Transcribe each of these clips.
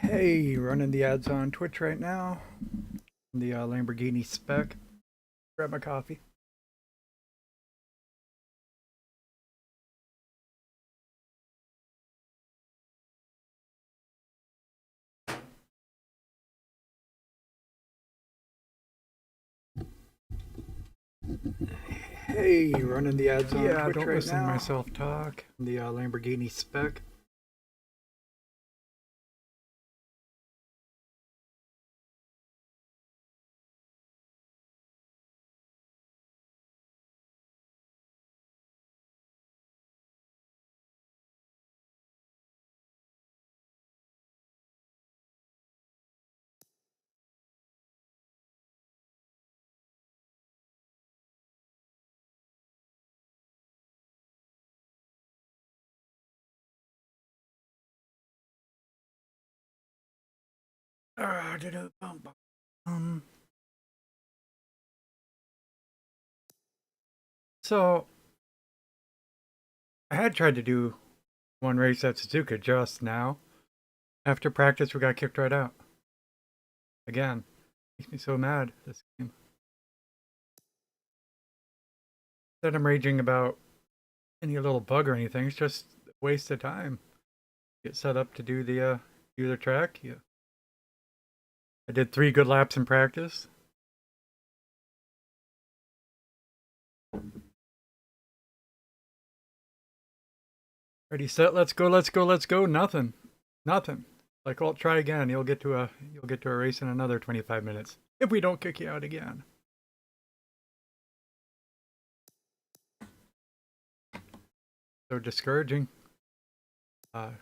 Hey, running the ads on Twitch right now. The Lamborghini spec. Grab my coffee. Hey, running the ads on Twitch don't right listen now. to myself talk. The Lamborghini spec. Um, so, I had tried to do one race at Suzuka just now. After practice, we got kicked right out. Again. Makes me so mad, this game. Instead I'm raging about any little bug or anything, it's just a waste of time. Get set up to do the track. Yeah. I did 3 good laps in practice. Ready, set, let's go, let's go, let's go. Nothing. Nothing. Like, well, try again. You'll get to a race in another 25 minutes. If we don't kick you out again. So discouraging.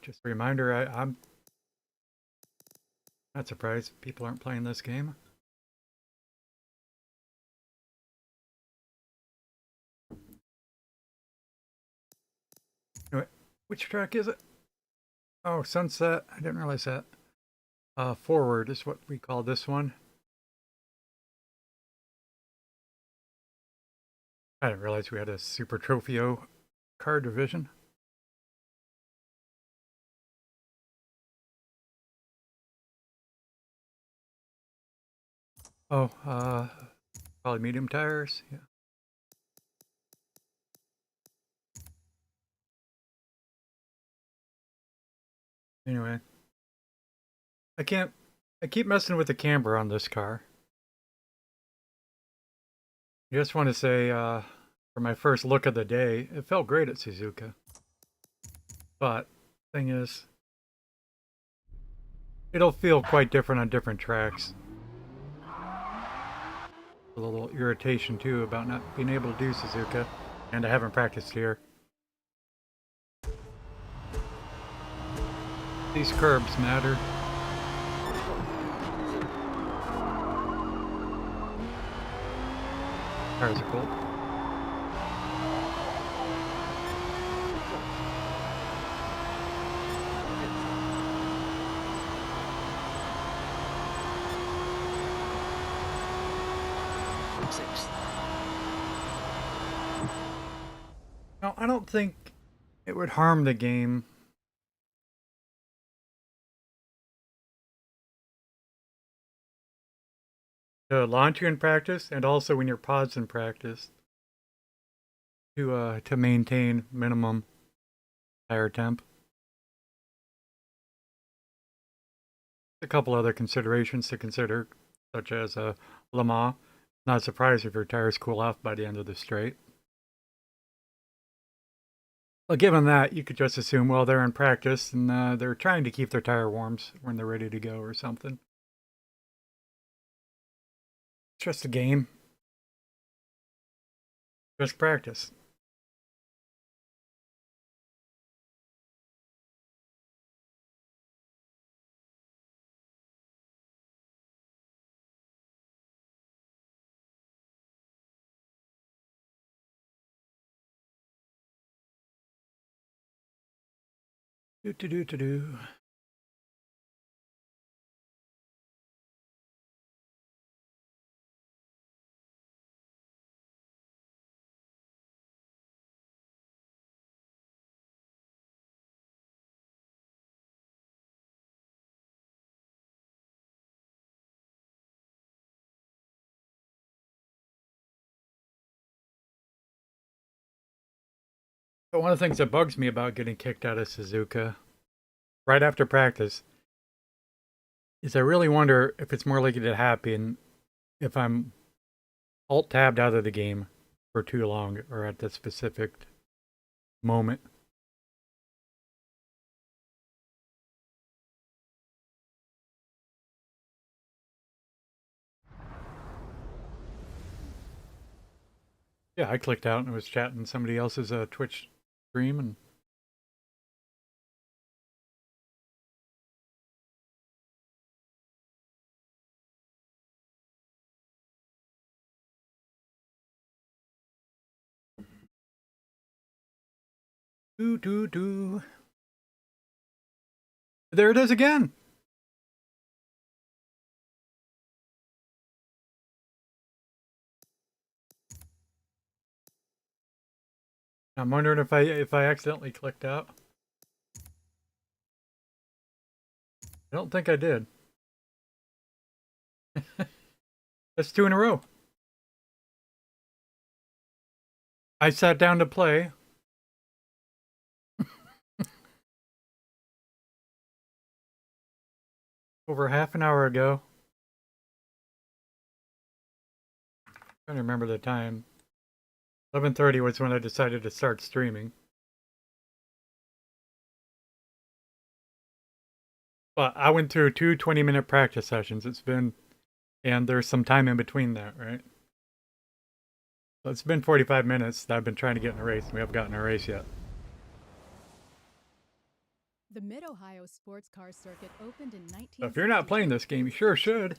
Just a reminder, I'm not surprised people aren't playing this game. Anyway, which track is it? Oh, Sunset. I didn't realize that. Forward is what we call this one. I didn't realize we had a Super Trofeo car division. Oh, probably medium tires. Yeah. Anyway, I keep messing with the camber on this car. I just want to say, for my first look of the day, it felt great at Suzuka. But, thing is, it'll feel quite different on different tracks. A little irritation too about not being able to do Suzuka, and I haven't practiced here. These curbs matter. Tires are cool. No, I don't think it would harm the game to launch you in practice, and also when you're paused in practice, to maintain minimum tire temp. A couple other considerations to consider, such as Le Mans. Not surprised if your tires cool off by the end of the straight. Well, given that, you could just assume, well, they're in practice and they're trying to keep their tire warms when they're ready to go or something. It's just a game. Just practice. Do do do do do. But one of the things that bugs me about getting kicked out of Suzuka right after practice is I really wonder if it's more likely to happen if I'm alt-tabbed out of the game for too long or at that specific moment. Yeah, I clicked out and was chatting somebody else's Twitch stream and do. There it is again. I'm wondering if I accidentally clicked out. I don't think I did. That's 2 in a row. I sat down to play. Over half an hour ago. I'm trying to remember the time. 11:30 was when I decided to start streaming. But I went through 2 20-minute practice sessions. And there's some time in between that, right? So it's been 45 minutes that I've been trying to get in a race, and we haven't gotten a race yet. The Mid-Ohio Sports Car Circuit opened in 1960. So if you're not playing this game, you sure should.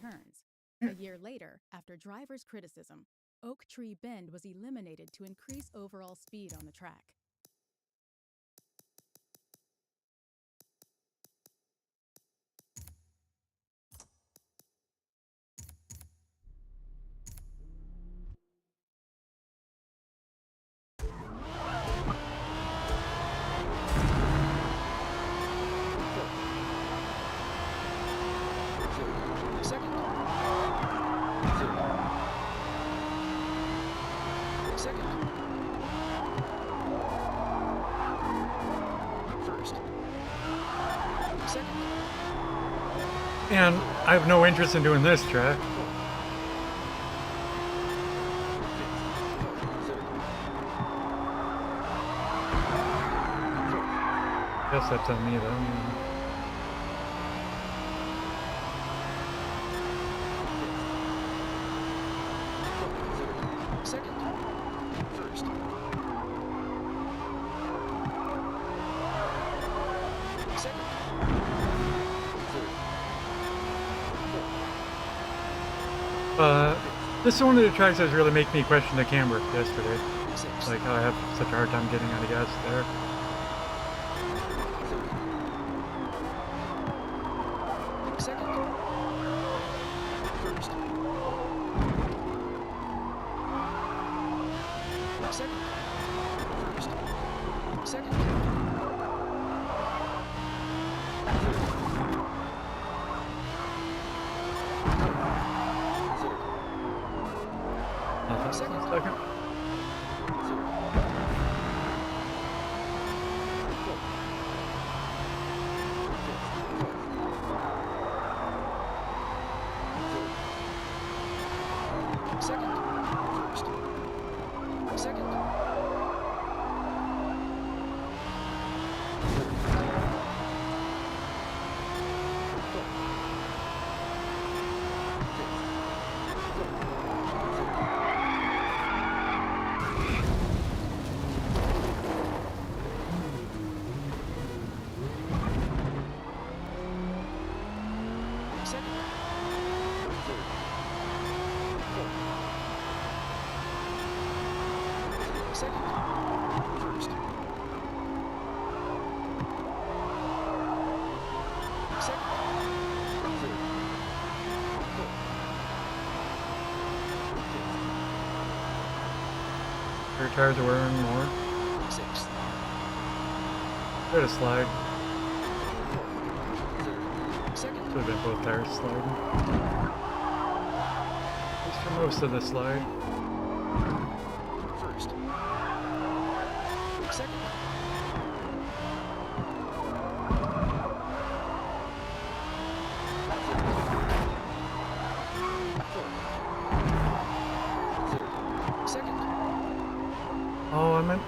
A year later, after drivers' criticism, Oak Tree Bend was eliminated to increase overall speed on the track. And I have no interest in doing this track. Guess that's on me though. This is one of the tracks that really make me question the camera yesterday. Like how I have such a hard time getting out of gas there. Your tires are wearing more. Try to slide. Should have been both tires sliding. Just for most of the slide. First. Second. comment?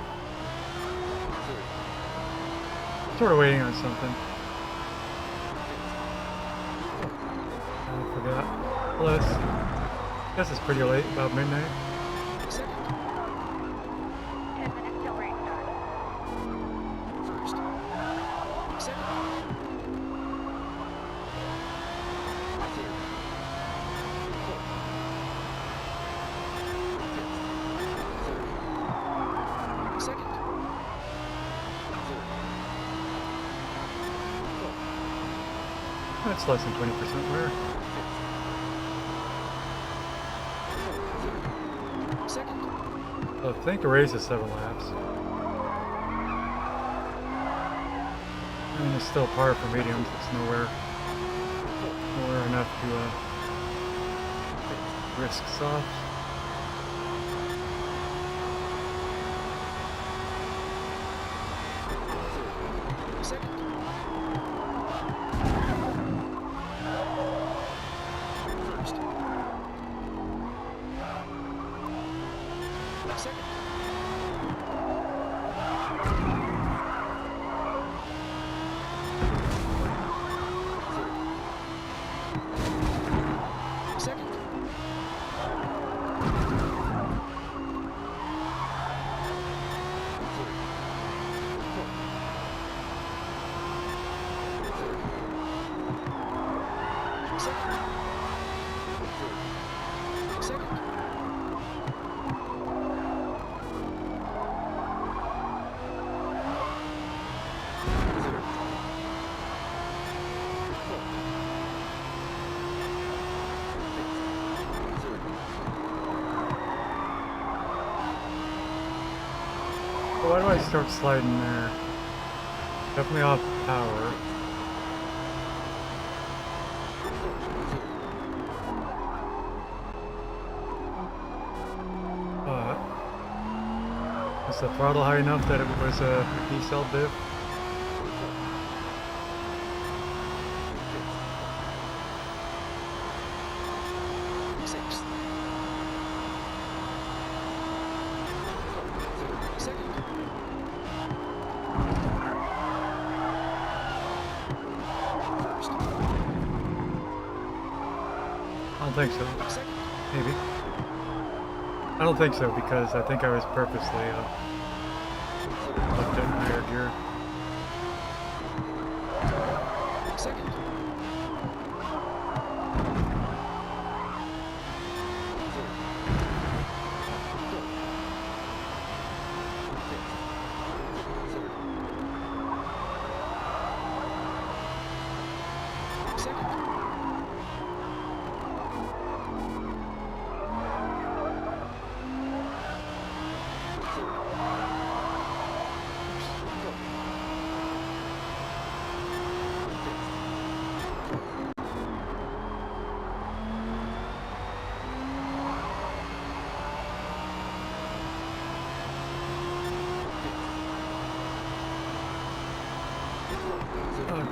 Sort of waiting on something. I forgot. Plus, guess it's pretty late, about midnight. Second. 10 minutes till race start. First. Second. Third. Fourth. Fifth. Third. Second. Third. Fourth. That's less than 20% wear. Second. I think the race is 7 laps. I mean, it's still par for mediums. It's nowhere enough to risk soft. Second. First. Second. Third. Second. Why do I start sliding there? Definitely off power. But was the throttle high enough that it was a decel diff? Sixth. Second. First. I don't think so. Second. Maybe. I don't think so because I think I was purposely left it in higher gear. Second.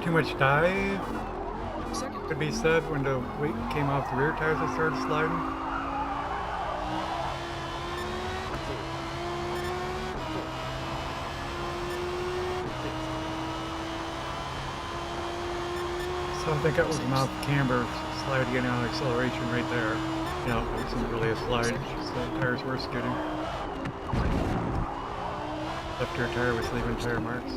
Too much dive, Second. could be said, when the weight came off the rear tires and started sliding. So I think that was mouth camber slide getting on acceleration right there. You know, it wasn't really a slide, it's just the tires were skidding. Left rear tire was leaving tire marks.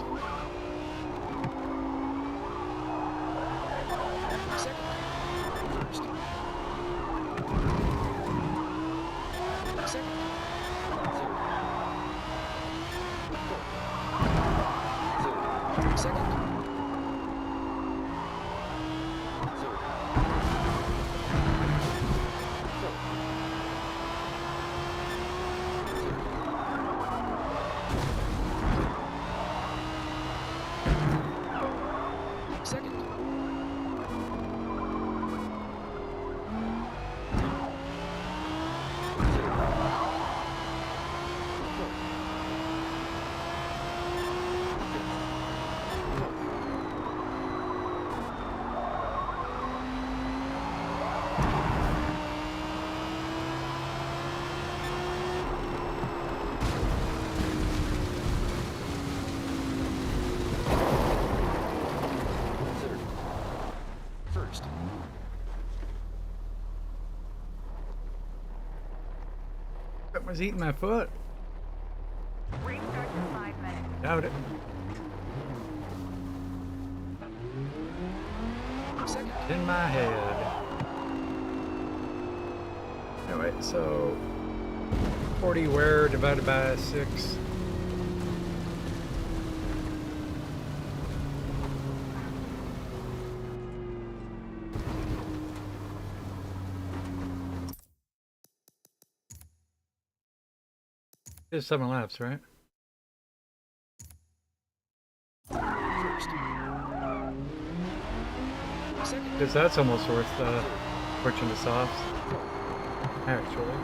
Something's eating my foot. Restart in 5 minutes. Doubt it. Second. It's in my head. Anyway, so 40 wear divided by 6. It's 7 laps, right? First. Second. Because that's almost worth switching to softs. Actually.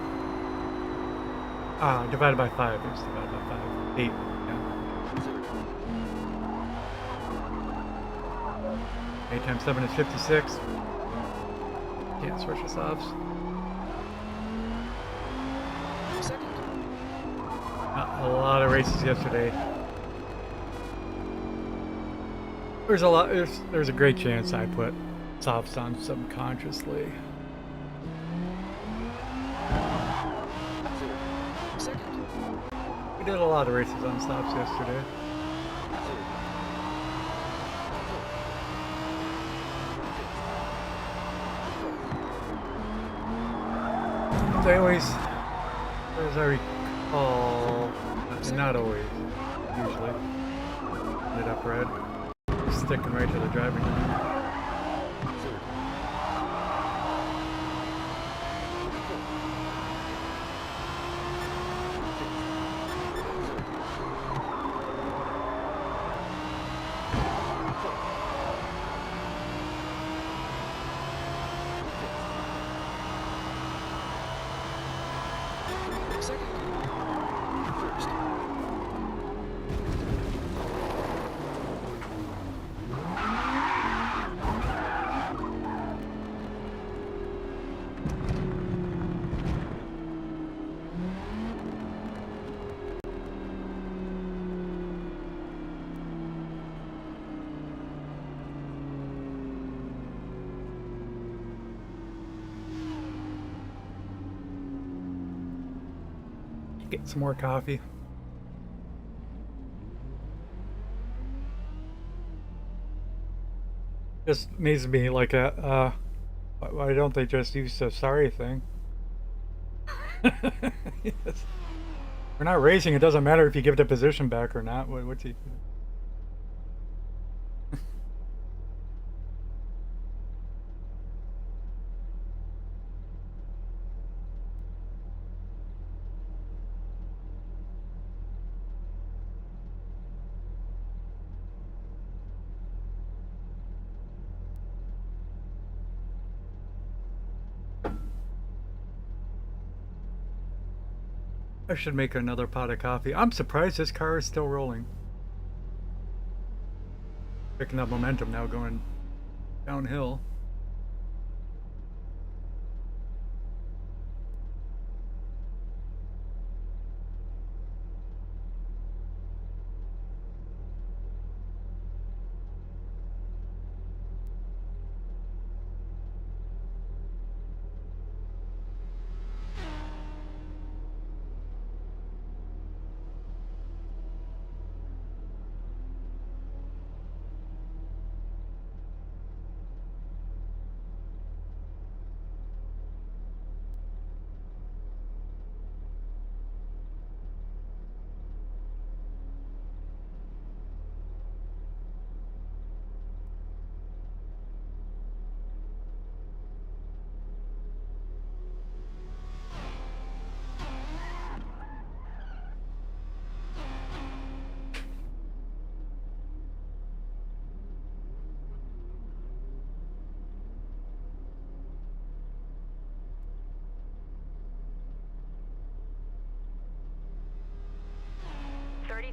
Divided by 5. It's divided by 5. 8. Yeah. Third. 8 times 7 is 56. Can't switch to softs. Second. A lot of races yesterday. There's a lot. There's a great chance I put softs on subconsciously. Third. Second. We did a lot of races on softs yesterday. Third. They always, as I recall, not always, usually, ended up red. Sticking right to the driving lane. Third. Second. First. Get some more coffee. Just amazes me, like why don't they just use the sorry thing? Yes. We're not racing. It doesn't matter if you give the position back or not. What's he? I should make another pot of coffee. I'm surprised this car is still rolling. Picking up momentum now, going downhill.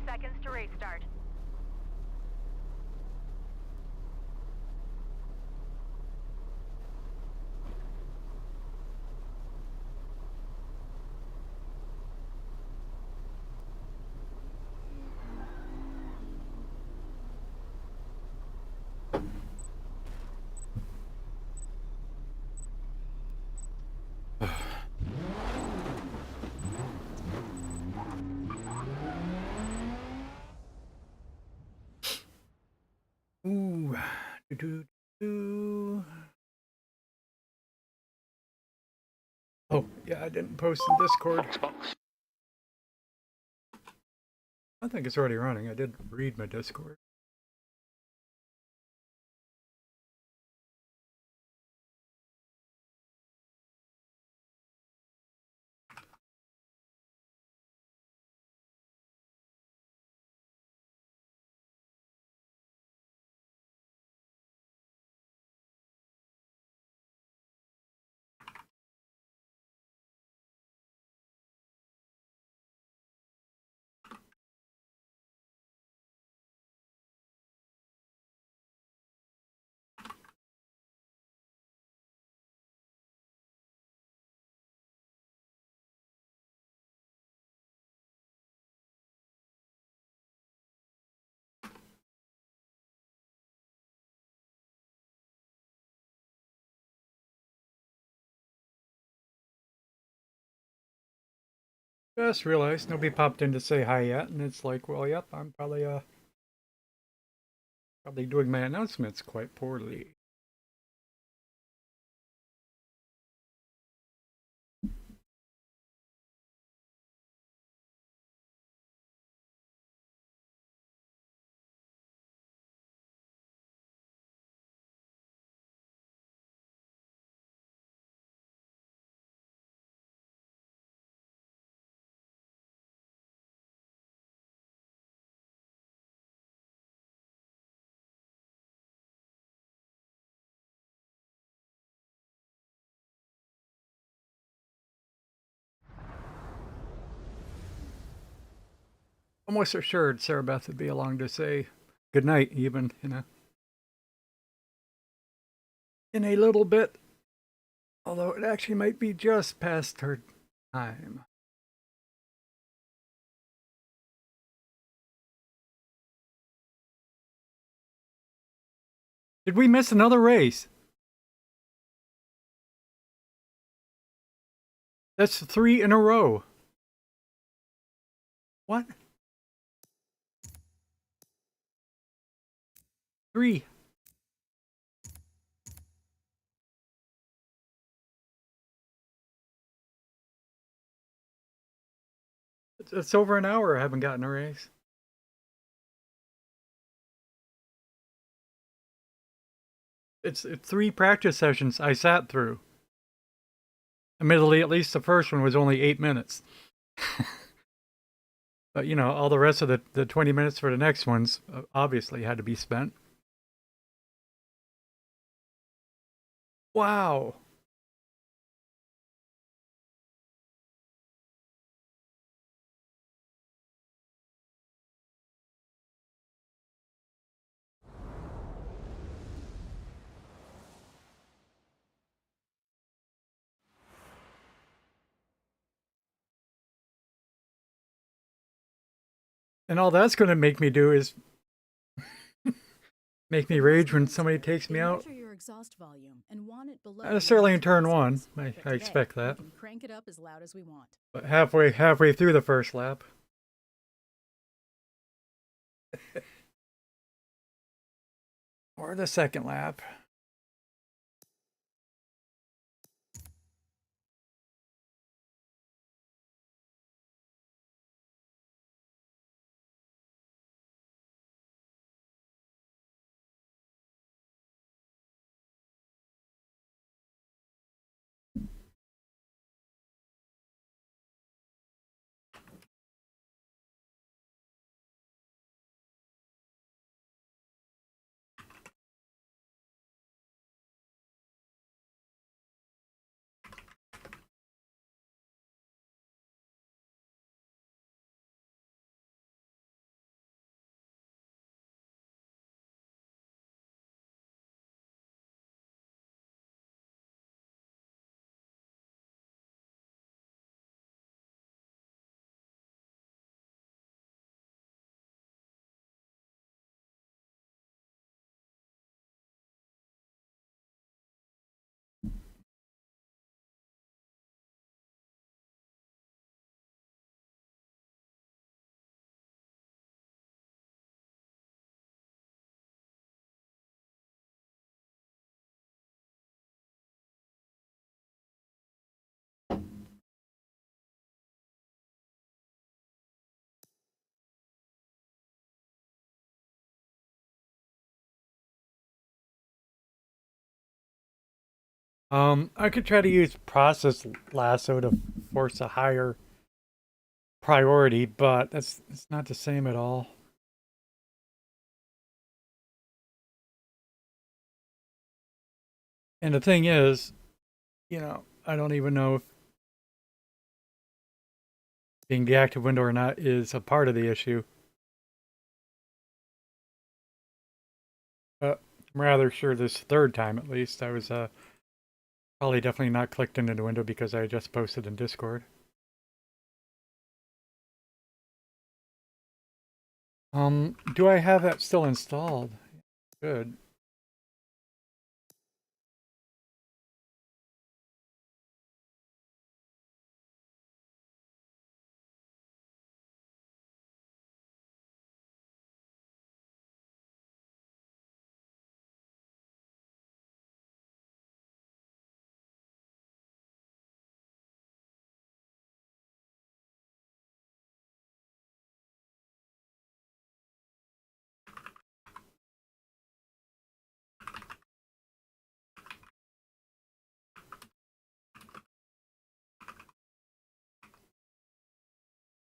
Seconds to race start. Do. Oh, yeah, I didn't post in Discord. I think it's already running. I did read my Discord. Just realized nobody popped in to say hi yet, and it's like, well, yep, I'm probably doing my announcements quite poorly. Almost assured Sarah Beth would be along to say good night, even in a little bit. Although it actually might be just past her time. Did we miss another race? That's 3 in a row. What? 3. It's over an hour I haven't gotten a race. It's 3 practice sessions I sat through. Admittedly, at least the first one was only 8 minutes. But, all the rest of the 20 minutes for the next ones obviously had to be spent. Wow. And all that's going to make me do is make me rage when somebody takes me out. Measure your exhaust volume and want it below Not necessarily in turn the 1. but I today, expect that. We can crank it up as loud as we want. But halfway through the first lap. Or the second lap. I could try to use process lasso to force a higher priority, but it's not the same at all. And the thing is, I don't even know if being the active window or not is a part of the issue. But I'm rather sure this third time, at least, I was probably definitely not clicked into the window because I just posted in Discord. Do I have that still installed? Good.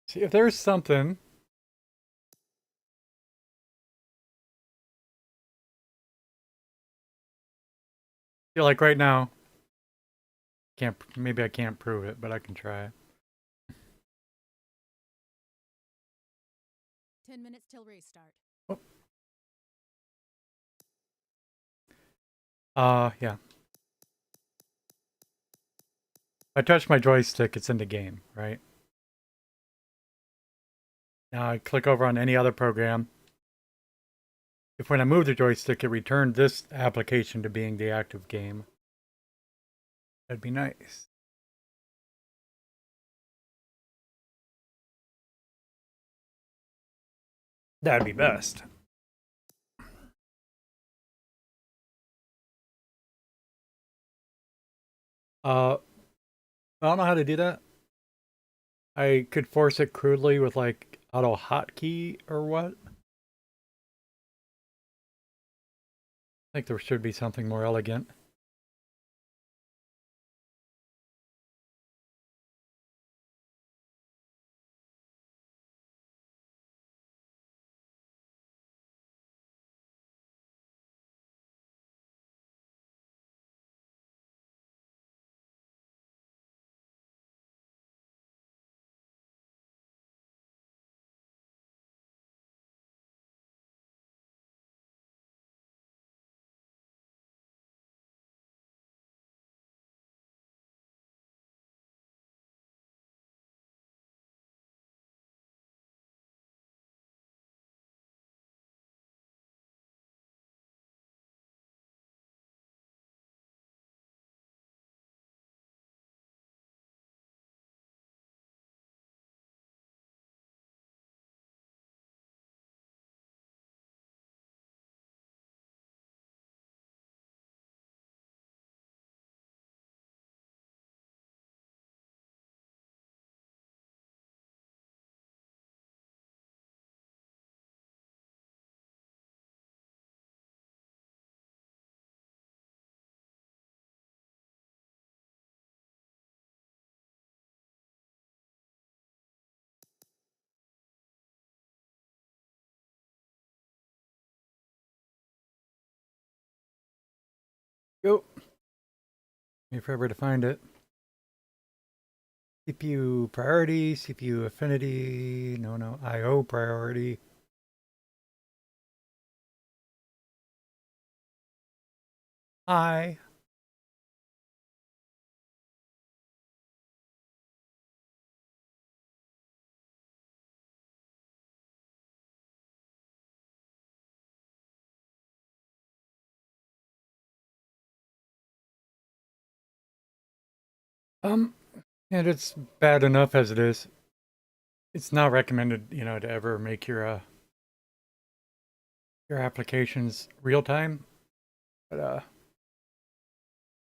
See, if there's something, feel like right now, maybe I can't prove it, but I can try. 10 minutes till restart. Yeah. If I touch my joystick, it's in the game, right? Now I click over on any other program. If when I move the joystick, it returned this application to being the active game, that'd be nice. That'd be best. I don't know how to do that. I could force it crudely with like auto hotkey or what? I think there should be something more elegant. Go. Wait forever to find it. CPU priority, CPU affinity, no, IO priority. I. And it's bad enough as it is. It's not recommended, to ever make your applications real time. But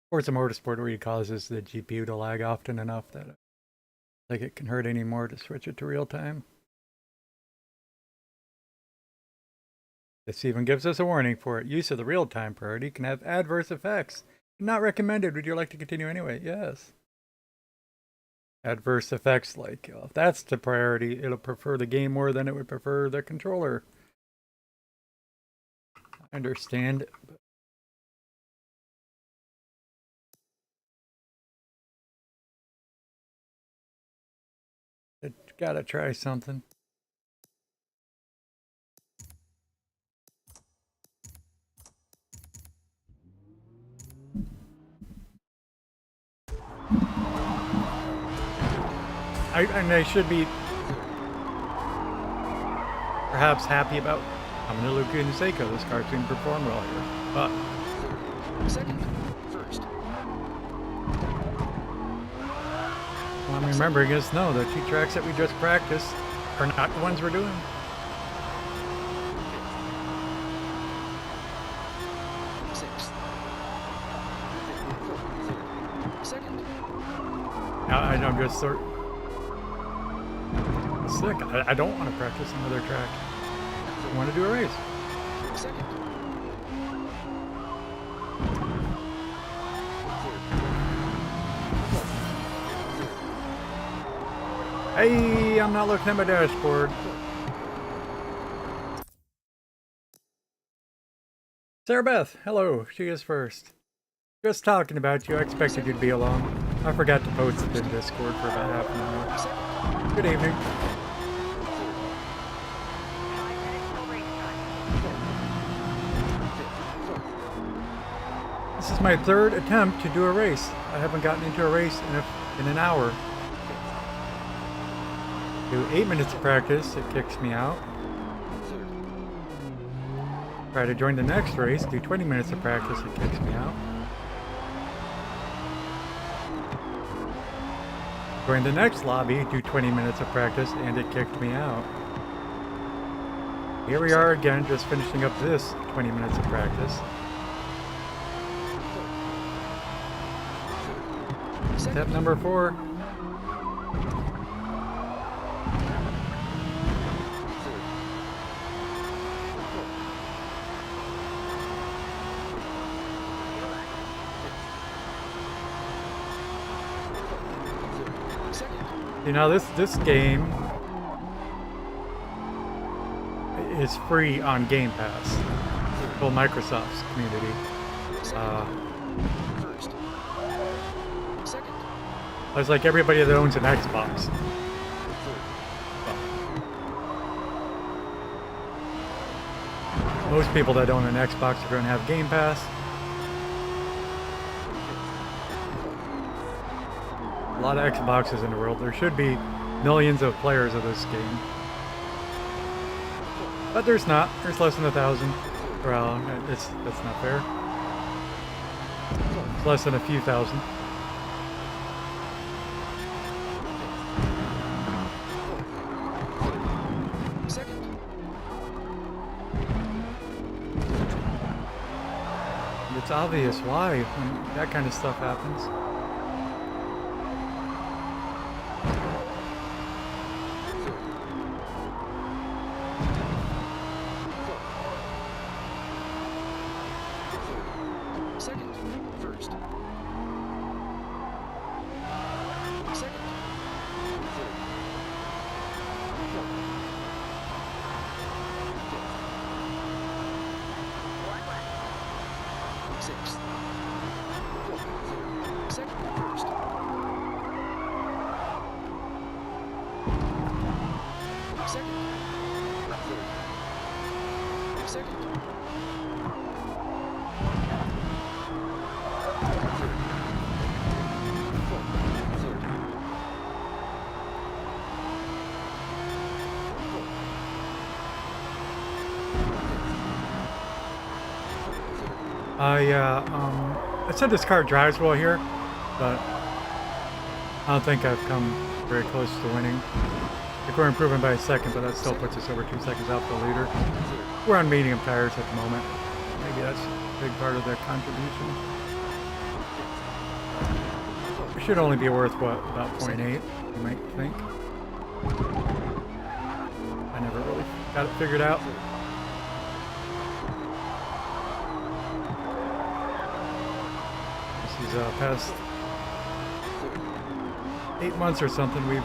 Forza Motorsport really causes the GPU to lag often enough that like it can hurt anymore to switch it to real time. This even gives us a warning for it. Use of the real time priority can have adverse effects Not recommended. Would you like to continue anyway? Yes. Adverse effects, like, if that's the priority, it'll prefer the game more than it would prefer the controller. I understand. But gotta try something. I should be perhaps happy about having to look in Seiko. This car seemed to perform well here. But Second. First. what I'm remembering is no, the 2 tracks that we just practiced are not the ones we're doing. Sixth. Second. I'm just sort sick. I don't want to practice another track. I want to do a race. Second. Hey, I'm not looking at my dashboard. Sarah Beth, hello. She is first. Just talking about you. I expected you to be along. I forgot to post it in Discord for about half an hour. Good evening. 5 minutes till race start. This is my 3rd attempt to do a race. I haven't gotten into a race in an hour. Do 8 minutes of practice, it kicks me out. Try to join the next race, do 20 minutes of practice, it kicks me out. Join the next lobby, do 20 minutes of practice, and it kicked me out. Here we are again, just finishing up this 20 minutes of practice. Step number 4. You know, this game is free on Game Pass. Well, Microsoft's community. First. Second. It's like everybody that owns an Xbox. Most people that own an Xbox are going to have Game Pass. A lot of Xboxes in the world. There should be millions of players of this game. But there's not. There's less than 1,000. Well, that's not fair. It's less than a few thousand. Second. It's obvious why when that kind of stuff happens. Second. First. Second. Third. Fourth. Sixth. Second. First. Second. Third. Second. I said this car drives well here, but I don't think I've come very close to winning. I think we're improving by a second, but that still puts us over 2 seconds out the leader. We're on medium tires at the moment. Maybe that's a big part of the contribution. It should only be worth, what, about 0.8, you might think. I never really got it figured out. these past 8 months or something, we've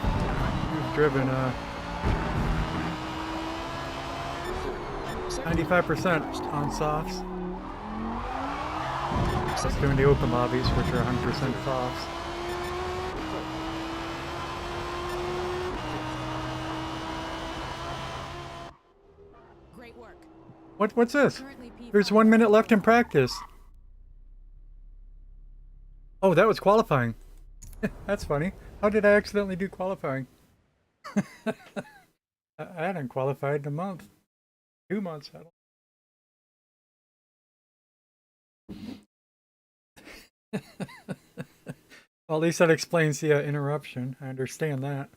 driven 95% on softs. Just doing the open lobbies, which are 100% softs. Great work. What's this? Currently P5 There's 1 minute left in practice. Oh, that was qualifying. That's funny. How did I accidentally do qualifying? I hadn't qualified in a month. 2 months. I don't... Well, at least that explains the interruption. I understand that.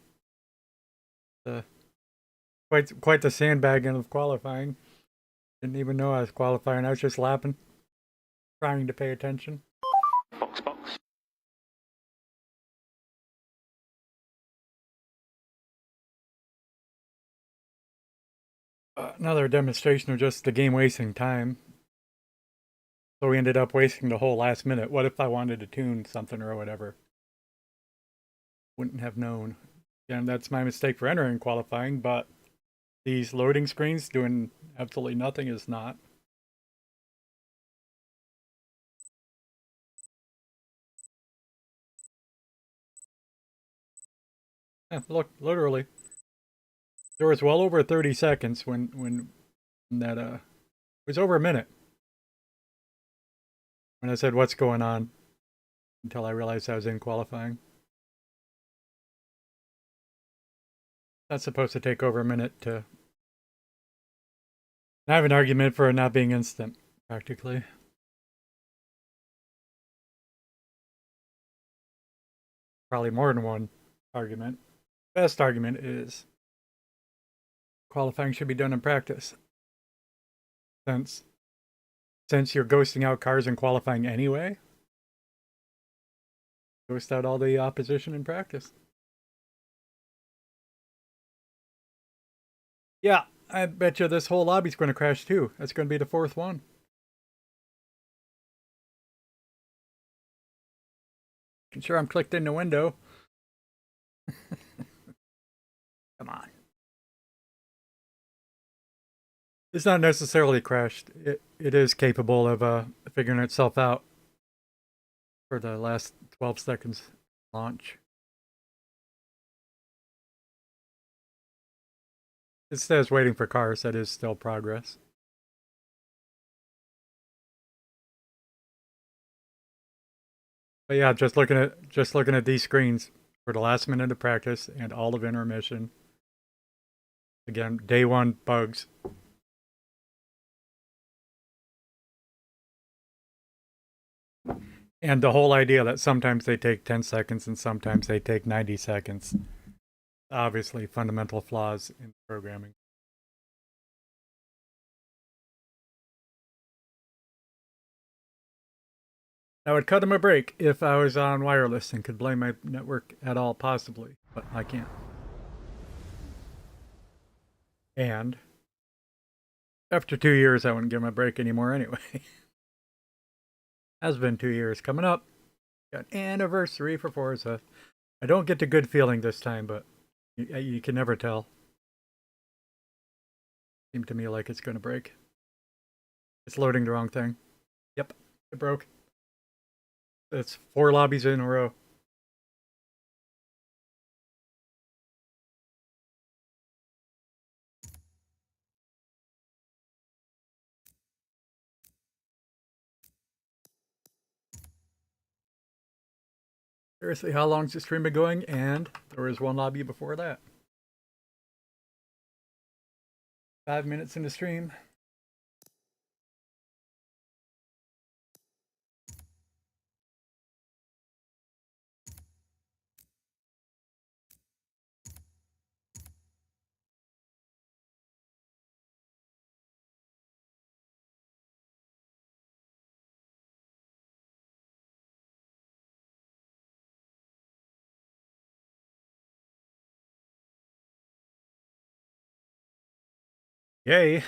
Quite the sandbagging of qualifying. Didn't even know I was qualifying. I was just lapping, trying to pay attention. Box. Another demonstration of just the game wasting time. So we ended up wasting the whole last minute. What if I wanted to tune something or whatever? Wouldn't have known. And that's my mistake for entering qualifying, but these loading screens doing absolutely nothing is not. Look, literally. There was well over 30 seconds when that it was over a minute. When I said what's going on until I realized I was in qualifying. That's supposed to take over a minute to I have an argument for it not being instant, practically. Probably more than one argument. Best argument is qualifying should be done in practice. Since you're ghosting out cars in qualifying anyway, ghost out all the opposition in practice. Yeah, I bet you this whole lobby's going to crash too. That's going to be the fourth one. Sure, I'm clicked in the window. Come on. It's not necessarily crashed. It is capable of figuring itself out for the last 12 seconds launch. It says waiting for cars. That is still progress. But yeah, just looking at these screens for the last minute of practice and all of intermission. Again, day one bugs. And the whole idea that sometimes they take 10 seconds and sometimes they take 90 seconds. Obviously, fundamental flaws in programming. I would cut him a break if I was on wireless and could blame my network at all, possibly, but I can't. And after 2 years, I wouldn't give him a break anymore anyway. Has been 2 years. Coming up, got an anniversary for Forza. I don't get the good feeling this time, but you can never tell. Seemed to me like it's going to break. It's loading the wrong thing. Yep, it broke. It's 4 lobbies in a row. Seriously, how long's the stream been going? And there was one lobby before that. 5 minutes in the stream. Yay.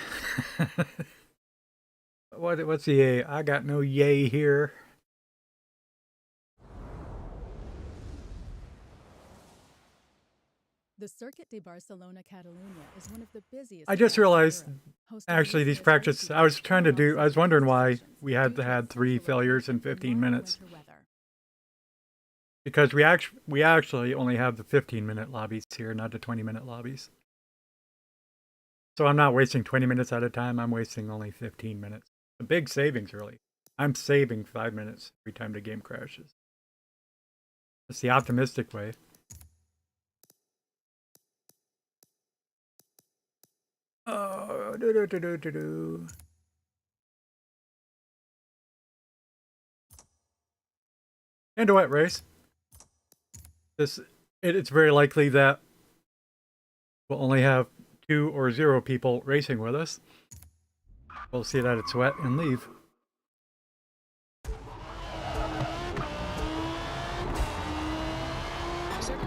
What's the yay? I got no yay here. The Circuit de Barcelona Catalunya is one of the busiest. I just tracks in realized, Europe, hosting actually, these numerous practice, race I was events trying to and do, I was off-site wondering race why stations we had featuring had 3 central failures in location for 15 warm minutes. winter weather. Because we actually only have the 15-minute lobbies here, not the 20-minute lobbies. So I'm not wasting 20 minutes at a time, I'm wasting only 15 minutes. A big savings, really. I'm saving 5 minutes every time the game crashes. It's the optimistic way. Oh, do. And a wet race. It's very likely that we'll only have 2 or 0 people racing with us. We'll see that it's wet and leave. Second.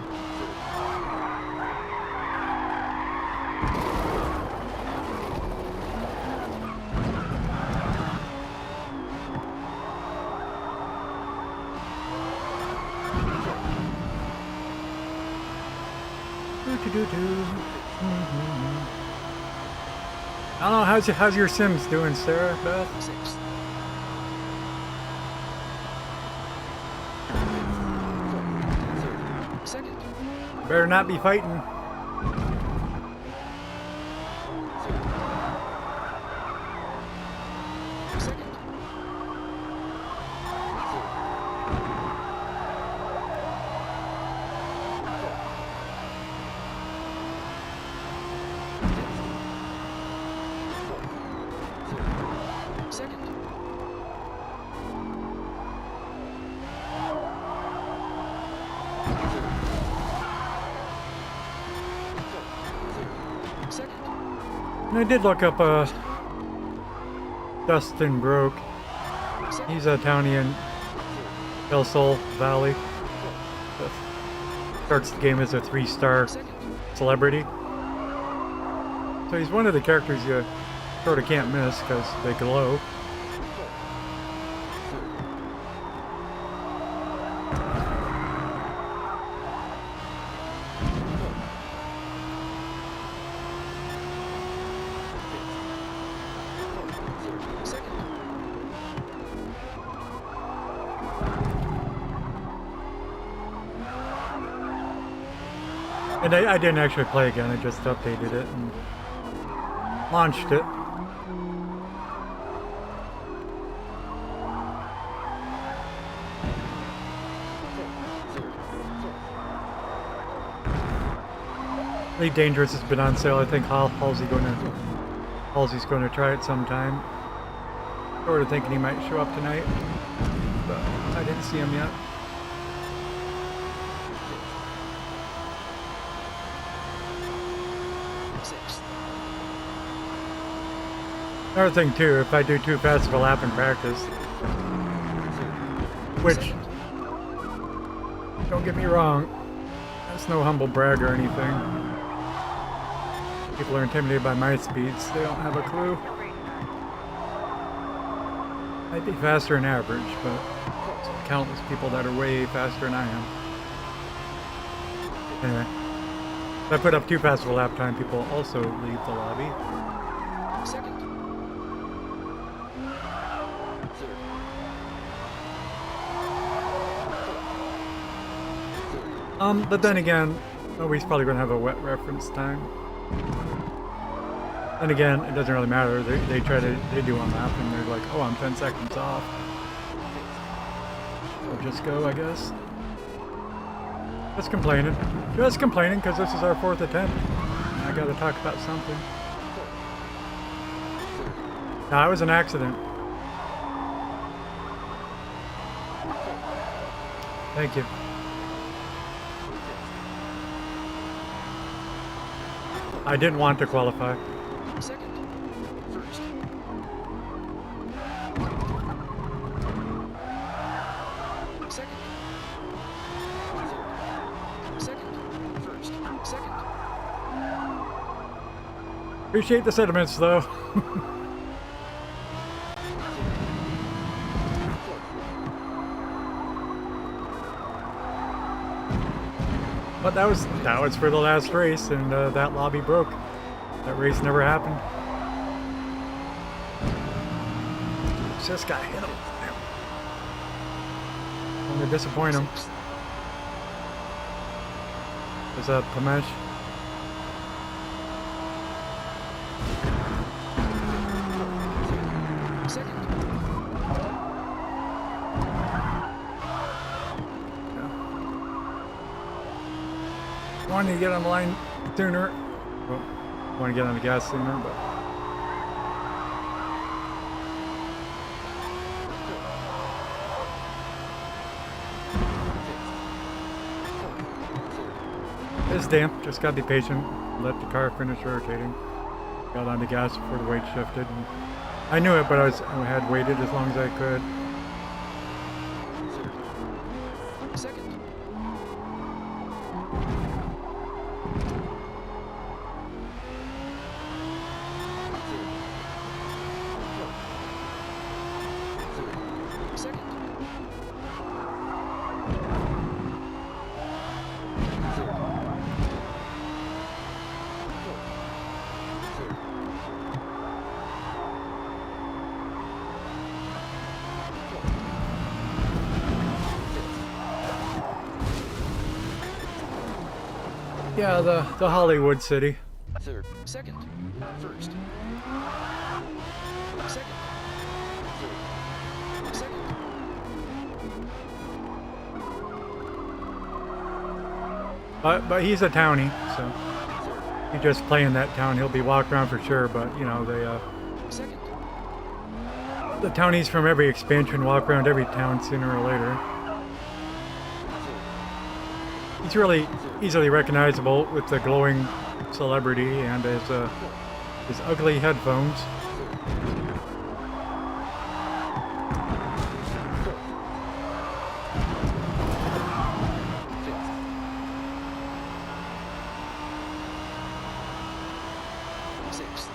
I don't know, how's your Sims doing, Sarah, Beth? Sixth. Third. Second. Better not be fighting. Second. Second. Second. And I did look up Dustin Broke. He's a townie in El Sol Valley. Starts the game as a 3-star celebrity. So he's one of the characters you sort of can't miss because they glow. And I didn't actually play again, I just updated it and launched it. Elite Dangerous has been on sale. I think Halsey's going to try it sometime. Sort of thinking he might show up tonight, but I didn't see him yet. Another thing too, if I do too fast of a lap in practice, which, don't get me wrong, that's no humble brag or anything. People are intimidated by my speeds, they don't have a clue. Might be faster than average, but there's countless people that are way faster than I am. Anyway, if I put up too fast of a lap time, people also leave the lobby. Second. But then again, nobody's probably going to have a wet reference time. And again, it doesn't really matter. They do one lap and they're like, oh, I'm 10 seconds off. I'll just go, I guess. Just complaining because this is our 4th attempt. I gotta talk about something. No, it was an accident. Thank you. I didn't want to qualify. Second. First. Second. Third. Second. First. Second. Appreciate the sentiments, though. But that was for the last race, and that lobby broke. That race never happened. Just got hit him. I'm gonna disappoint him. Sixth. There's a Pamesh. Second. Wanted to get on the line sooner. Well, want to get on the gas sooner, but it's damp. Just gotta be patient. Let the car finish rotating. Got on the gas before the weight shifted. And I knew it, but I had waited as long as I could. Second. Second. Yeah, the Hollywood city. Third. Second. First. Second. Third. Second. But he's a townie, so Third. he just play in that town. He'll be walked around for sure. But you know, Second. the townies from every expansion walk around every town sooner or later. He's really easily recognizable with the glowing celebrity and his ugly headphones. Sixth.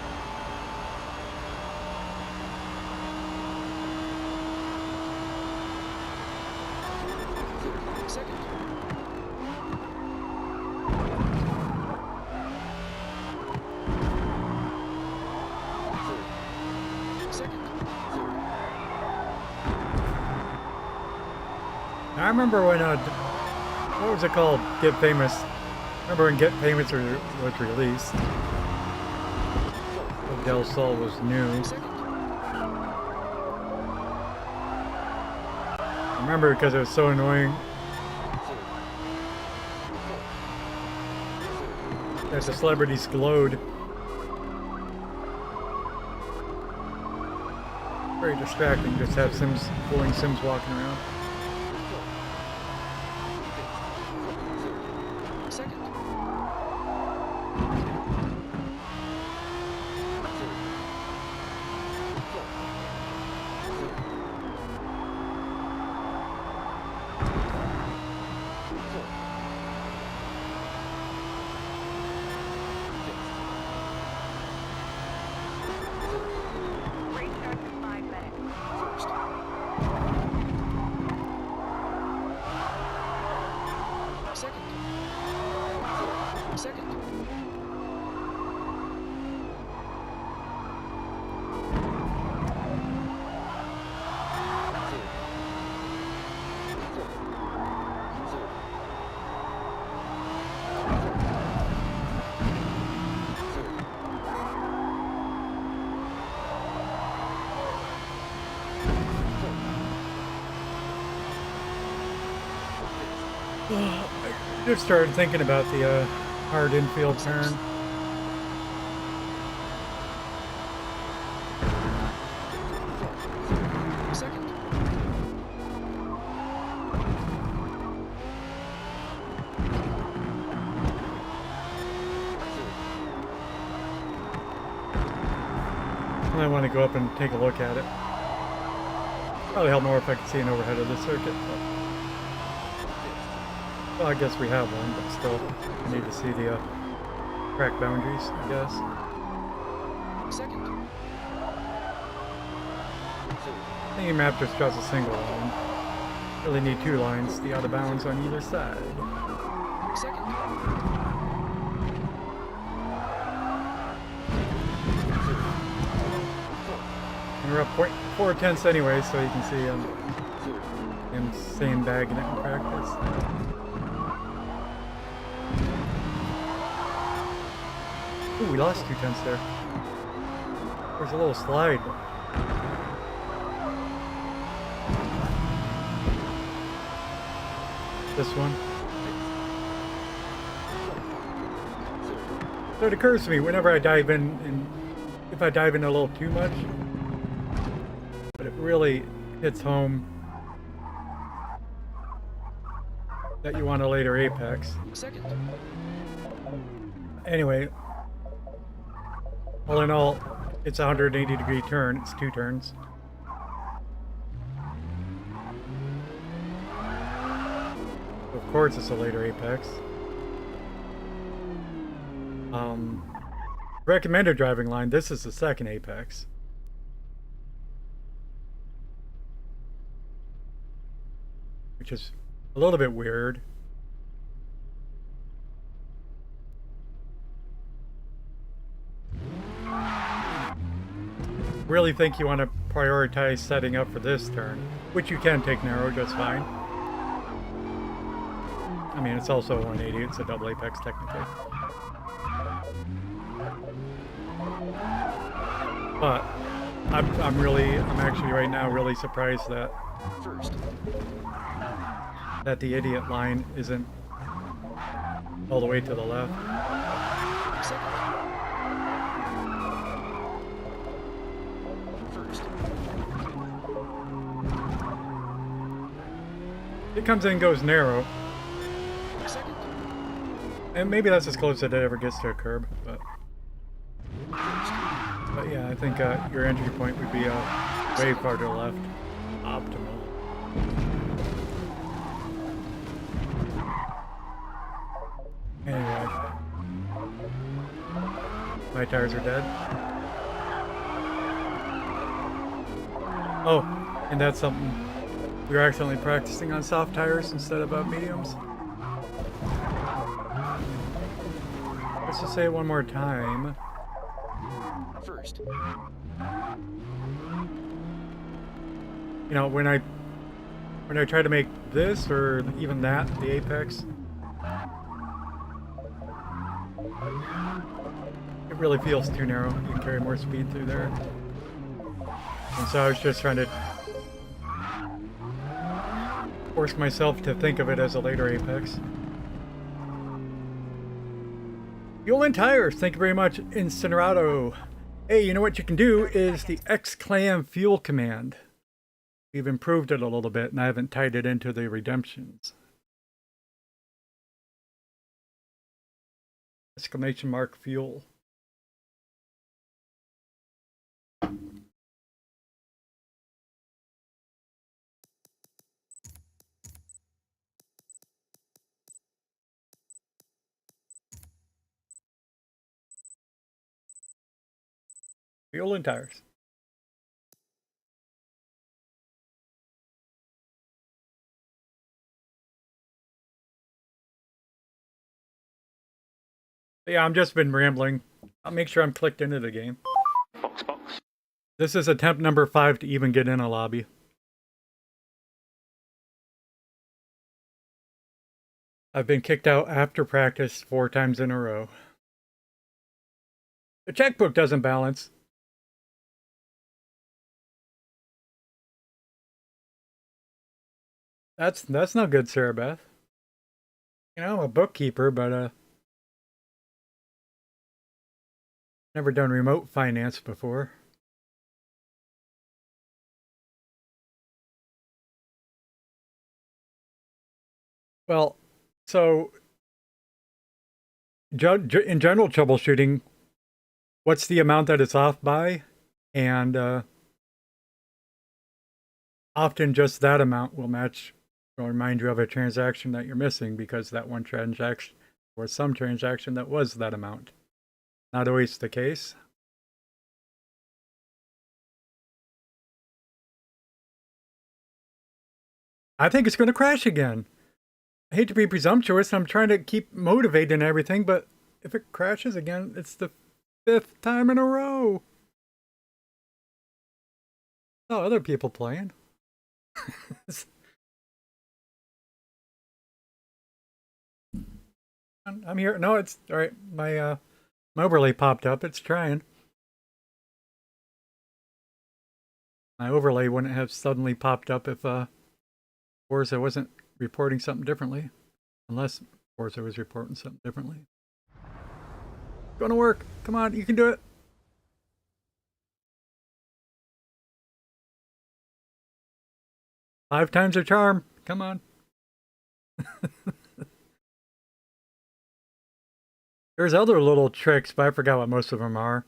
Second. Second. Third. I remember when what was it called? Get Famous. Remember when Get Famous was released? Del Sol was new. Second. I remember because it was so annoying that the celebrities glowed. Very distracting. Just have fooling Sims walking around. Second. Race starts in 5 minutes. First. Second. Third. Second. I just started thinking about the hard infield turn. Second. I want to go up and take a look at it. Probably help more if I could see an overhead of the circuit. But, well, I guess we have one, but still, I need to see the track boundaries, I guess. Second. I think the map just draws a single line. Really need two lines, the out of bounds on either side. Second. And we're up 0.4 tenths anyway, so you can see him sandbagging it in practice. Ooh, we lost 2 tenths there. There's a little slide. This one. So it occurs to me whenever I dive in, and if I dive in a little too much, but it really hits home that you want a later apex. Second. Anyway, all in all, it's a 180-degree turn. It's 2 turns. Of course, it's a later apex. Recommended driving line. This is the second apex. Which is a little bit weird. Really think you want to prioritize setting up for this turn, which you can take narrow just fine. I mean, it's also 180, it's a double apex technically. But I'm actually right now really surprised that First. the idiot line isn't all the way to the left. Second. First. It comes in and goes narrow, Second. and maybe that's as close as it ever gets to a curb, but yeah, I think your entry point would be way far to the left. Optimal. Anyway. My tires are dead. Oh, and that's something. We were accidentally practicing on soft tires instead of mediums. Let's just say it one more time. First. You know, when I try to make this or even that the apex, it really feels too narrow. You can carry more speed through there. And so I was just trying to force myself to think of it as a later apex. Fuel and tires, thank you very much, Incinerato. Hey, you know what you can do is the exclam fuel command. We've improved it a little bit, and I haven't tied it into the redemptions. Exclamation mark fuel. Fuel and tires. Yeah, I've just been rambling. I'll make sure I'm clicked into the game. Box. This is attempt number 5 to even get in a lobby. I've been kicked out after practice 4 times in a row. The checkbook doesn't balance. That's not good, Sarah Beth. You know, I'm a bookkeeper, but never done remote finance before. Well, so in general troubleshooting, what's the amount that it's off by? And often just that amount will remind you of a transaction that you're missing because that one transaction or some transaction that was that amount. Not always the case. I think it's going to crash again. I hate to be presumptuous. I'm trying to keep motivated and everything, but if it crashes again, it's the 5th time in a row. Oh, other people playing. I'm here. No, it's all right. My overlay popped up. It's trying. My overlay wouldn't have suddenly popped up if Forza wasn't reporting something differently. Unless Forza was reporting something differently. Gonna work. Come on, you can do it. Five times a charm. Come on. There's other little tricks, but I forgot what most of them are.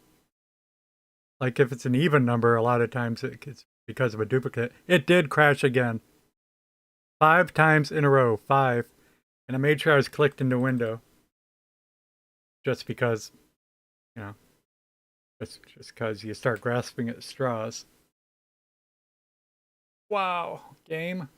Like if it's an even number, a lot of times it's because of a duplicate. It did crash again. 5 times in a row. 5. And I made sure I was clicked into window. Just because, you know, just because you start grasping at straws. Wow, game.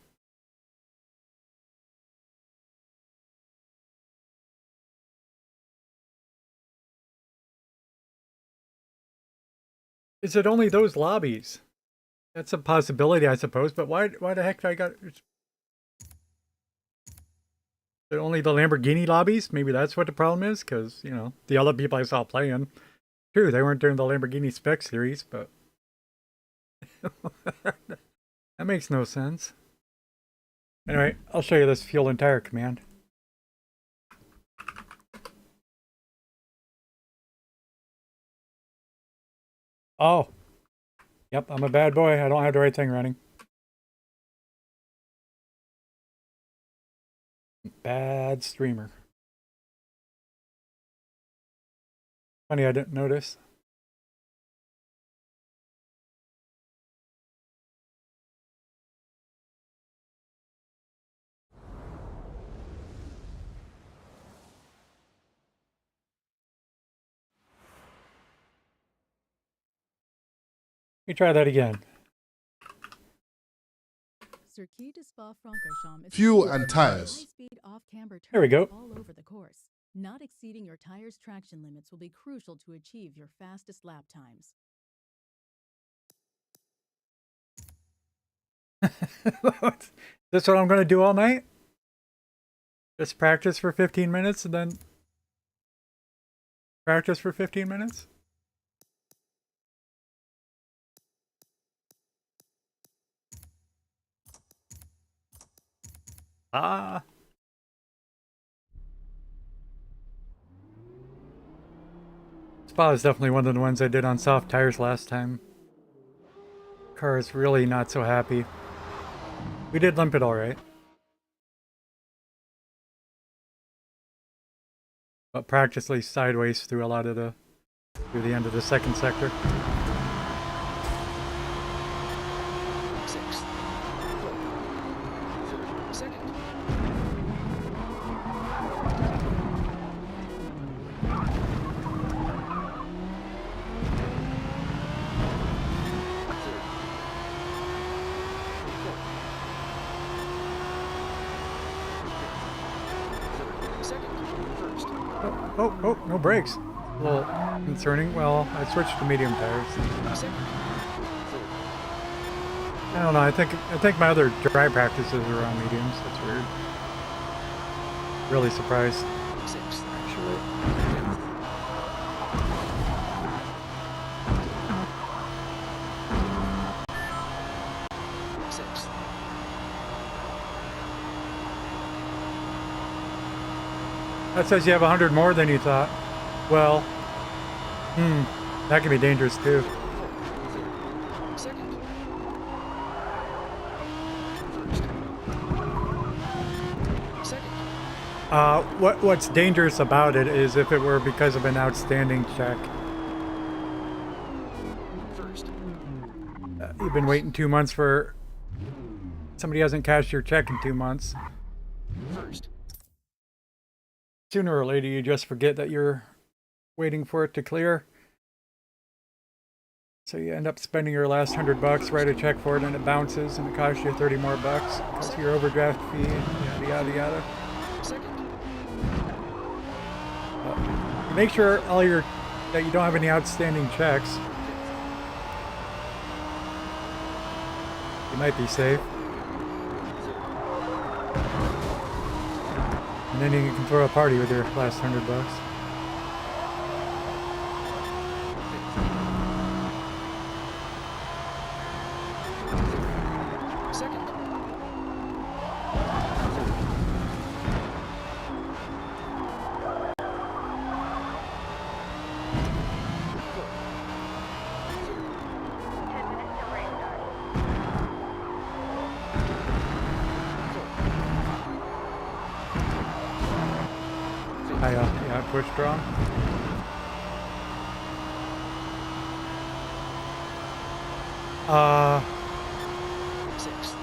Is it only those lobbies? That's a possibility, I suppose, but why the heck did I got... Is it only the Lamborghini lobbies? Maybe that's what the problem is, because, you know, the other people I saw playing, true, they weren't doing the Lamborghini spec series, but... that makes no sense. Anyway, I'll show you this fuel and tire command. Oh. Yep, I'm a bad boy. I don't have the right thing running. Bad streamer. Funny, I didn't notice. Let me try that again. Circuit de Spa-Francorchamps is Fuel famous and for tires. high-speed off-camber There we go. turns all over the course. Not exceeding your tire's traction limits will be crucial to achieve your fastest lap times. That's what I'm going to do all night? Just practice for 15 minutes and then practice for 15 minutes? Ah. Spa is definitely one of the ones I did on soft tires last time. Car is really not so happy. We did limp it alright. But practically sideways through a lot of the the end of the second sector. 6th. 4th. 2nd. Oh, no brakes. A little concerning. Well, I switched to medium tires. I don't know. I think my other dry practices are on mediums. That's weird. Really surprised. 6th. Actually. That says you have 100 more than you thought. Well, that can be dangerous too. What's dangerous about it is if it were because of an outstanding check. You've been waiting 2 months for somebody hasn't cashed your check in 2 months. Sooner or later, you just forget that you're waiting for it to clear. So you end up spending your last $100, write a check for it, and it bounces, and it costs you 30 more bucks because of your overdraft fee, yada yada yada. Make sure that you don't have any outstanding checks. You might be safe. And then you can throw a party with your last $100. Second. I pushed wrong. Sixth.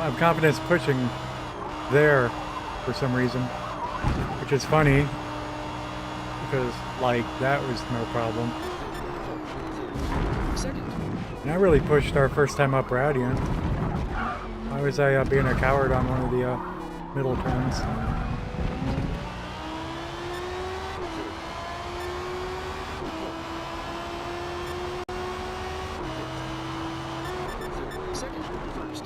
I'm confident pushing there for some reason, which is funny because like that was no problem. Second. And I really pushed our first time up Radian. Why was I being a coward on one of the middle turns? Second. First.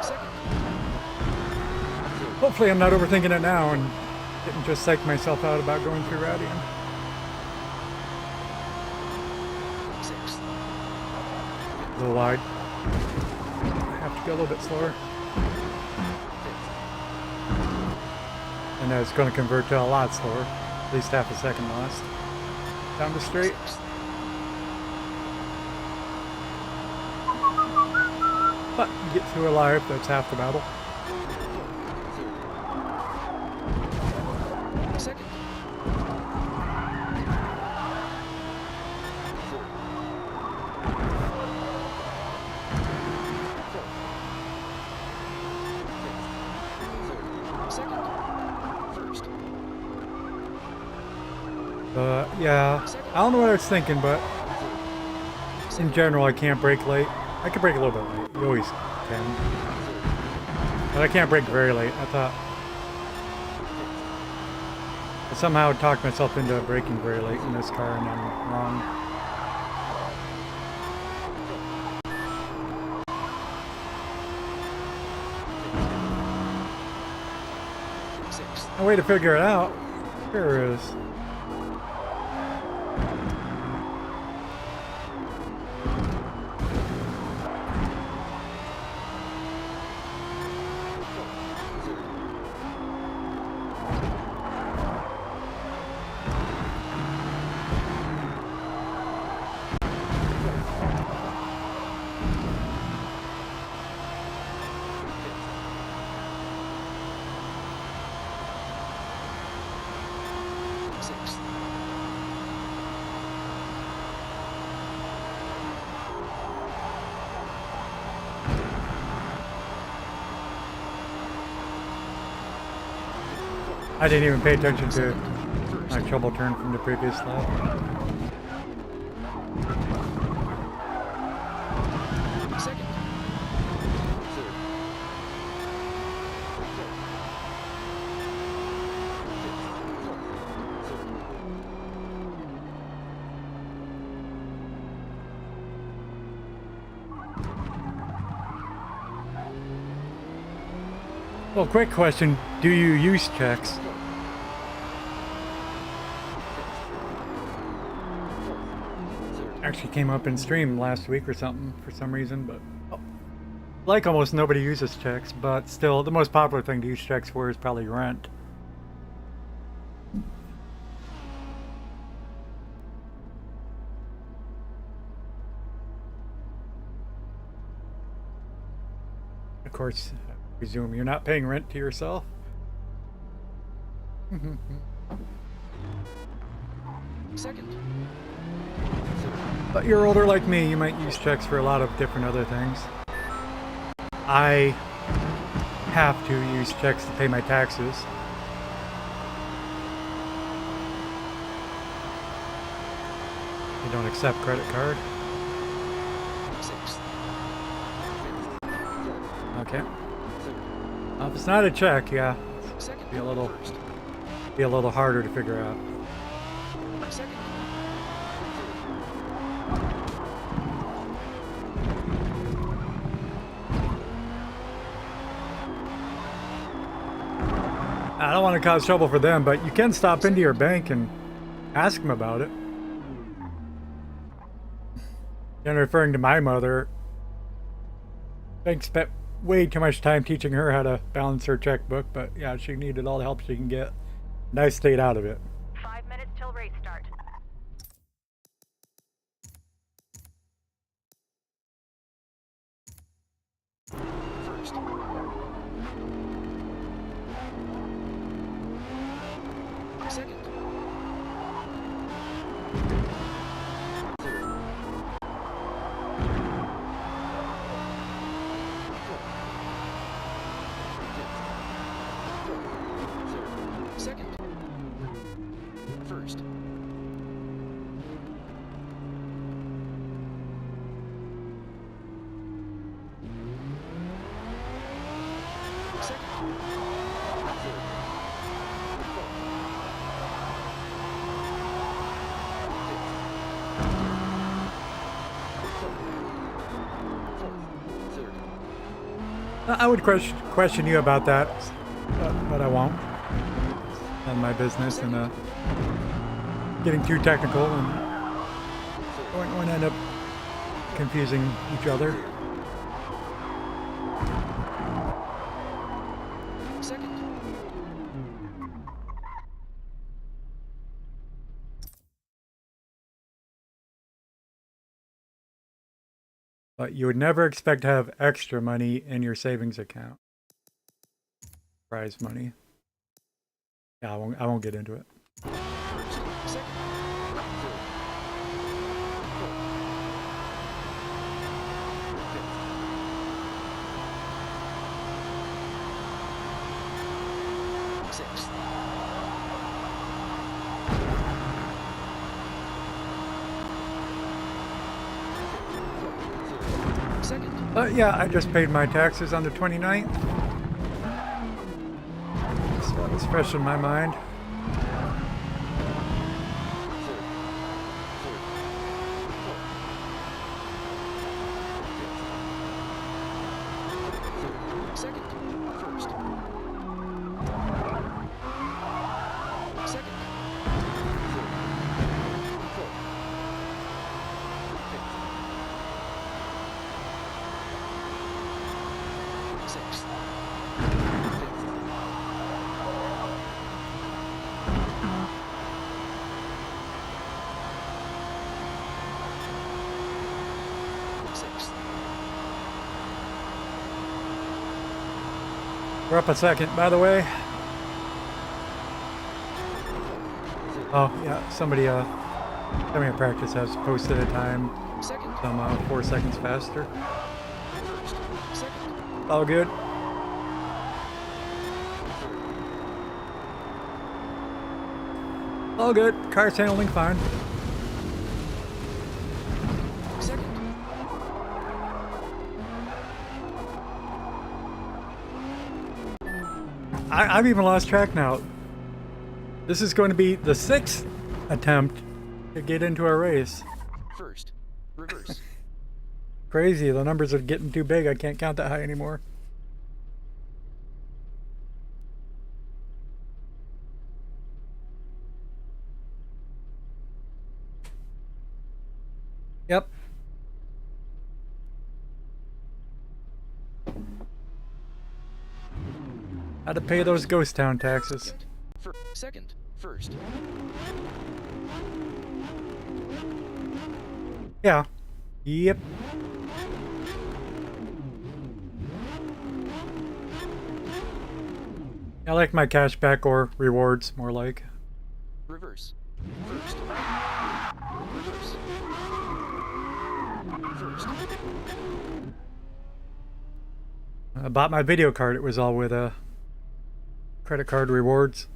Second. Hopefully I'm not overthinking it now and didn't just psych myself out about going through Radian. Sixth. A little wide. I have to go a little bit slower. And it's going to convert to a lot slower. At least half a second lost. Down the straight. But you get through alive, that's half the battle. Second. Second. First. Yeah, I don't know what I was thinking, but in general, I can't brake late. I can brake a little bit late. You always can. But I can't brake very late. I thought I somehow talked myself into braking very late in this car, and I'm wrong. Sixth. A way to figure it out. Here is. Sixth. I didn't even pay attention to First. my trouble turn from the previous lap. Second. Third. Well, quick question. Do you use checks? Actually came up in stream last week or something for some reason, but like almost nobody uses checks, but still the most popular thing to use checks for is probably rent. Of course, I presume you're not paying rent to yourself. Second. But you're older like me, you might use checks for a lot of different other things. I have to use checks to pay my taxes. They don't accept credit card. Sixth. Okay. If it's not a check, yeah, Second. be a little First. harder to figure out. Second. I don't want to cause trouble for them, but you can stop into your bank and ask them about it. And referring to my mother, bank spent way too much time teaching her how to balance her checkbook, but yeah, she needed all the help she can get. And I stayed out of it. 5 minutes till race start. First. Second. Third. Fourth. Fifth. Third. Second. First. Second. Third. Fourth. I would question you about that, but I won't. None of my business, and getting too technical and going to end up confusing each other. Second. But you would never expect to have extra money in your savings account. Prize money. Yeah, I won't get into it. First. Second. Third. Fourth. Fifth. Sixth. Third. Second. Yeah, I just paid my taxes on the 29th. So it's fresh in my mind. Second. First. Second. Third. Fourth. Fifth. Sixth. Fifth. Sixth. We're up a second, by the way. Oh, yeah, somebody having a practice has posted a time. Second. I'm 4 seconds faster. First. Second. All good. All good. Car's handling fine. Second. I've even lost track now. This is going to be the 6th attempt to get into a race. First. Reverse. Crazy, the numbers are getting too big. I can't count that high anymore. Yep. How to pay those ghost town taxes. Second. First. Yeah. Yep. I like my cashback or rewards, more like. Reverse. First. Reverse. First. I bought my video card. It was all with credit card rewards.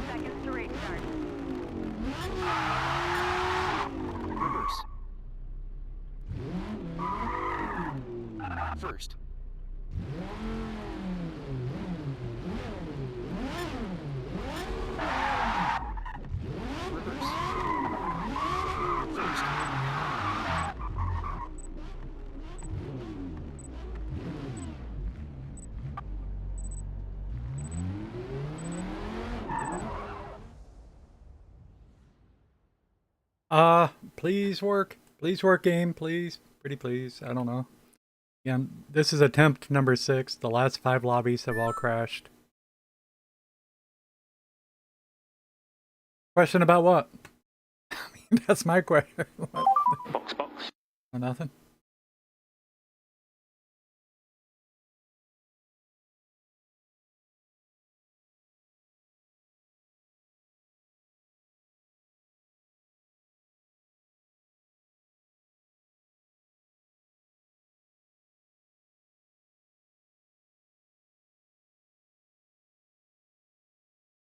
seconds to restart. Reverse. First. Reverse. First. Please work. Please work, game. Please. Pretty please. I don't know. Yeah, this is attempt number 6. The last 5 lobbies have all crashed. Question about what? I mean, that's my question. What? Box. Oh, nothing?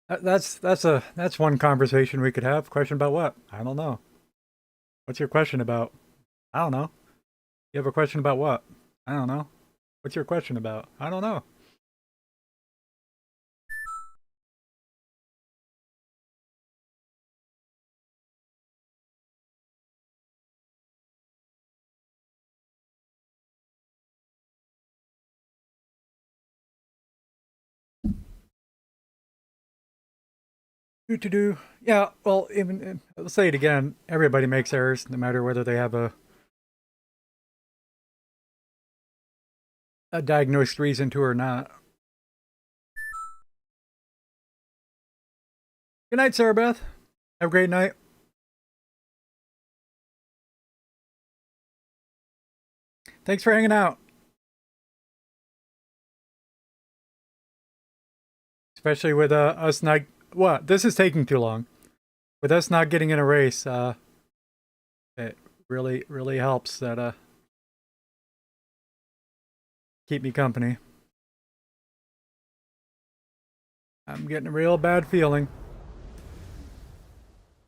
That's one conversation we could have. Question about what? I don't know. What's your question about? I don't know. You have a question about what? I don't know. What's your question about? I don't know. Do. Yeah, well, even I'll say it again. Everybody makes errors, no matter whether they have a diagnosed reason to or not. Good night, Sarah Beth. Have a great night. Thanks for hanging out. Especially with us not... What? This is taking too long. With us not getting in a race, it really helps that keep me company. I'm getting a real bad feeling.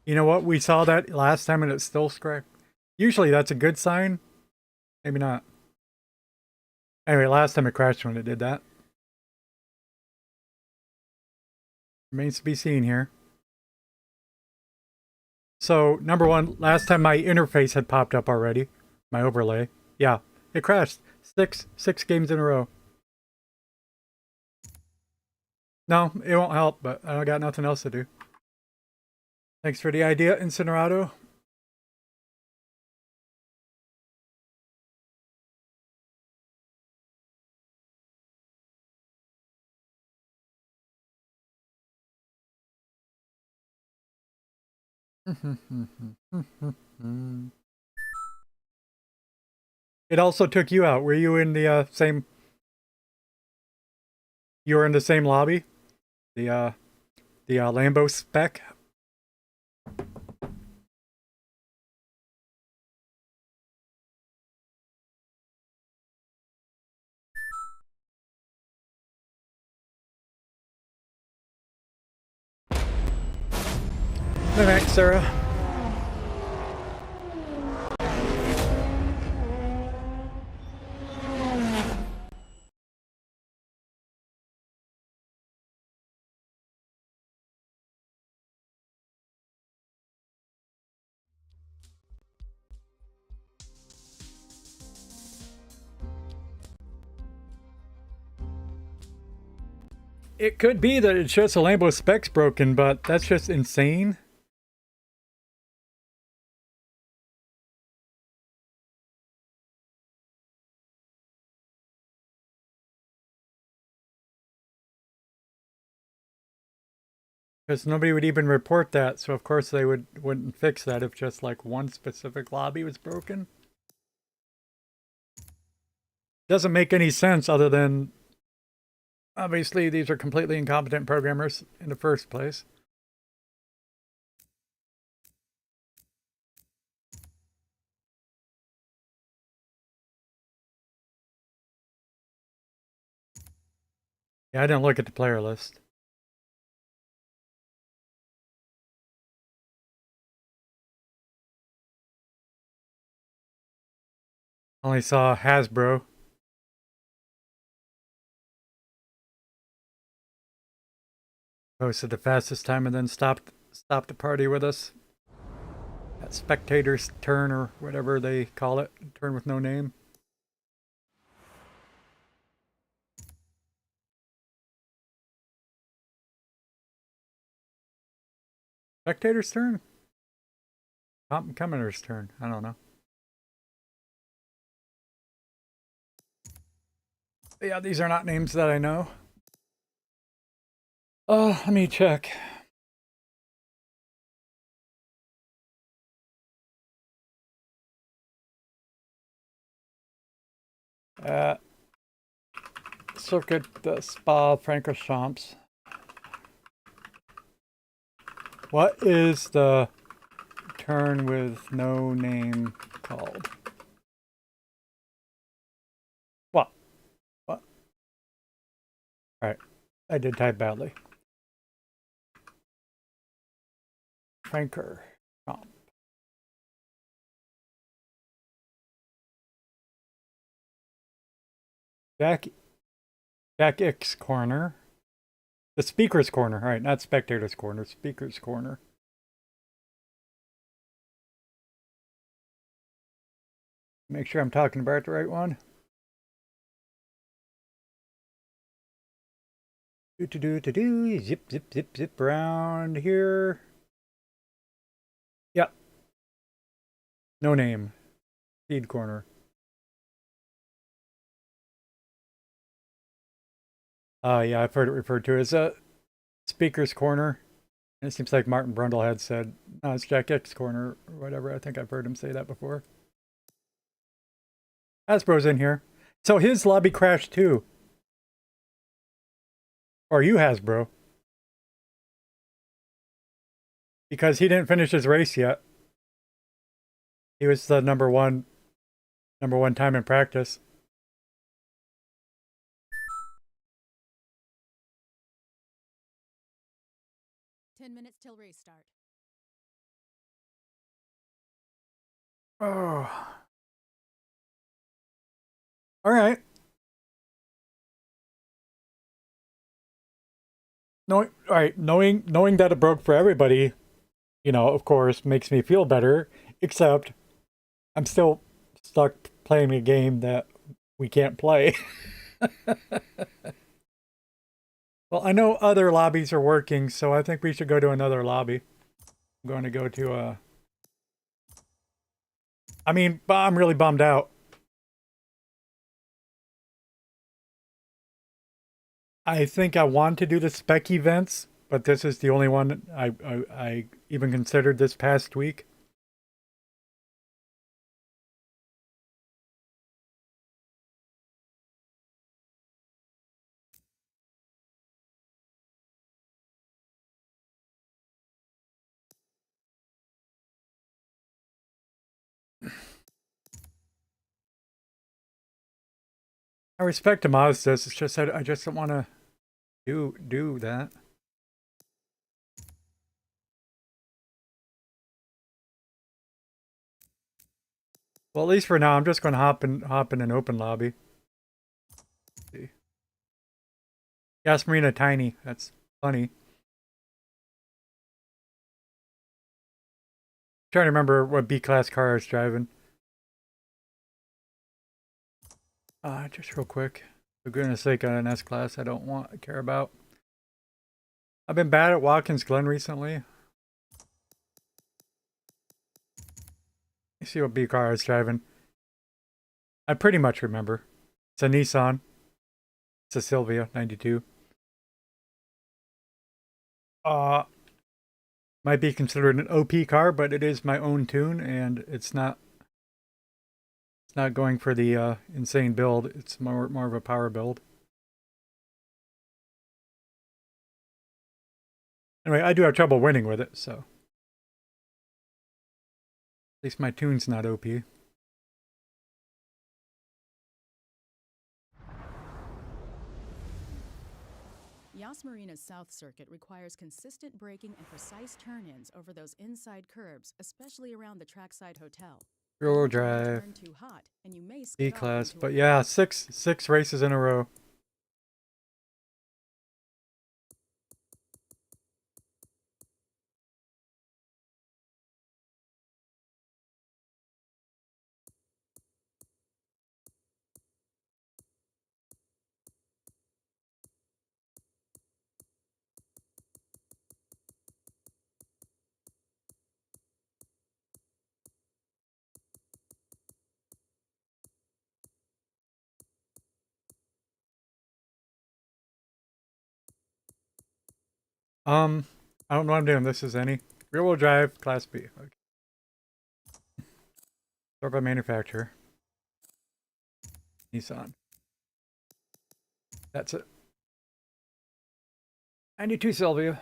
You know what? We saw that last time and it's still scrapped. Usually that's a good sign. Maybe not. Anyway, last time it crashed when it did that. Remains to be seen here. So, number one, last time my interface had popped up already. My overlay. Yeah, it crashed. Six games in a row. No, it won't help, but I got nothing else to do. Thanks for the idea, Incinerato. It also took you out. Were you in the same... You were in the same lobby? The Lambo spec? Good night, Sarah. It could be that it's just a Lambo spec's broken, but that's just insane. Because nobody would even report that, so of course they wouldn't fix that if just like one specific lobby was broken. Doesn't make any sense other than obviously these are completely incompetent programmers in the first place. Yeah, I didn't look at the player list. Only saw Hasbro. Posted the fastest time and then stopped the party with us. That spectator's turn or whatever they call it. Turn with no name. Spectator's turn? Commenter's turn. I don't know. But yeah, these are not names that I know. Let me check. Circuit the Spa Francorchamps. What is the turn with no name called? What? What? Alright. I did type badly. Francorchamps. Jack X corner. The speaker's corner. Alright, not spectator's corner. Speaker's corner. Make sure I'm talking about the right one. Zip, zip, zip, zip around here. Yep. No name. Feed corner. Yeah, I've heard it referred to as a speaker's corner. And it seems like Martin Brundle had said, no, it's Jack X corner or whatever. I think I've heard him say that before. Hasbro's in here. So his lobby crashed too. Or you, Hasbro. Because he didn't finish his race yet. He was the number one time in practice. Minutes till race start. Oh. All right. Knowing that it broke for everybody, you know, of course, makes me feel better. Except, I'm still stuck playing a game that we can't play. Well, I know other lobbies are working, so I think we should go to another lobby. I'm going to go to I'm really bummed out. I think I want to do the spec events, but this is the only one I even considered this past week. I respect Mazda's. It's just that I just don't want to do that. Well, at least for now, I'm just going to hop in an open lobby. Let's see. Gas Marina Tiny. That's funny. Trying to remember what B-class car I was driving. Just real quick. For goodness sake, on an S-Class I don't care about. I've been bad at Watkins Glen recently. Let's see what B car I was driving. I pretty much remember. It's a Nissan. It's a Silvia 92. Might be considered an OP car, but it is my own tune, and it's not going for the insane build. It's more of a power build. Anyway, I do have trouble winning with it, so at least my tune's not OP. Yas Marina's South Circuit requires consistent braking and precise turn-ins over those inside curbs, especially around the Trackside Hotel. Rear-wheel Turn drive, too hot, and you may skid B off class. into a But wall. yeah, six races in a row. I don't know what I'm doing. This is any rear-wheel drive, Class B. Okay. Start by manufacturer. Nissan. That's it. 92 Sylvia.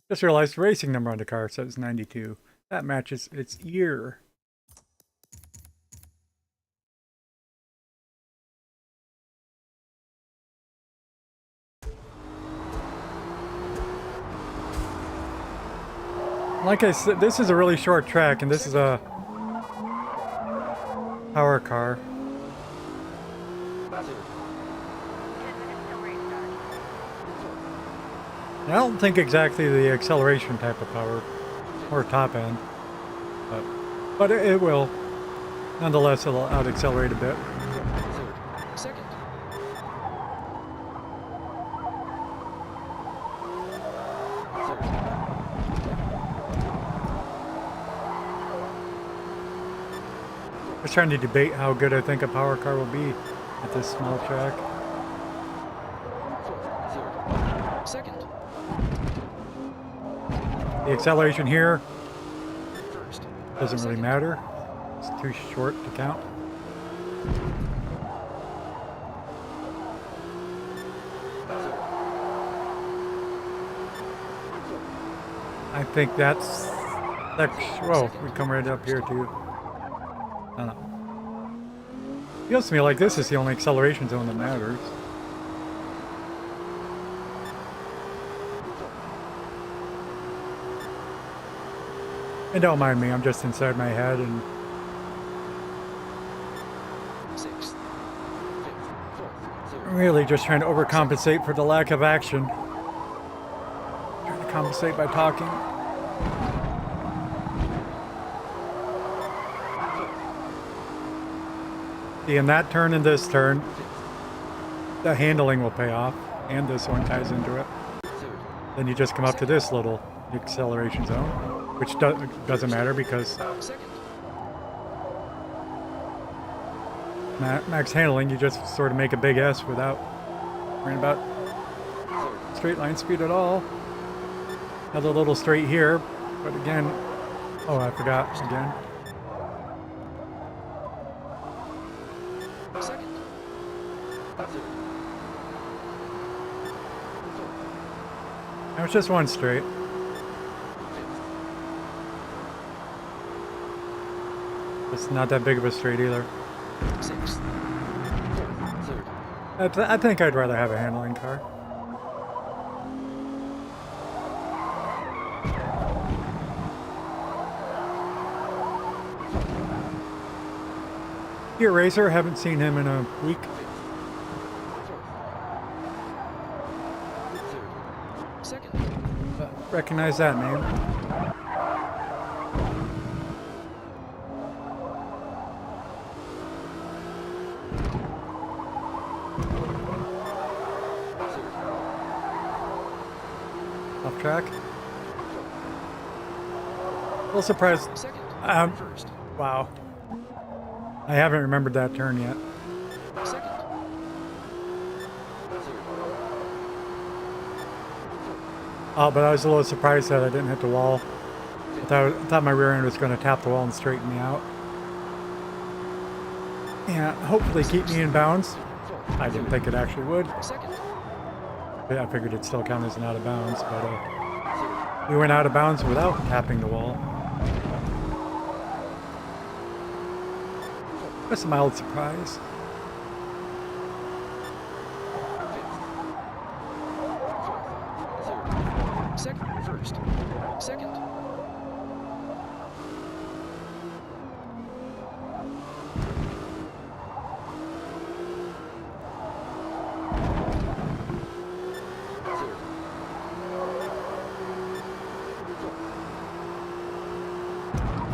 Just realized the racing number on the car says 92. That matches its year. Like I said, this is a really short track, and this is a power car. 10 minutes till race start. I don't think exactly the acceleration type of power, or top end, but it will. Nonetheless, it'll out accelerate a bit. Third. Second. I was trying to debate how good I think a power car will be at this small track. Third. Second. The acceleration here First. doesn't really Second. matter. It's too short to count. I think that's whoa, we come right up here too. I don't know. Feels to me like this is the only acceleration zone that matters. And don't mind me, I'm just inside my head and Sixth. Fifth. Fourth. Third. really just trying to overcompensate for the lack of action. Trying to compensate by talking. See, in that turn and this turn, the handling will pay off, and this one ties into it. Third. Then you just come up to this little acceleration zone, which doesn't matter because Second. max handling, you just sort of make a big S without worrying about Third. straight line speed at all. Another little straight here, but again, oh, I forgot again. Second. Third. Now it's just one straight. Fifth. It's not that big of a straight either. Sixth. Fourth. Third. I think I'd rather have a handling car. Here, Racer, haven't seen him in a week. Third. Second. But recognize that name. Off track. A little surprised. Second. First. Wow. I haven't remembered that turn yet. Second. Oh, but I was a little surprised that I didn't hit the wall. I thought my rear end was going to tap the wall and straighten me out. Yeah, hopefully keep me in bounds. I didn't think it actually would. Second. I figured it'd still count as an out of bounds, but we went out of bounds without tapping the wall. That's a mild surprise. Second. First. first. Second.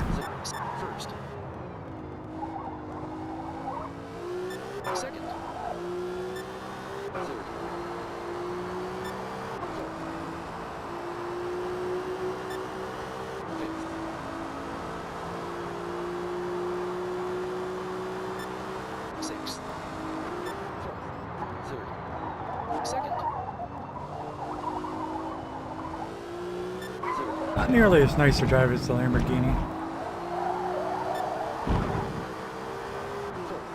Third. First. Second. Third. Fifth. Sixth. Fourth. Third. Second. Third. Not nearly as nice to drive as the Lamborghini. Fourth.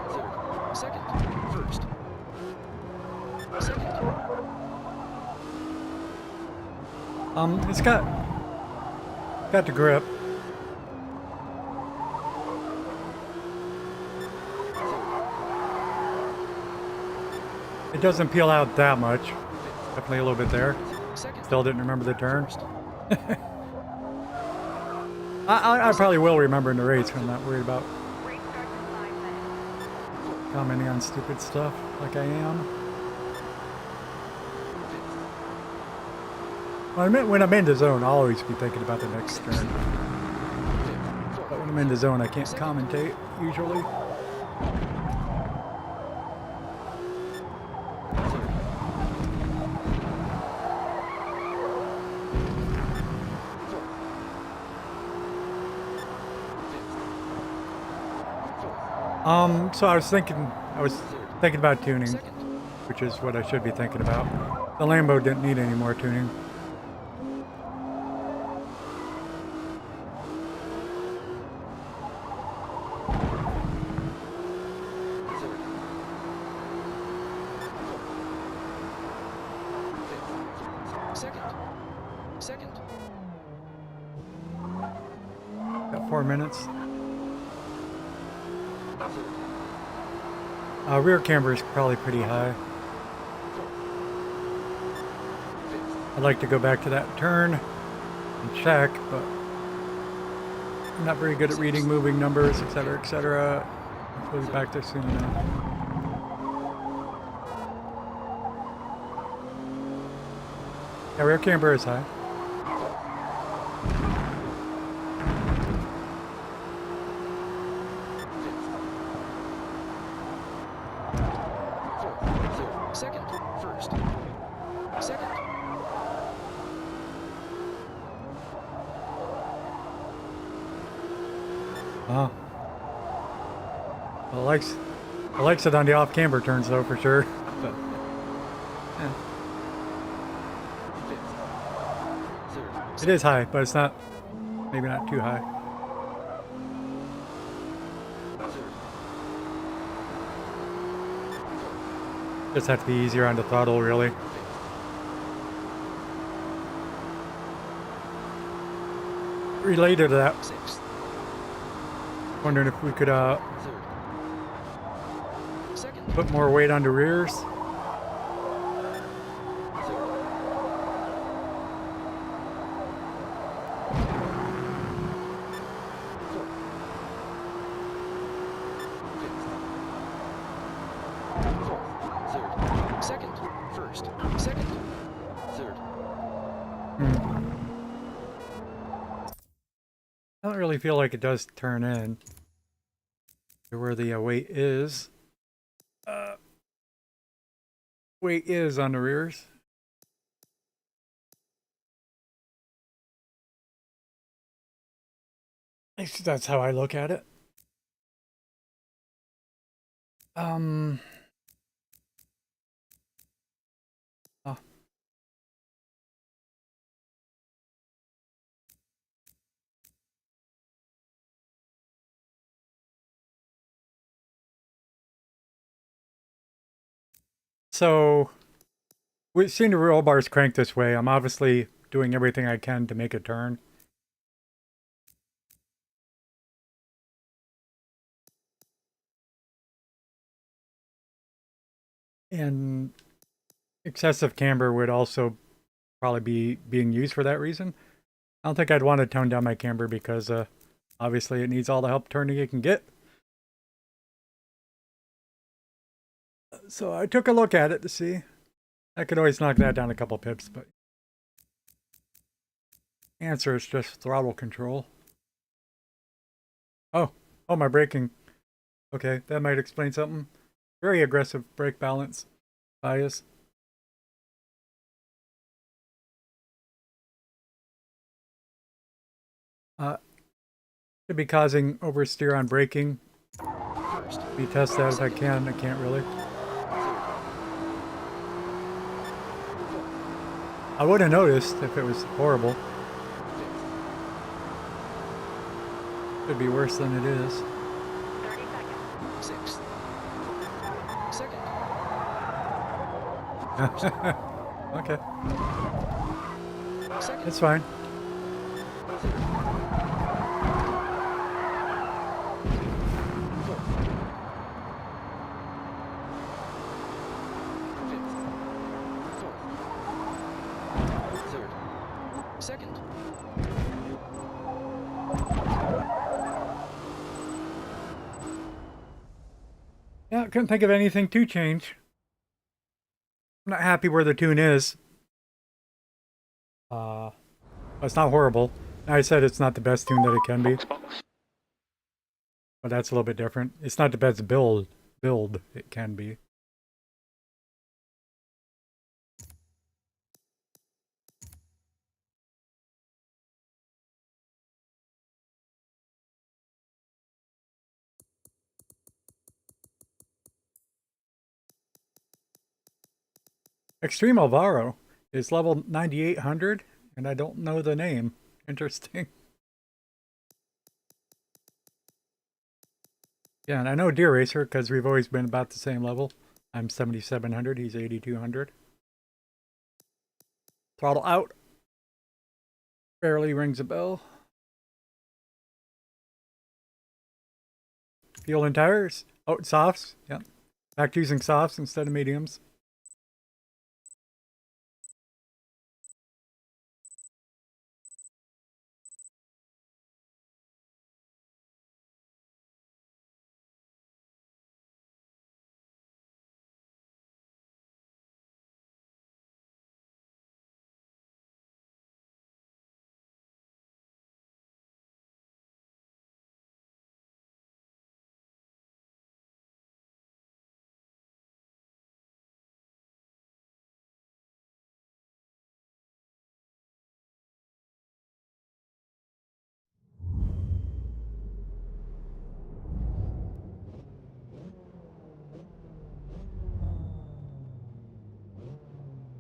Third. Second. First. Second. It's got the grip. It doesn't peel out that much. Definitely a little bit there. Second. Still didn't remember the turn. First. I probably will remember in the race. I'm not worried about Race starts in 5 minutes. commenting on stupid stuff like I am. When I'm in the zone, I'll always be thinking about the next turn. Fifth. But when I'm in the zone, I can't commentate usually. Third. Fourth. Fifth. Fourth. So I was thinking about tuning, Second. which is what I should be thinking about. The Lambo didn't need any more tuning. Third. Fourth. Fifth. Second. Second. Got 4 minutes. Third. Rear camber is probably pretty high. Fourth. Fifth. I'd like to go back to that turn and check, but I'm not very good at reading moving numbers, etc., etc. We'll be back there soon enough. Yeah, rear camber is high. Fourth. Third. Second. First. Second. Oh. Well, I likes it on the off camber turns though for sure. But, yeah. Fifth. Third. It is high, but it's not, maybe not too high. Third. Just have to be easier on the throttle, really. Fifth. Related to that, Sixth. wondering if we could Third. Second. put more weight on the rears. Third. Fourth. Fifth. Fourth. Third. Second. First. Second. Third. I don't really feel like it does turn in to where the weight is. Weight is on the rears. At least that's how I look at it. Oh. So, we've seen the roll bars crank this way. I'm obviously doing everything I can to make it turn. And excessive camber would also probably be being used for that reason. I don't think I'd want to tone down my camber because obviously it needs all the help turning it can get. So I took a look at it to see. I could always knock that down a couple pips, but answer is just throttle control. Oh, my braking. Okay, that might explain something. Very aggressive brake balance bias. Could be causing oversteer on braking. First. Me test that if I can. I can't really. I would have noticed if it was horrible. Could be worse than it is. 30 seconds. Sixth. Second. Okay, Second. it's fine. Second. Yeah, I couldn't think of anything to change. I'm not happy where the tune is. It's not horrible. I said it's not the best tune that it can be. But that's a little bit different. It's not the best build it can be. Extreme Alvaro is level 9800, and I don't know the name. Interesting. Yeah, and I know Deer Racer because we've always been about the same level. I'm 7700, he's 8200. Throttle out. Barely rings a bell. Fuel and tires. Oh, softs. Yep. Back to using softs instead of mediums.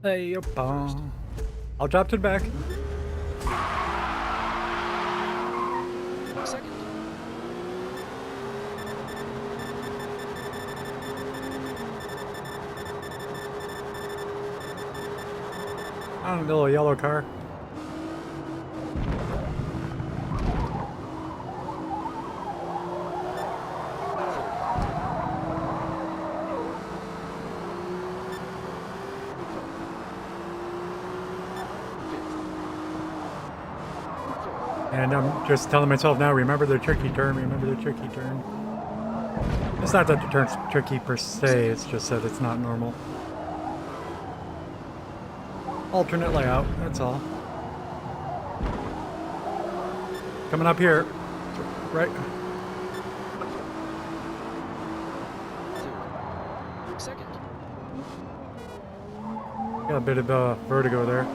Hey, I'll drop to the back. Second. On a little yellow car. And I'm just telling myself now, remember the tricky turn, remember the tricky turn. It's not that the turn's tricky per se, it's just that it's not normal. Alternate layout, that's all. Coming up here, right? Third. Second. Got a bit of vertigo there.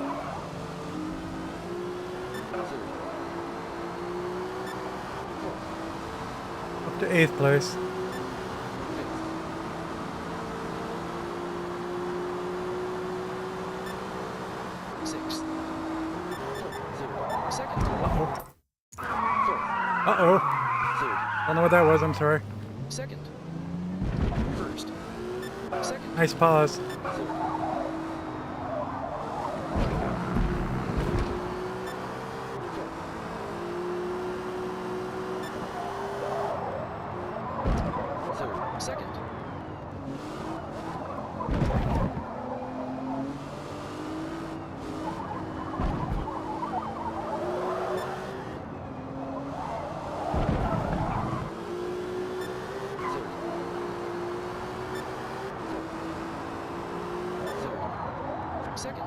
Up to 8th place. Sixth. Third. Second. Uh-oh. Fourth. Uh-oh. Third. Don't know what that was, I'm sorry. Second. First. Second. Nice pause. Third. Third. Second. Second.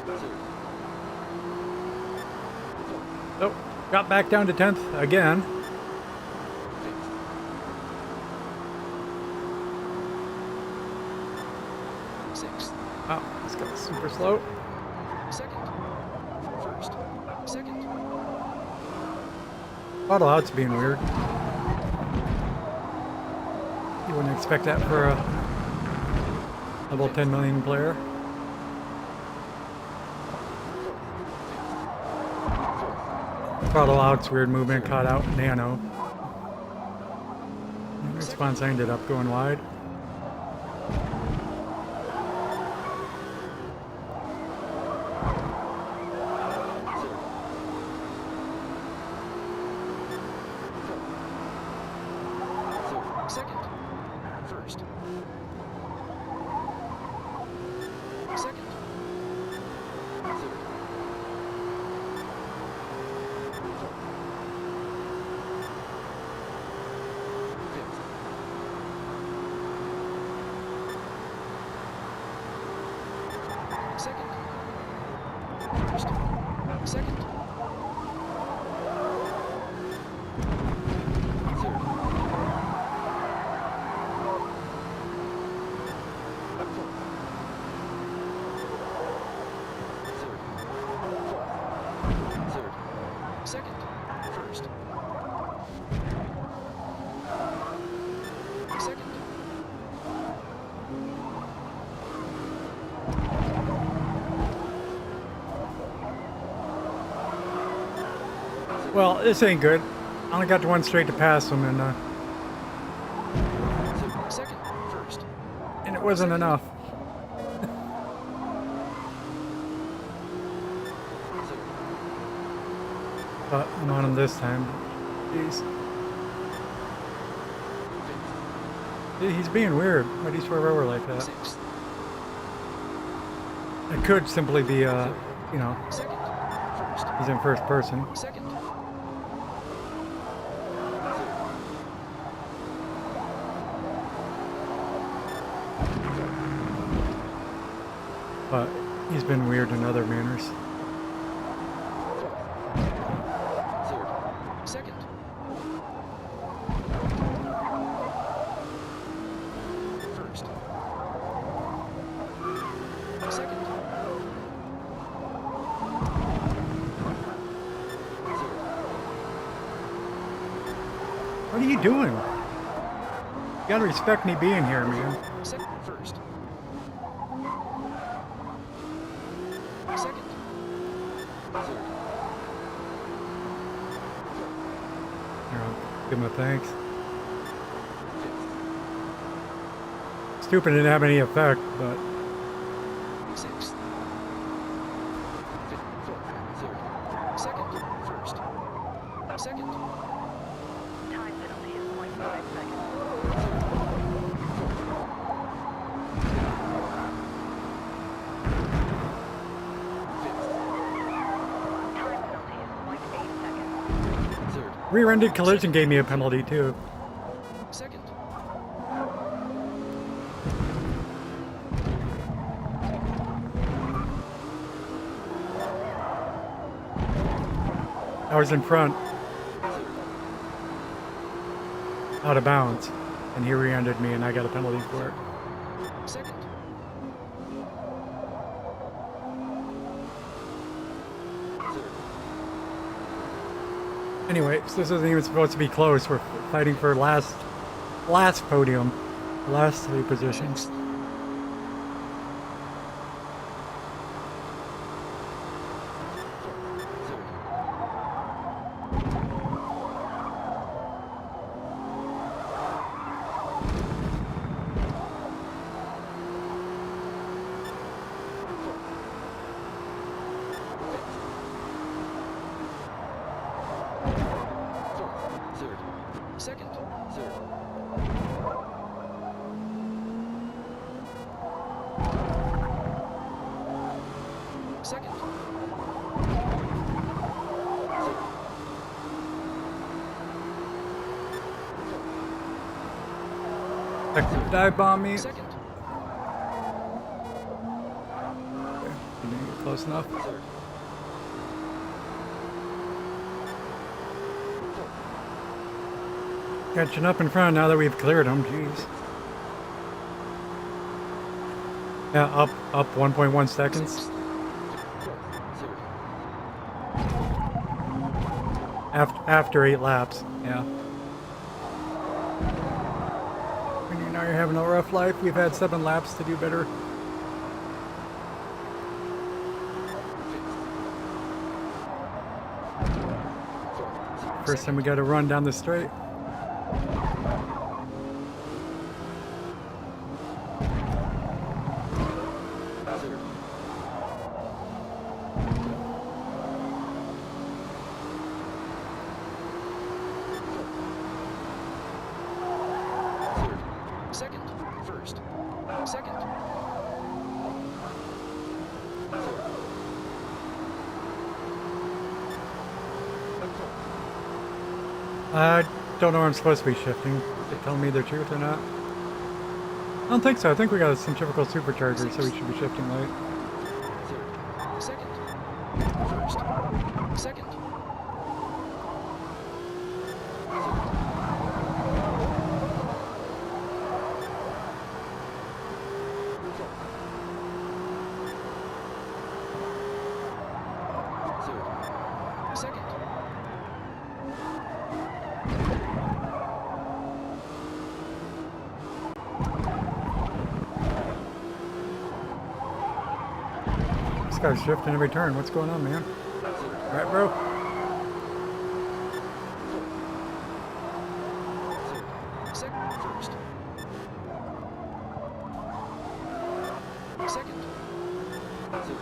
Third. Oh, got back down to 10th again. Fifth. Sixth. Oh, this guy's super slow. Second. First. Second. Auto out's being weird. You wouldn't expect that for a level 10 million player. Throttle out's weird movement caught out nano. Response I ended up going wide. Second. First. Second. Third. Fifth. Second. First. Second. Third. Third. Second. First. Second. Well, this ain't good. I only got to one straight to pass him, and Second. First. it wasn't enough. Third. But I'm on him this time. Jeez. He's being weird. Why'd he swerve over like that? Sixth. It could simply be, you know, Second. First. he's in first person. Second. But he's been weird in other manners. Third. Second. First. Second. Third. What are you doing? You gotta respect me being here, man. Second. First. Second. Third. Here, I'll give him a thanks. Fifth. Stupid didn't have any effect, but Sixth. Fifth. Third. Second. First. Second. Time penalty is 0.5 seconds. Fifth. Time penalty is 0.8 seconds. Third. rear-ended collision gave me a penalty too. Second. I was in front, Third. out of bounds, and he rear-ended me, and I got a penalty for it. Second. Third. Anyway, so this isn't even supposed to be close. We're fighting for last podium, last 3 positions. Third. Second. Third. Second. Third. Second dive bomb me. Second. You didn't get close enough. Third. Fourth. Catching up in front now that we've cleared them. Jeez. Yeah, up 1.1 seconds. Sixth. Fourth. Third. After 8 laps. Yeah. When you know you're having a rough life, we've had 7 laps to do better. First time we got to run down the straight. Third. Third. Second. First. Second. Third. I don't know where I'm supposed to be shifting. They tell me the truth or not. I don't think so. I think we got a centrifugal supercharger, so we should be shifting late. Third. Second. First. Second. Third. Third. Second. This guy's shifting every turn. What's going on, man? Right, bro? Second. First. Second. Third.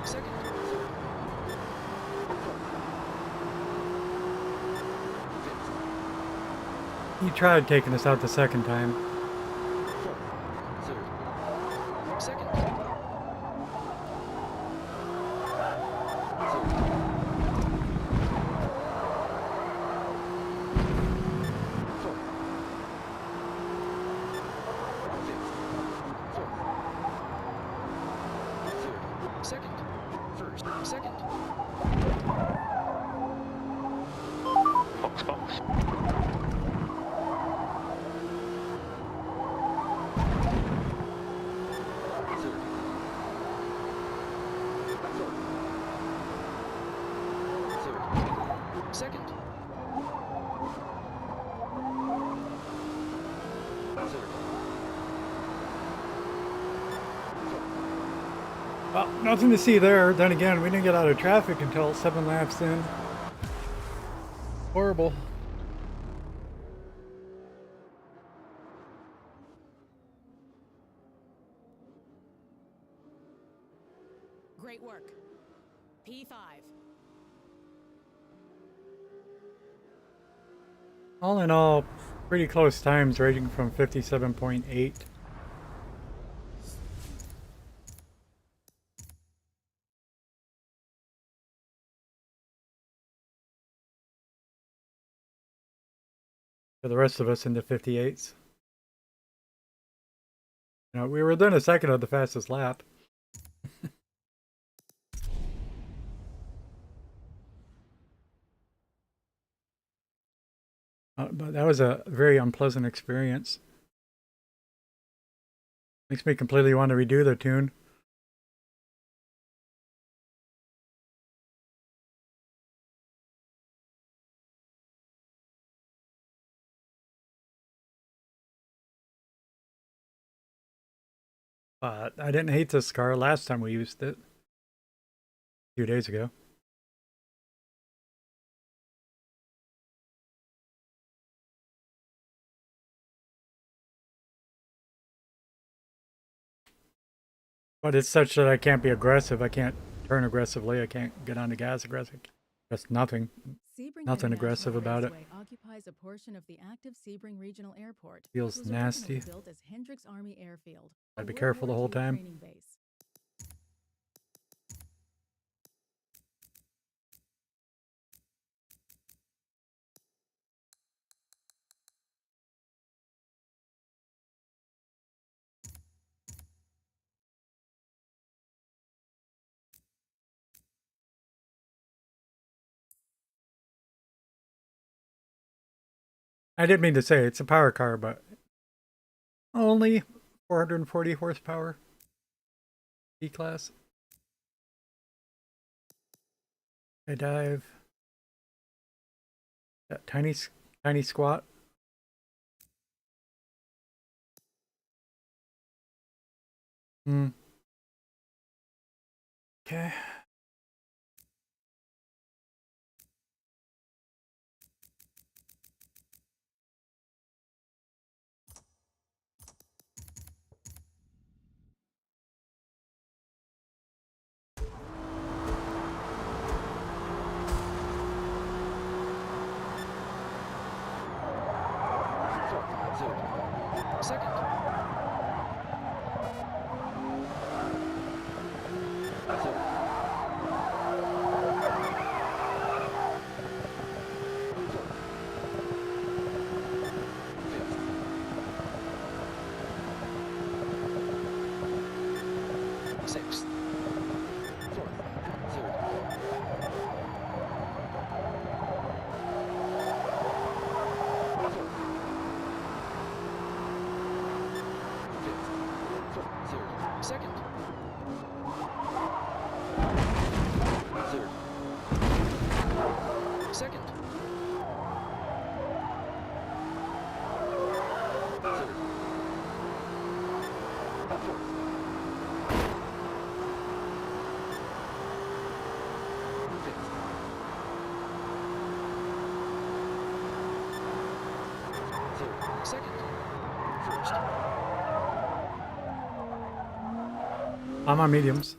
Second. Third. Fifth. He tried taking us out the second time. Fourth. Third. Second. Third. Fourth. Fifth. Fourth. Third. Second. First. Second. Fox, Fox. Third. Fourth. Third. Second. Third. Fourth. Well, nothing to see there. Then again, we didn't get out of traffic until 7 laps in. Horrible. Great work. P5. All in all, pretty close times, ranging from 57.8. For the rest of us in the 58s. You know, we were within a second of the fastest lap. But that was a very unpleasant experience. Makes me completely want to redo the tune. But I didn't hate this car last time we used it. A few days ago. But it's such that I can't be aggressive. I can't turn aggressively. I can't get on the gas aggressive. Just nothing. Sebring Nothing International aggressive about it. Raceway occupies a portion of the active Sebring Regional Airport. Feels which was originally nasty. built as Hendricks Army Airfield. Gotta a be World careful the War whole II time. training base. I didn't mean to say it's a power car, but only 440 horsepower. E-Class. I dive. That tiny squat. Okay. Third. Second. Third. Fifth. Sixth. Fourth. Third. Fourth. Fifth. Fourth. Third. Second. Third. Second. Third. Fourth. Fifth. Third. Second. First. I'm on mediums.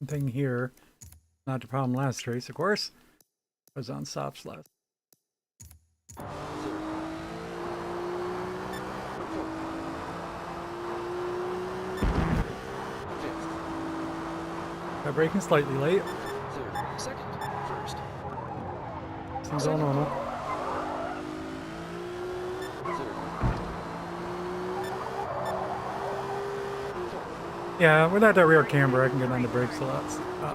Thing here. Not the problem last race, of course. I was on softs last. Third. Fourth. Fifth. Got braking slightly late. Third. Second. First. Seems all normal. Third. Fourth. Yeah, without that rear camber, I can get on the brakes a lot,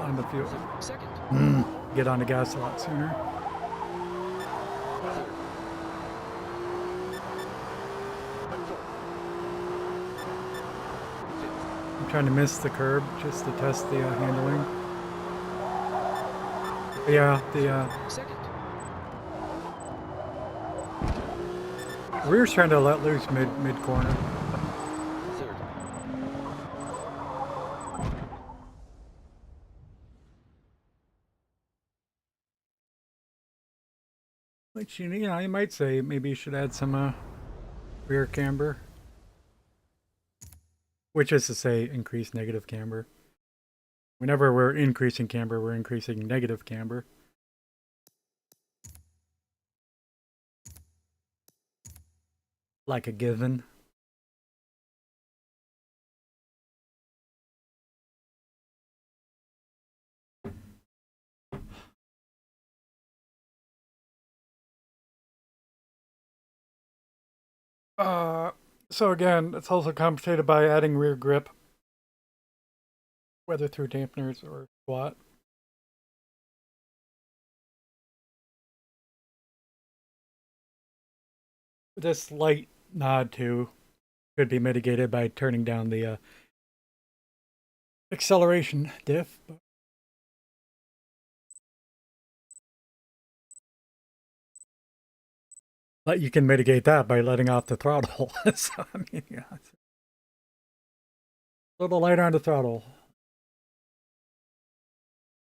on the fuel. Third. Second. Get on the gas a lot sooner. Third. Fourth. Fifth. I'm trying to miss the curb just to test the handling. Yeah, the Second. rear's trying to let loose mid corner. Third. Which you know, you might say maybe you should add some rear camber. Which is to say, increase negative camber. Whenever we're increasing camber, we're increasing negative camber. Like a given. So again, it's also compensated by adding rear grip, whether through dampeners or squat. This slight nod to could be mitigated by turning down the acceleration diff. But you can mitigate that by letting off the throttle. So, I mean, yeah. A little lighter on the throttle.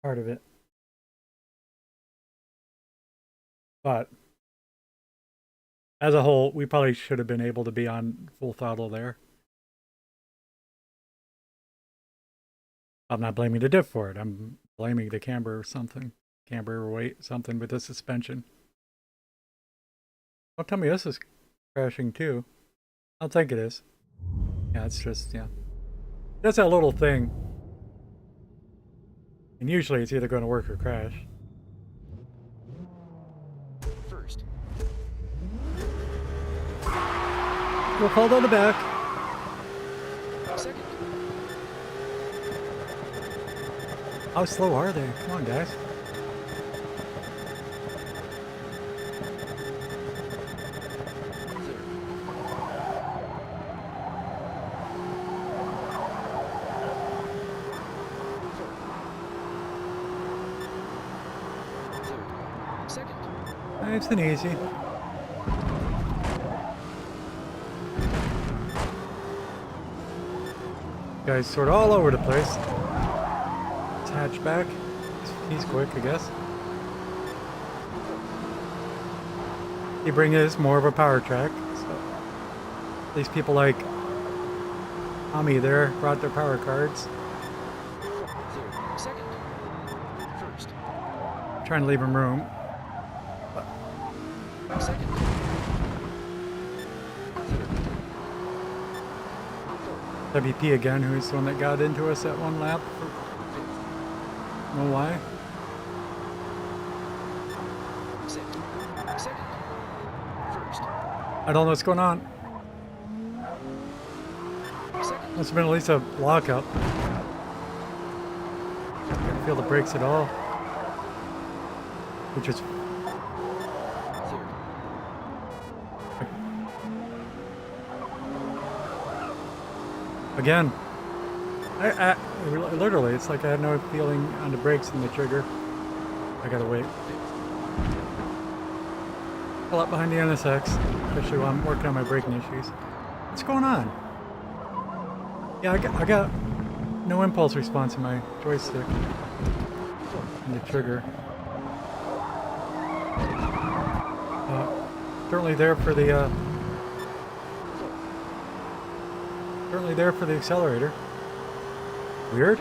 Part of it. But as a whole, we probably should have been able to be on full throttle there. I'm not blaming the diff for it. I'm blaming the camber or something. Camber or weight, something with the suspension. Don't tell me this is crashing too. I don't think it is. Yeah, it's just, yeah. That's that little thing. And usually it's either going to work or crash. First. We'll fall down the back. Second. How slow are they? Come on, guys. Nice and easy. Guy's sort of all over the place. It's hatchback. He's quick, I guess. Sebring is more of a power track, so these people like Tommy there brought their power cards. Third. Second. First. Trying to leave him room. Second. Third. WP again, who's the one that got into us at one lap. Fifth. Know why? Sixth. Second. First. I don't know what's going on. Second. Must have been at least a lockup. Can't feel the brakes at all. Which is Third. again. I literally, it's like I had no feeling on the brakes and the trigger. I gotta wait. Pull up behind the NSX, especially while I'm working on my braking issues. What's going on? Yeah, I got no impulse response in my joystick and the trigger. Certainly there for the accelerator. Weird.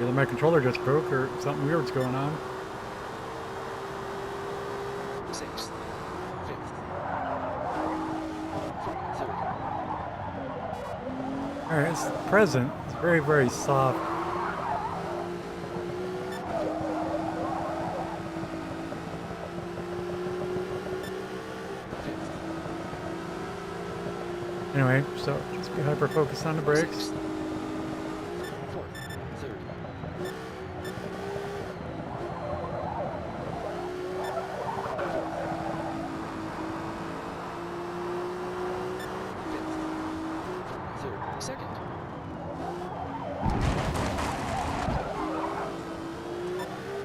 Either my controller just broke or something weird's going on. Sixth. Fifth. Third. Alright, it's present. It's very, very soft. Anyway, so just be hyper focused on the brakes. Sixth. Fourth. Third. Fifth. Third. Second.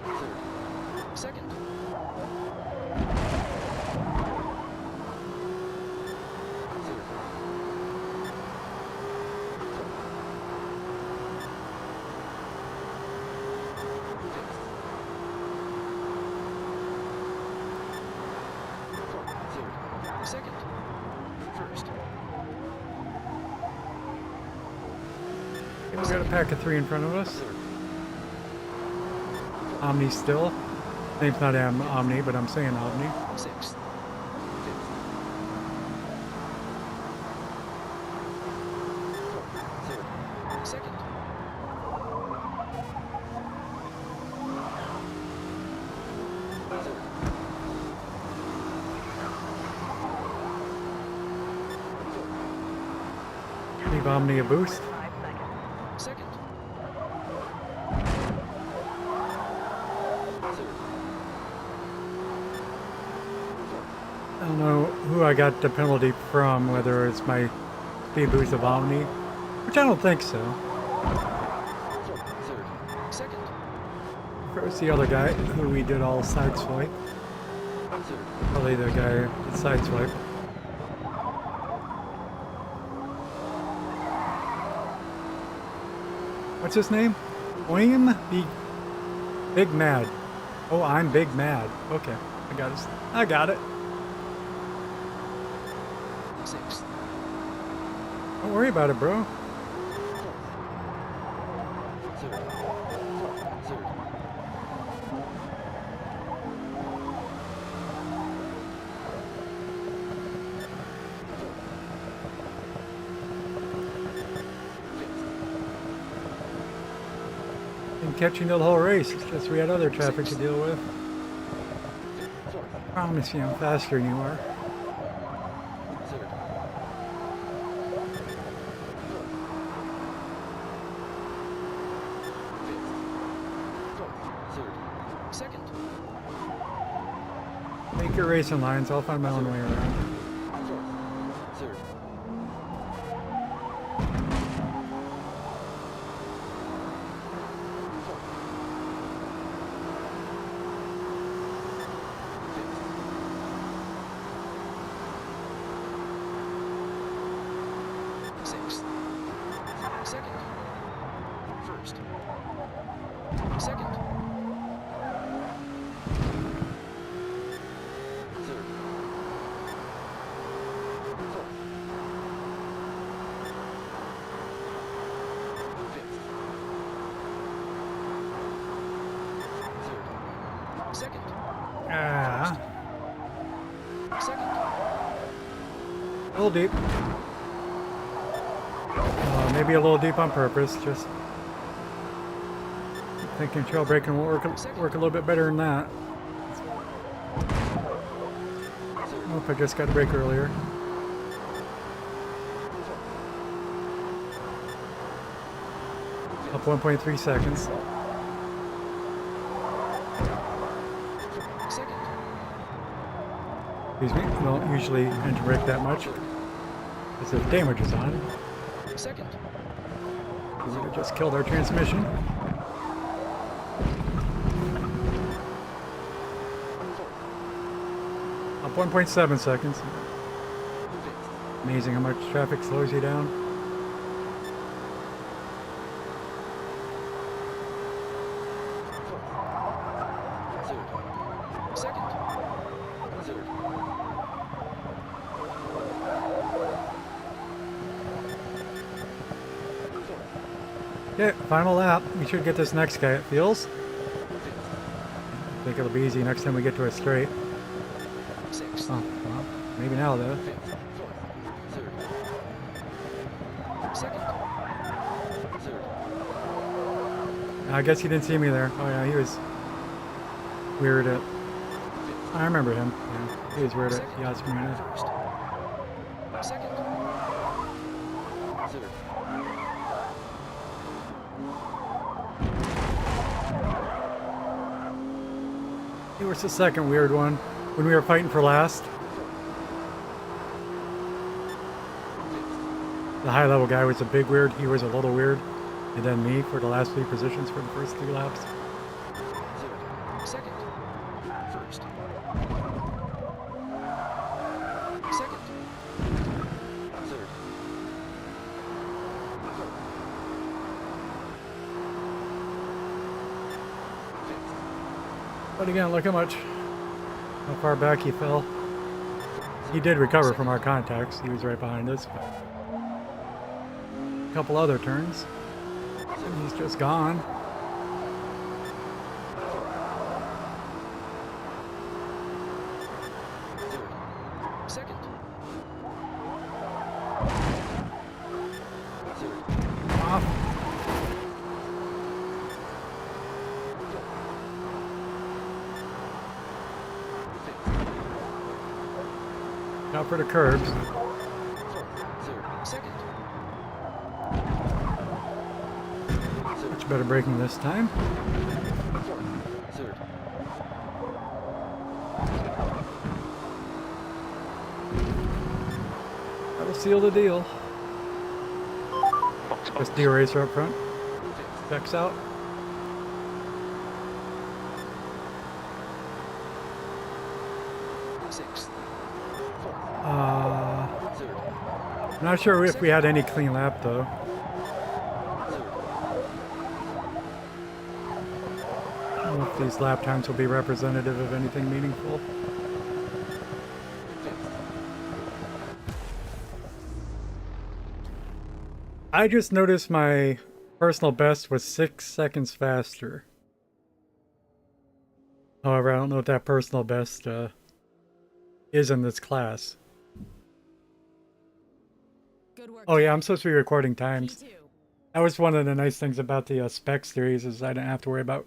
Third. Second. Second. First. Okay, we got a pack of 3 in front of us. Third. Omni still. Name's not Omni, but I'm saying Omni. Sixth. Fifth. Fourth. Third. Second. Third. Leave Omni a boost. 5 seconds. Second. Third. I don't know who I got the penalty from, whether it's my speed boost of Omni, which I don't think so. Fourth. Third. Second. Or it was the other guy who we did all side swipe. Third. Probably the guy that side swipe. What's his name? William Big Mad. Oh, I'm Big Mad. Okay, I got it. Sixth. Don't worry about it, bro. Fourth. Third. Fourth. Third. And catching the whole race. It's just we had other traffic to deal with. Fourth. Promise you, I'm faster than you are. Third. Fifth. Fourth. Third. Second. Make your racing lines. I'll find my own way around. Fourth. Third. Fifth. Second. First. Second. Third. Fourth. Fifth. Third. Second. Ah, Second. a little deep. Maybe a little deep on purpose. Just thinking trail braking will work a little bit better than that. Oh, if I just got a brake earlier. Up 1.3 seconds. Second. Excuse me. I don't usually enter brake that much because the damage is on. Second. We would have just killed our transmission. Up 1.7 seconds. Amazing how much traffic slows you down. Third. Second. Third. Okay, final lap. We should get this next guy, it feels. I think it'll be easy next time we get to a straight. Sixth. Oh, well, maybe now though. Fifth. Fourth. Third. Second. Third. I guess he didn't see me there. Oh yeah, he was weird at... I remember him. Yeah, he was weird at Yasmin. First. Second. Third. He was the second weird one when we were fighting for last. The high level guy was a big weird, he was a little weird. And then me for the last 3 positions for the first 3 laps. Third. Second. First. Second. Third. Fifth. But again, look how far back he fell. He did recover from our contacts. He was right behind us. But a couple other turns. And he's just gone. Third. Second. Third. Off. Out for the curbs. Third. Second. Much better braking this time. Third. That'll seal the deal. Just de-racer up front. Checks out. Sixth. Third. Not sure if we had any clean lap though. Third. I don't know if these lap times will be representative of anything meaningful. Fifth. I just noticed my personal best was 6 seconds faster. However, I don't know what that personal best is in this class. Good work. Oh yeah, I'm supposed to be recording times. P2. That was one of the nice things about the specs series is I didn't have to worry about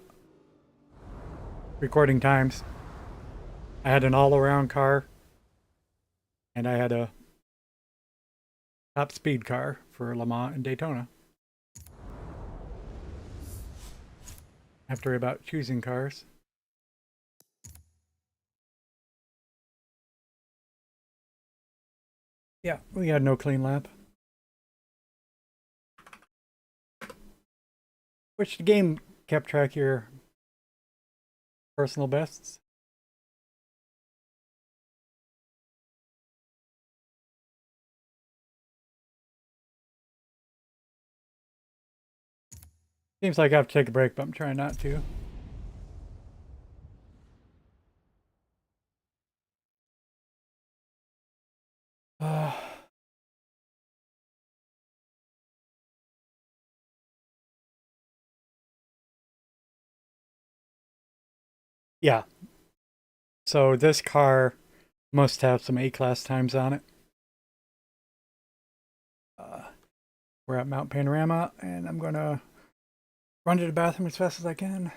recording times. I had an all-around car, and I had a top speed car for Le Mans and Daytona. I have to worry about choosing cars. Yeah, we had no clean lap. Which the game kept track of your personal bests. Seems like I have to take a break, but I'm trying not to. Uh, yeah. So this car must have some A-class times on it. We're at Mount Panorama, and I'm gonna run to the bathroom as fast as I can.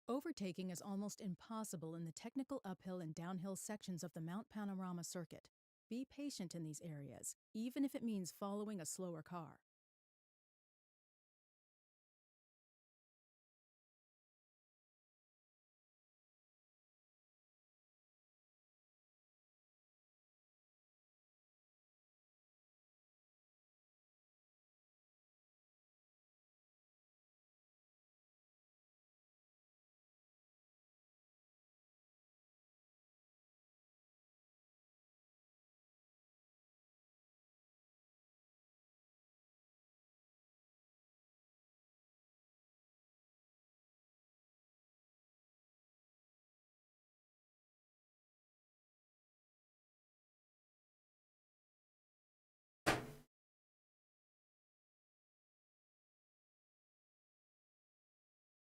Overtaking is almost impossible in the technical uphill and downhill sections of the Mount Panorama circuit. Be patient in these areas, even if it means following a slower car.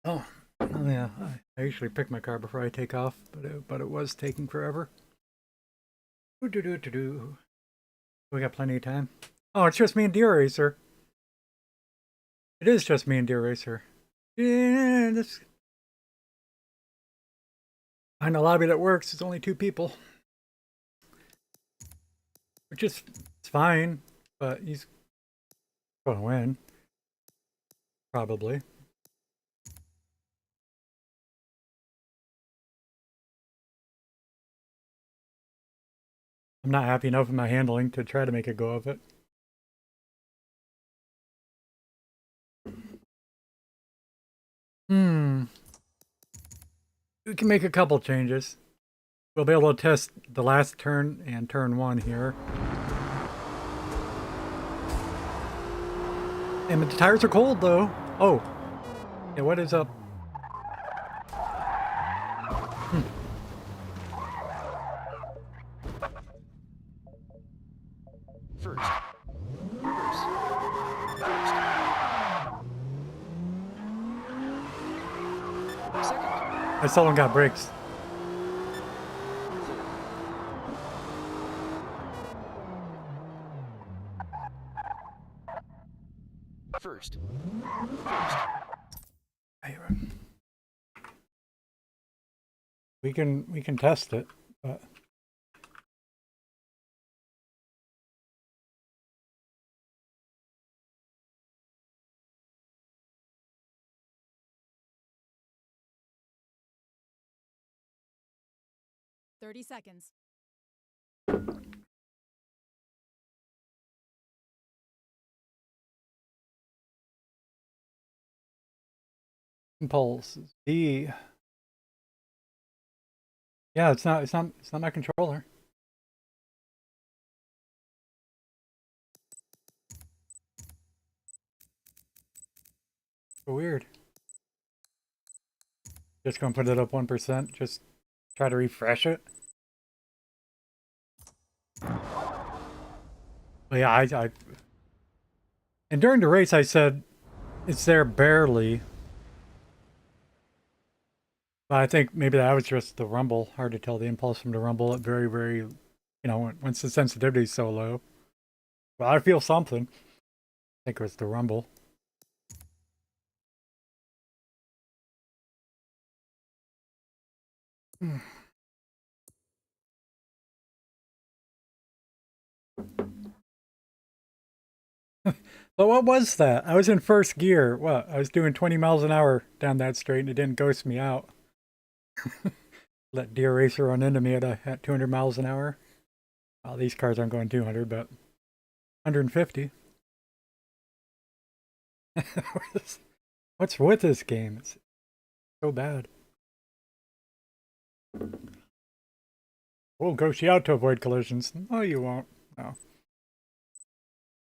Oh, yeah. I usually pick my car before I take off, but it was taking forever. Do. We got plenty of time. Oh, it's just me and Deer Racer. It is just me and Deer Racer. Yeah, this. Find a lobby that works. It's only 2 people, which is it's fine. But he's going to win, probably. I'm not happy enough with my handling to try to make a go of it. We can make a couple changes. We'll be able to test the last turn and turn 1 here. And the tires are cold though. Oh. Yeah, what is up? First. Reverse. First. Second. I still don't got brakes. First. First. We can test it, but 30 seconds. impulse is D. Yeah, it's not my controller. So weird. Just gonna put it up 1%. Just try to refresh it. But yeah, I and during the race I said it's there barely. But I think maybe that was just the rumble. Hard to tell the impulse from the rumble at very, once the sensitivity is so low. But I feel something. I think it was the rumble. But what was that? I was in first gear. What? I was doing 20 miles an hour down that straight and it didn't ghost me out. Let Deer Racer run into me at 200 miles an hour. Well, these cars aren't going 200, but 150. What's with this game? It's so bad. We'll ghost you out to avoid collisions. No, you won't. No.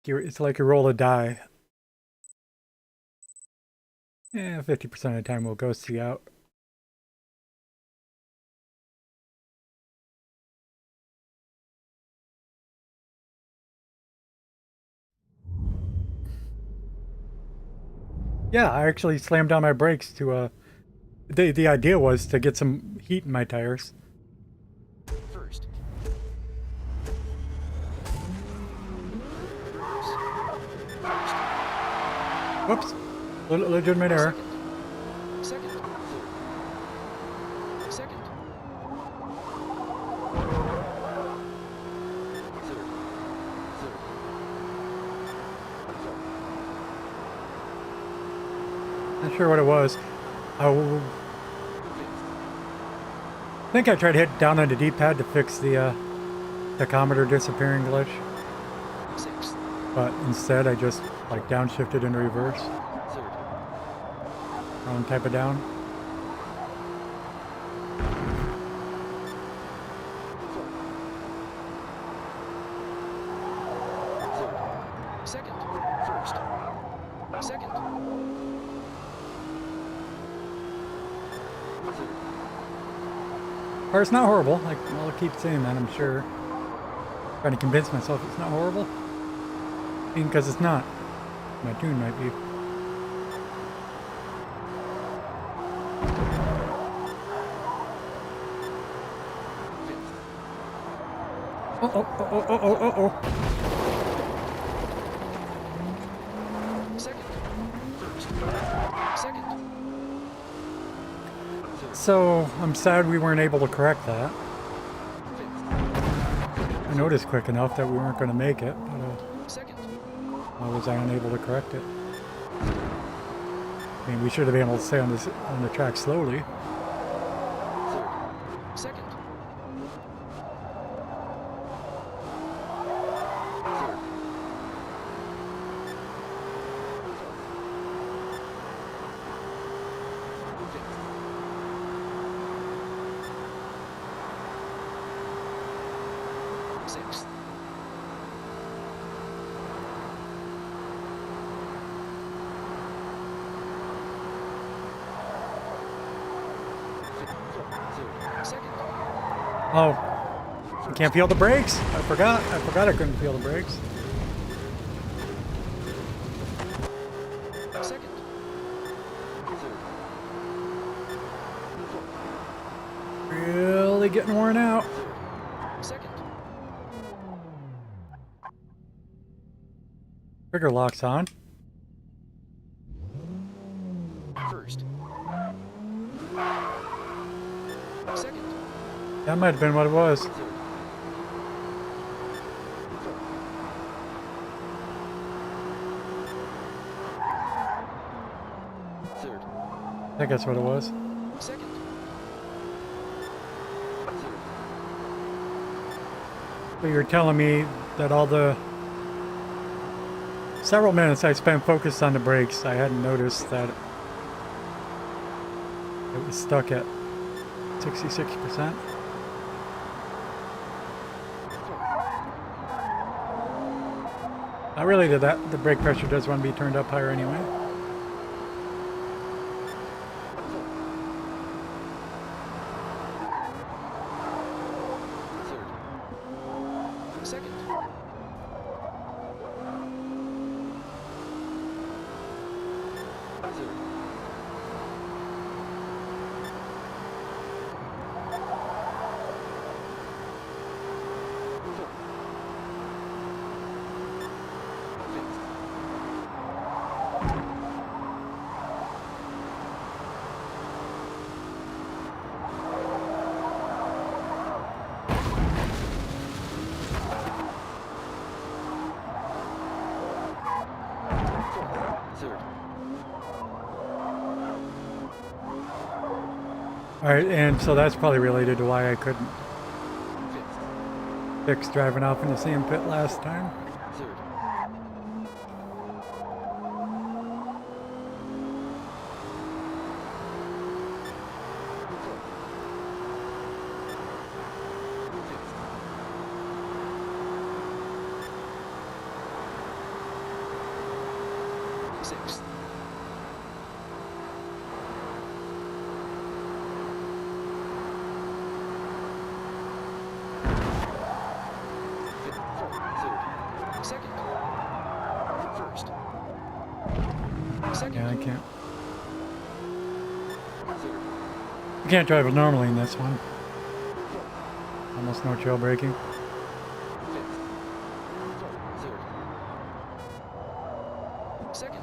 It's like you roll a die. Yeah, 50% of the time we'll ghost you out. Yeah, I actually slammed down my brakes to the idea was to get some heat in my tires. First. Whoops. Legitimate error. Second. Third. Second. Third. Third. Not sure what it was. I think I tried to hit down on the D-pad to fix the tachometer disappearing glitch, Sixth. but instead I just like downshifted in reverse. Third. Wrong type of down. Third. Second. First. Second. Third. Or it's not horrible. Like I'll keep saying that, I'm sure. Trying to convince myself it's not horrible. I mean, because it's not. My tune might be. Fifth. Oh. Second. First. Second. Third. So I'm sad we weren't able to correct that. Fifth. I noticed quick enough that we weren't going to make it, but Second. why was I unable to correct it? I mean, we should have been able to stay on the track slowly. Third. Second. Third. Fifth. Sixth. Third. Second. Oh, I can't feel the brakes. I forgot I couldn't feel the brakes. Second. Third. Really getting worn out. Third. Second. Trigger lock's on. First. Second. That might have been what it was. Third. Third. I think that's what it was. Second. Third. So you're telling me that all the several minutes I spent focused on the brakes, I hadn't noticed that it was stuck at 66%. Not really did that. The brake pressure does want to be turned up higher anyway. Third. Second. Third. Fourth. Fifth. Third. Alright, and so that's probably related to why I couldn't Fifth. fix driving off in the same pit last time. Third. Sixth. Third. Second. First. Second. Yeah, I can't. Third. I can't drive normally in this one. Almost no jailbreaking. Fifth. Third. Second. Third.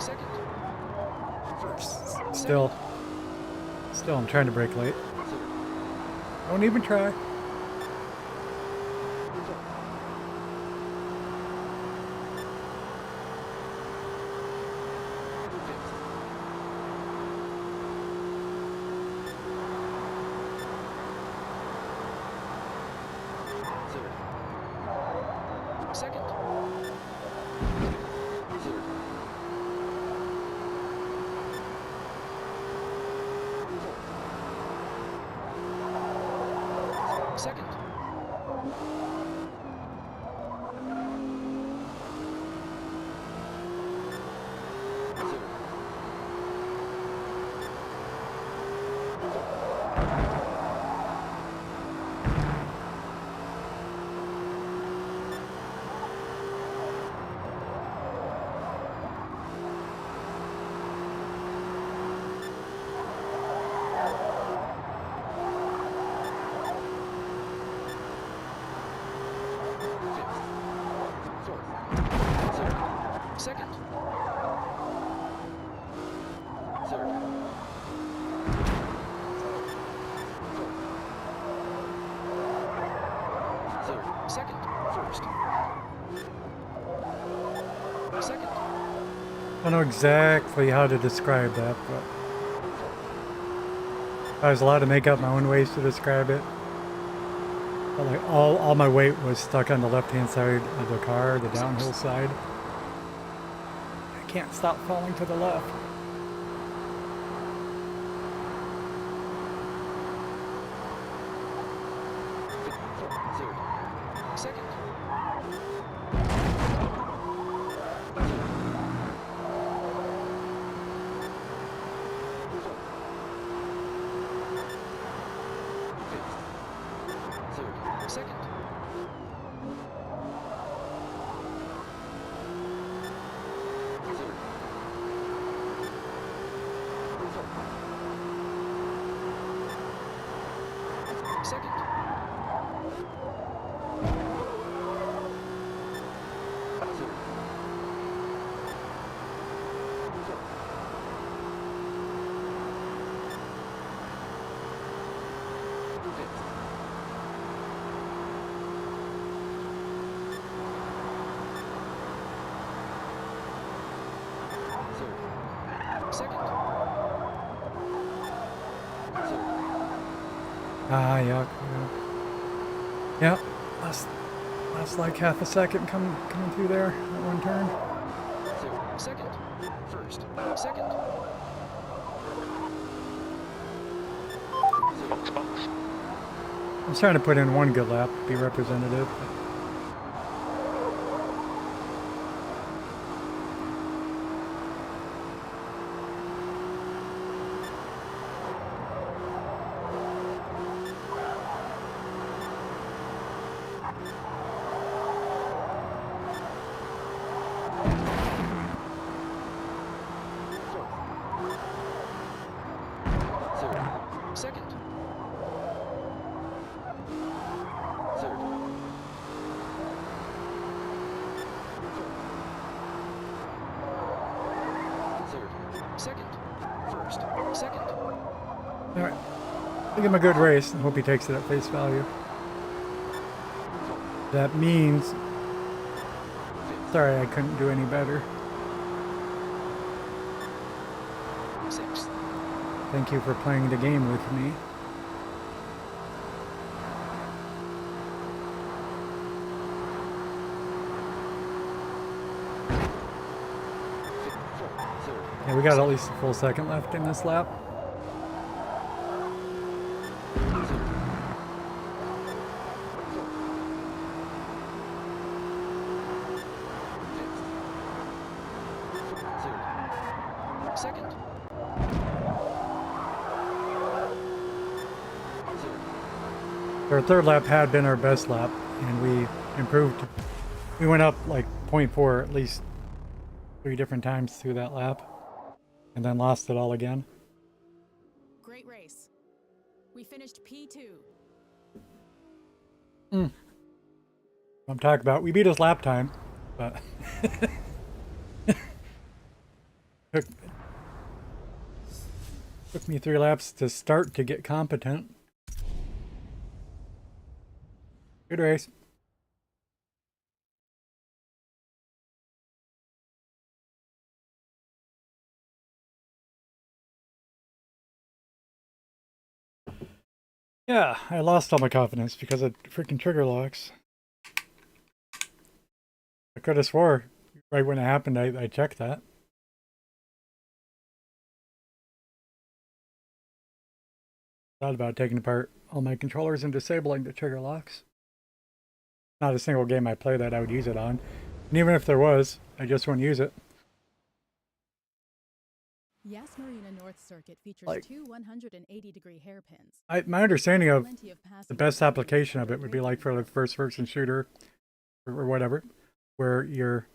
Second. First. Still, I'm trying to brake late. Third. Don't even try. Second. Third. Second. Third. Second. Third. Third. Second. First. Second. I don't know exactly how to describe that, but I was allowed to make up my own ways to describe it. But like all my weight was stuck on the left-hand side of the car, the downhill side. I can't stop falling to the left. Third. Second. Third. Second. Second. Second. Ah, yuck. Yeah. That's like half a second coming through there at one turn. Third. Second. First. Second. I was trying to put in one good lap, be representative. Third. Second. Third. Third. Second. First. Second. All right. give him a good race and hope he takes it at face value. That means... Sorry, I couldn't do any better. Sixth. Thank you for playing the game with me. Yeah, we got at least a full second left in this lap. Second. Our third lap had been our best lap, and we improved. We went up like 0.4 at least 3 different times through that lap, and then lost it all again. Great race. We finished P2. I'm talking about. We beat his lap time, but took me 3 laps to start to get competent. Good race. Yeah, I lost all my confidence because of freaking trigger locks. I could have swore right when it happened I checked that. Thought about taking apart all my controllers and disabling the trigger locks. Not a single game I play that I would use it on. And even if there was, I just wouldn't use it. Yas Marina North Circuit features Like- 2 180-degree hairpins. My understanding of Plenty of the passing best lanes application of for it would be like for braking. the first person shooter or whatever, where your,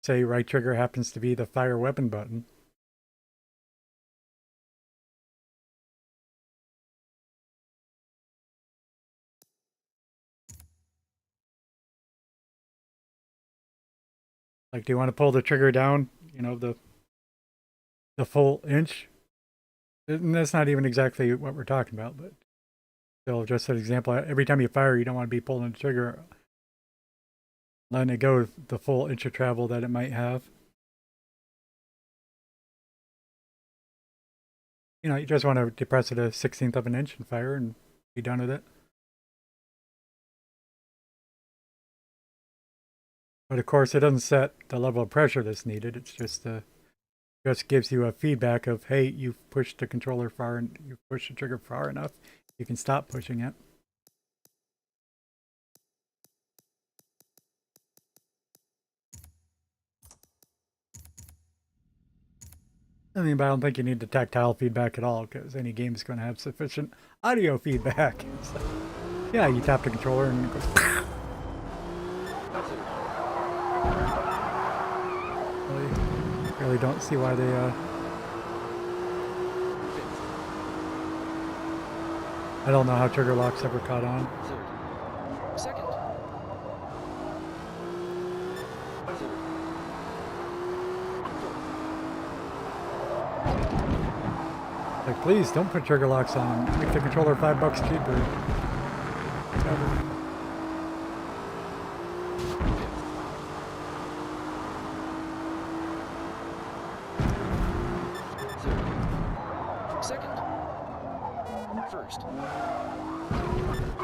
say, right trigger happens to be the fire weapon button. Like, do you want to pull the trigger down, you know, the full inch? And that's not even exactly what we're talking about, but still, just an example. Every time you fire, you don't want to be pulling the trigger, letting it go the full inch of travel that it might have. You know, you just want to depress it a 1/16 of an inch and fire and be done with it. But of course, it doesn't set the level of pressure that's needed. It's just gives you a feedback of, hey, you've pushed the controller far and you've pushed the trigger far enough. You can stop pushing it. I mean, but I don't think you need the tactile feedback at all because any game is going to have sufficient audio feedback. So, yeah, you tap the controller and it goes. Really don't see why they I don't know how trigger locks ever caught on. Third. Second. Like, please don't put trigger locks on. Make the controller $5 cheaper. Whatever. Third. Second. First.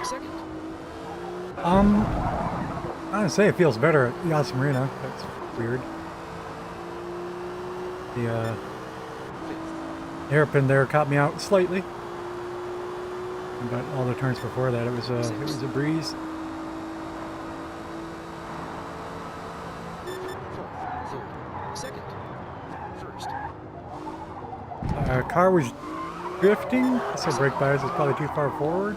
Second. I'm gonna say it feels better at Yas Marina. That's weird. The hairpin there caught me out slightly, but all the turns before that it was a breeze. Third. Second. First. Car was drifting, so brake bias is probably too far forward.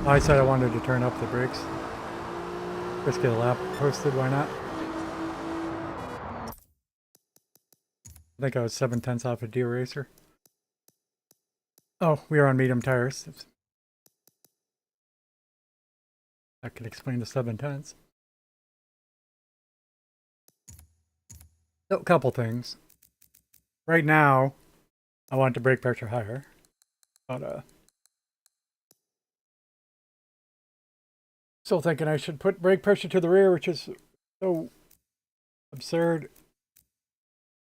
I said I wanted to turn up the brakes. Just get a lap posted, why not? I think I was 7/10 off a de-racer. Oh, we are on medium tires. That could explain the 7/10. So, a couple things. right now, I want the brake pressure higher. But, still thinking I should put brake pressure to the rear, which is so absurd.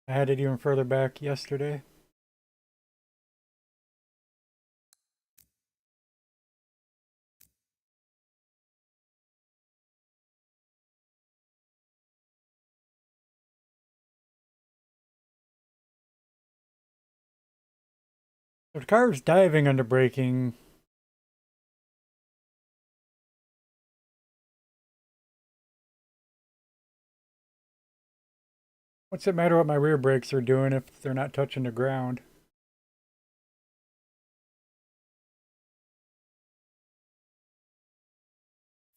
I had it even further back yesterday. If the car is diving under braking, what's it matter what my rear brakes are doing if they're not touching the ground?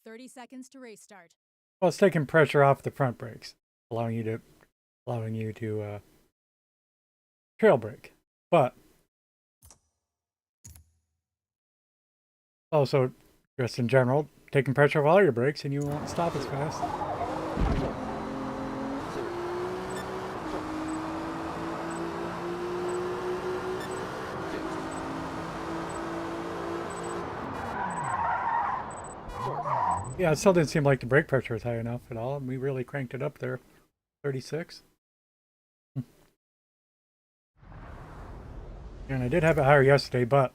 30 seconds to race start. Well, it's taking pressure off the front brakes, allowing you to trail brake. But also, just in general, taking pressure off all your brakes and you won't stop as fast. Yeah, it still didn't seem like the brake pressure was high enough at all. We really cranked it up there. 36. And I did have it higher yesterday, but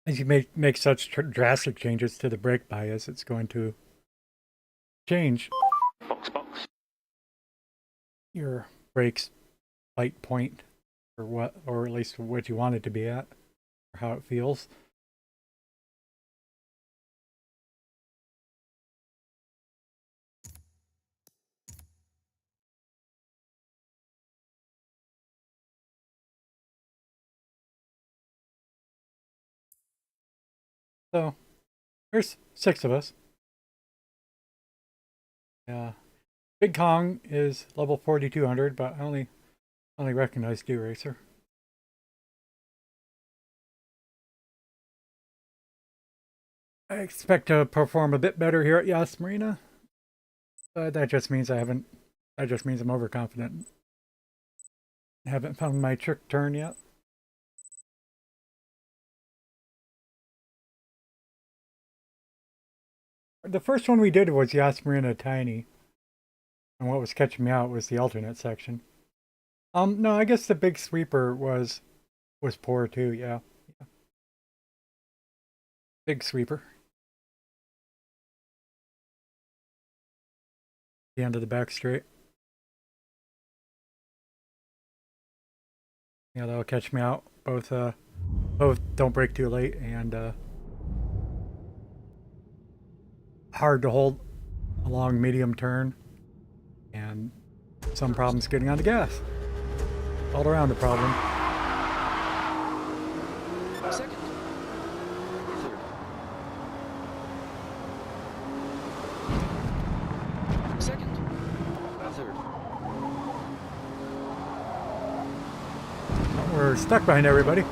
as you make such drastic changes to the brake bias, it's going to change your brakes light point, or at least what you want it to be at, or how it feels. So there's 6 of us. Yeah, Big Kong is level 4200, but I only recognize D-Racer. I expect to perform a bit better here at Yas Marina. That just means I'm overconfident. I haven't found my trick turn yet. The first one we did was Yas Marina Tiny. And what was catching me out was the alternate section. No, I guess the big sweeper was poor too, yeah. Big sweeper. The end of the back straight. Yeah, that'll catch me out. Both don't brake too late and hard to hold a long medium turn, and some problems getting on the gas. All around the problem. Second. Third. Second. Third. We're stuck behind everybody.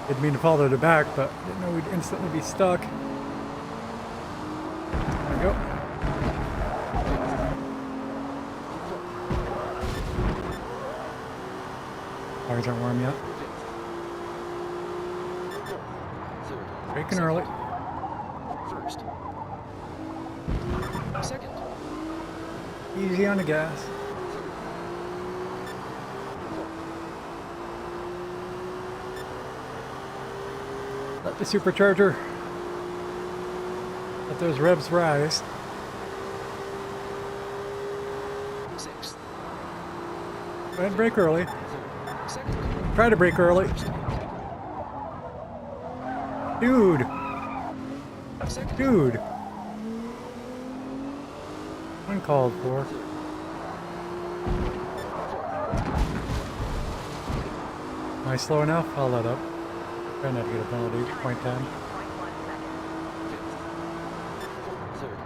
Didn't mean to fall to the back, but didn't know we'd instantly be stuck. There we go. Tires aren't warm yet. Third. Braking early. First. Second. Easy on the gas. Let the supercharger, let those revs rise. Sixth. Go ahead and brake early. Third. Second. Try to brake early. Dude, Second. dude. Uncalled for. Am I slow enough? I'll let up. Try not to get a penalty. 0.10. 0.1 seconds. Third.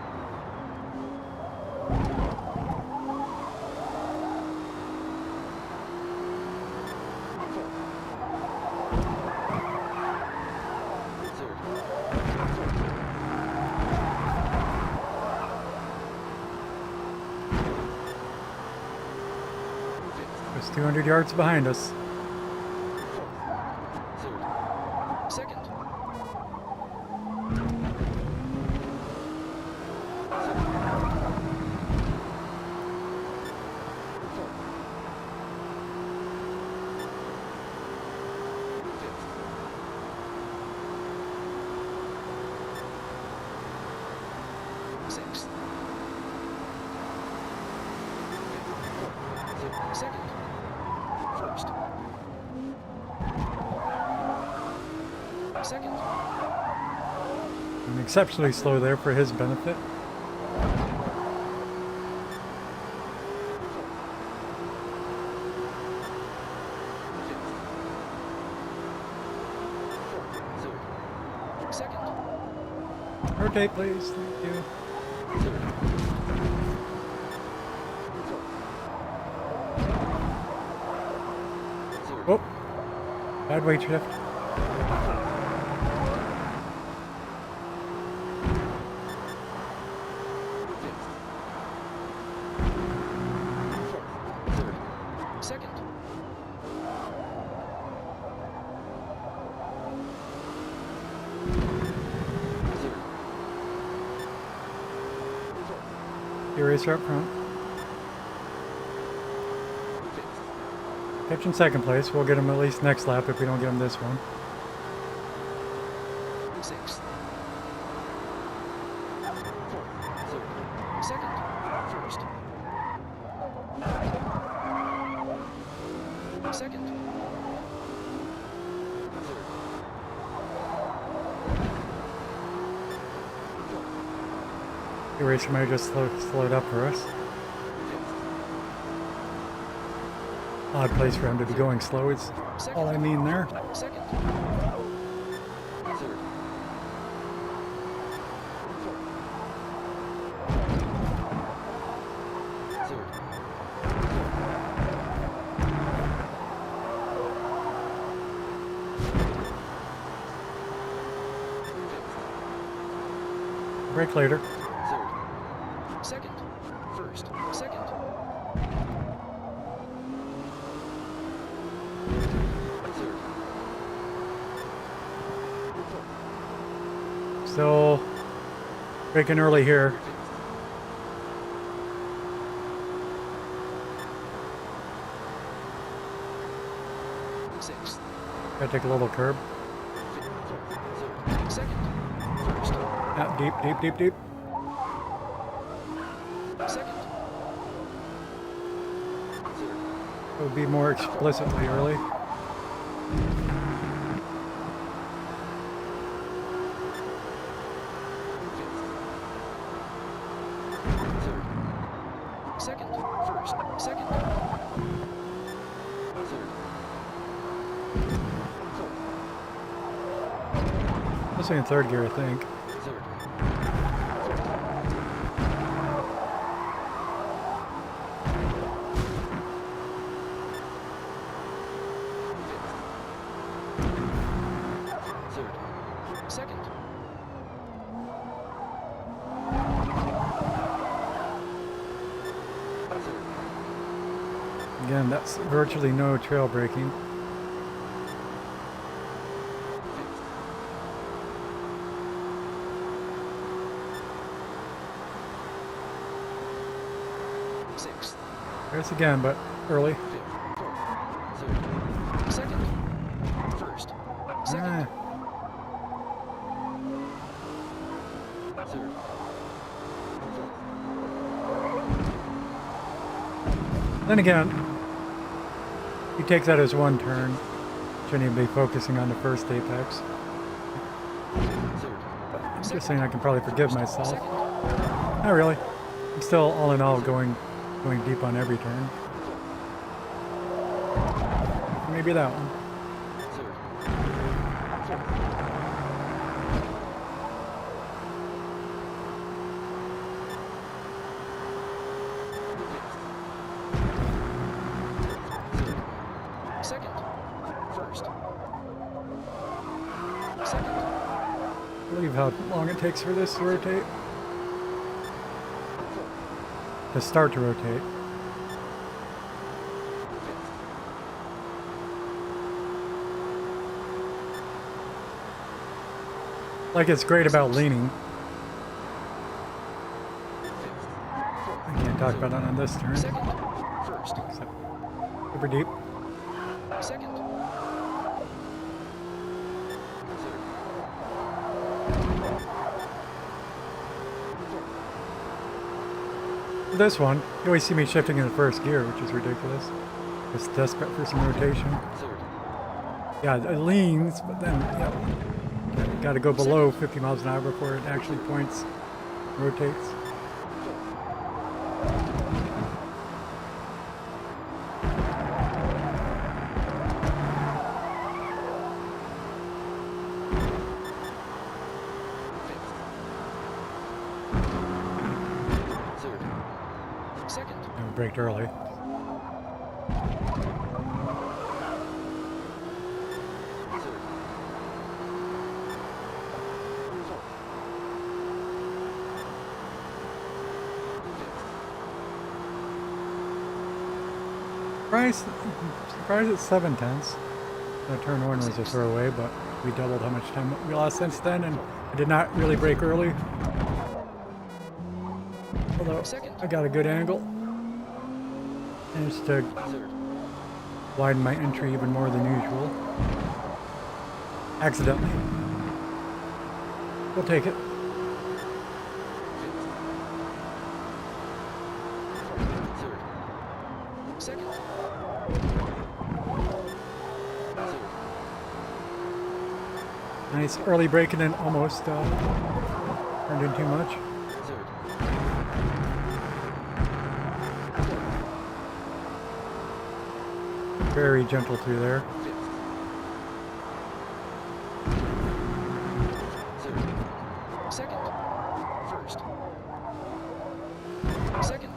It's 200 yards behind us. Third. Second. Sixth. Second. First. Second. I'm exceptionally slow there for his benefit. Third. Second. Rotate, please. Thank you. Third. Third. Oh, bad weight shift. Third. Second. Eraser up front. Catching second place. We'll get him at least next lap if we don't get him this one. Sixth. Fourth. Third. Second. First. Second. Third. Eraser might have just slow it up for us. Odd place for him to be going slow is all I mean there. Second. Third. Third. Break later. Third. Second. First. Second. Third. Still breaking early here. Sixth. Gotta take a little curb. Third. Second. First. Yeah, deep, deep, deep, deep. Second. Third. It would be more explicitly early. Third. Second. First. Second. Third. Fourth. Mostly in third gear, I think. Third. Third. Second. Third. Again, that's virtually no trail braking. Sixth. There's again, but early. Fifth. Fourth. Third. Second. First. Second. Third. Fourth. Then again, he takes that as one turn. Shouldn't even be focusing on the first apex. Third. I'm just saying I can probably forgive myself. Second. Not really. I'm still, all in all, going deep on every turn. Maybe that one. Third. Fourth. Second. First. Second. I believe how long it takes for this to rotate. To start to rotate. Like it's great about leaning. I can't talk about it on this turn. Second. First. Except super deep. Second. This one, you always see me shifting in the first gear, which is ridiculous. Just desperate for some rotation. Third. Yeah, it leans, but then, yeah, got to go below 50 miles an hour before it actually points, rotates. Third. Second. And we braked early. Third. Surprised it's 7/10. Turn one was a throwaway, but we doubled how much time we lost since then, and I did not really brake early. Although I got a good angle. Managed to Third. widen my entry even more than usual. Accidentally. We'll take it. Third. Second. Third. Nice early braking and almost turned in too much. Third. Very gentle through there. Fifth. Third. Second. First. Second.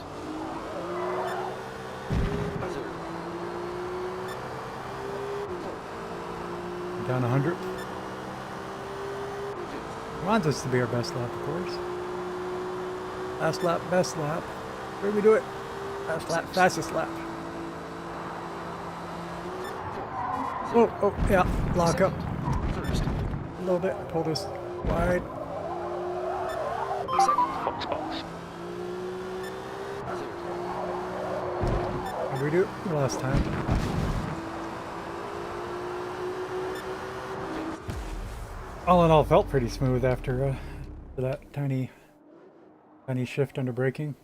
Third. Down 100. Fifth. Wants us to be our best lap, of course. Last lap, best lap. Where do we do it? Last lap, fastest lap. Oh, yeah, lock up. First. A little bit, pulled us wide. Second. How do we do? Last time. All in all, felt pretty smooth after that tiny shift under braking.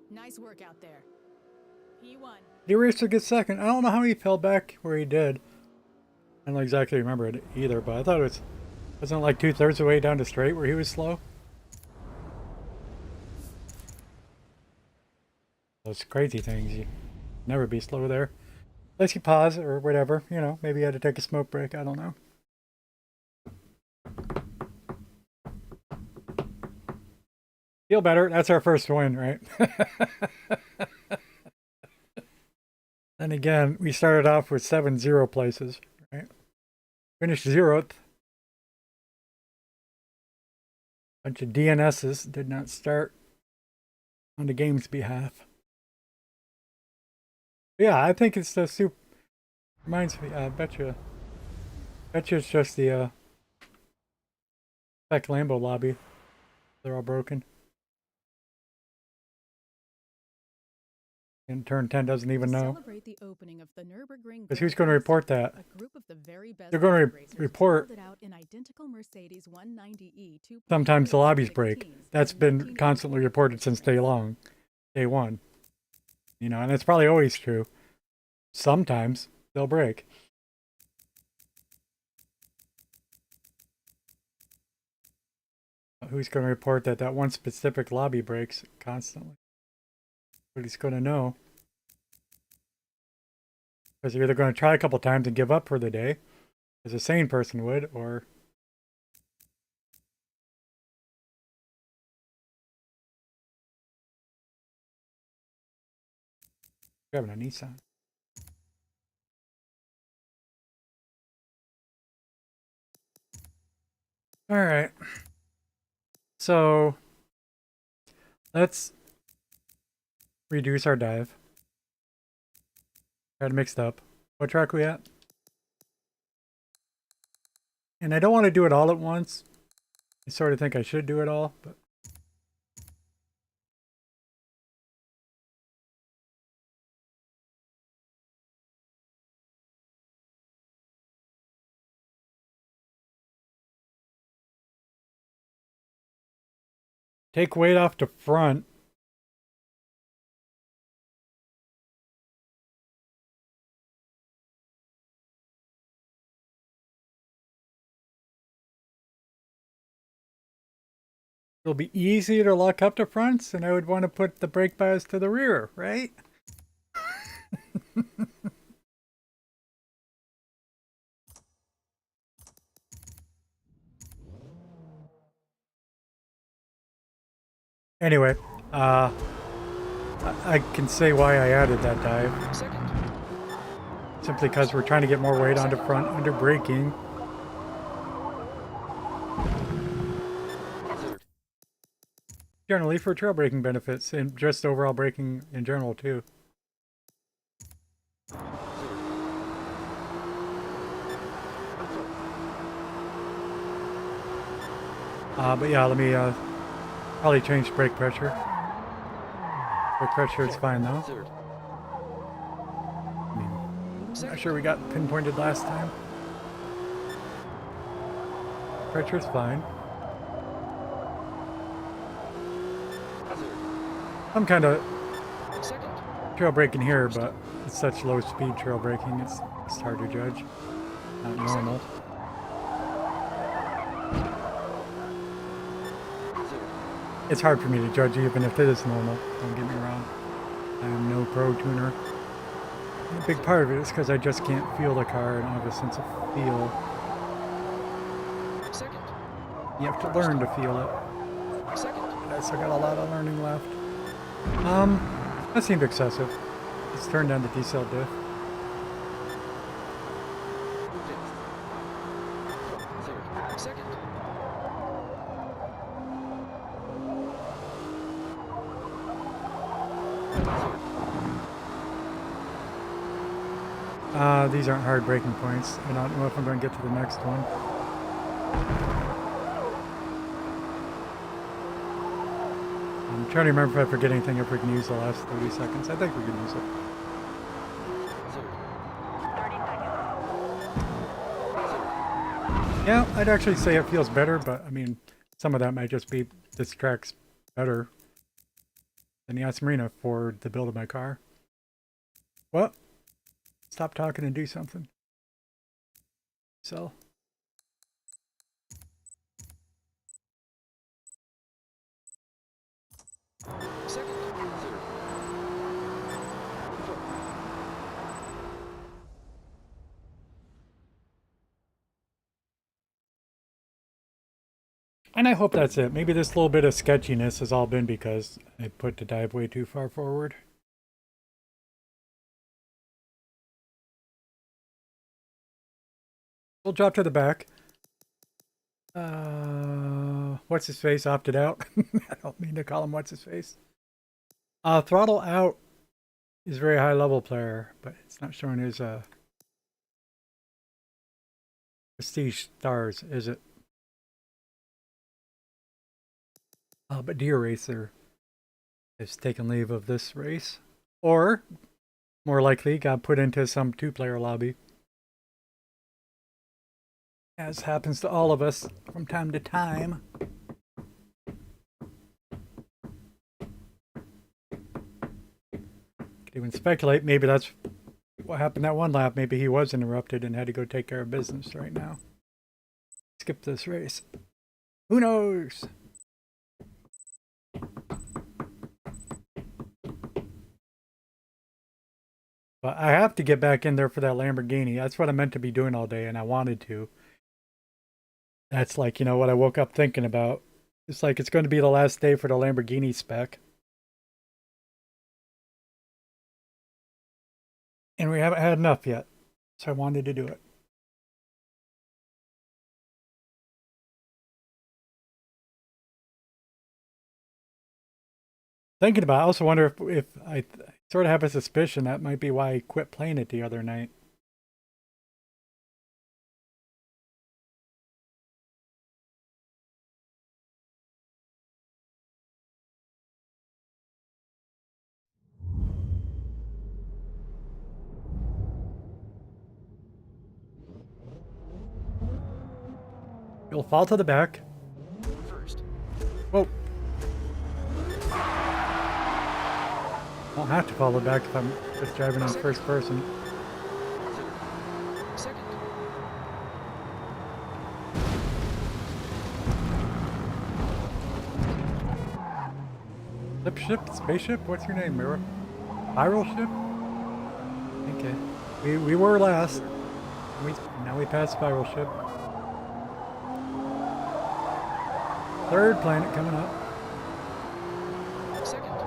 Nice work out there. P1. He raced a good second. I don't know how he fell back where he did. I don't exactly remember it either, but I thought wasn't it like 2/3 of the way down to straight where he was slow? Those crazy things, you never be slow there. Unless you pause or whatever, you know, maybe you had to take a smoke break, I don't know. Feel better, that's our first win, right? And again, we started off with 7-0 places, right? Finished 0th. Bunch of DNSs did not start on the game's behalf. Yeah, I think it's the soup. Reminds me, I bet you it's just the Spec Lambo lobby. They're all broken. And turn 10 doesn't even know. Celebrate the opening of the Nürburgring. Because who's going to report that? A group of the very best They're going to racers report rolled it out in identical Mercedes 190e 2.0 sometimes the lobbies break. 16s That's in been 19 constantly reported since day one. You know, and it's probably always true. Sometimes they'll break. Who's going to report that one specific lobby breaks constantly? But he's going to know. Because you're either going to try a couple times and give up for the day, as a sane person would, or driving a Nissan. All right. So let's reduce our dive. Got it mixed up. What track we at? And I don't want to do it all at once. I sort of think I should do it all, but take weight off the front. It'll be easier to lock up the fronts, and I would want to put the brake bias to the rear, right? Anyway, I can say why I added that dive. Second. Simply because we're trying to get more weight onto front under braking. Third. Generally for trail braking benefits and just overall braking in general too. But yeah, let me probably change brake pressure. Brake pressure is fine though. Third. I mean, I'm not sure we got pinpointed last time. Pressure's fine. I'm kind of Second. trail braking here, but it's such low speed trail braking, it's hard to judge. Not normal. It's hard for me to judge even if it is normal, don't get me wrong. I am no pro tuner. And a big part of it is because I just can't feel the car and have a sense of feel. Second. You have to learn to feel it. Second. And I still got a lot of learning left. That seemed excessive. Let's turn down the decel diff. Fifth. Third. Second. These aren't hard braking points. I don't know if I'm going to get to the next one. I'm trying to remember if I forget anything, if we can use the last 30 seconds. I think we can use it. Third. 30 seconds. Yeah, I'd actually say it feels better, but I mean, some of that might just be this track's better than the Yas Marina for the build of my car. What? Stop talking and do something. So. Second. Third. Fourth. And I hope that's it. Maybe this little bit of sketchiness has all been because I put the dive way too far forward. We'll drop to the back. What's his face opted out? I don't mean to call him what's his face. Throttle out is a very high level player, but it's not showing his prestige stars, is it? But Deer Racer has taken leave of this race, or more likely got put into some two-player lobby. As happens to all of us from time to time. Could even speculate, maybe that's what happened that one lap. Maybe he was interrupted and had to go take care of business right now. Skip this race. Who knows? But I have to get back in there for that Lamborghini. That's what I meant to be doing all day, and I wanted to. That's like, you know, what I woke up thinking about. It's like it's going to be the last day for the Lamborghini spec. And we haven't had enough yet. So I wanted to do it. Thinking about it, I also wonder if I Sort of have a suspicion that might be why I quit playing it the other night. You'll fall to the back. First. Whoa. Won't have to fall to the back if I'm just driving in first person. Third. Second. Lip ship? Spaceship? What's your name, Mira? Viral ship? Okay. We were last. Now we passed Spiral ship. Third planet coming up. Second.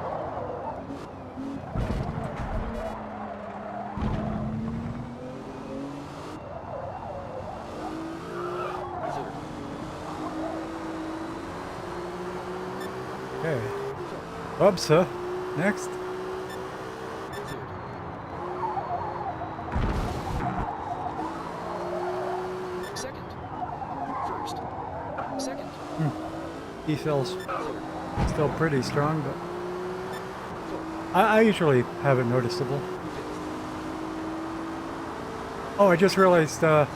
Third. Okay. Bubsa. Next. Third. Second. First. Second. E-cell's Third. still pretty strong, but Fourth. I usually have it noticeable. Oh, I just realized, Third.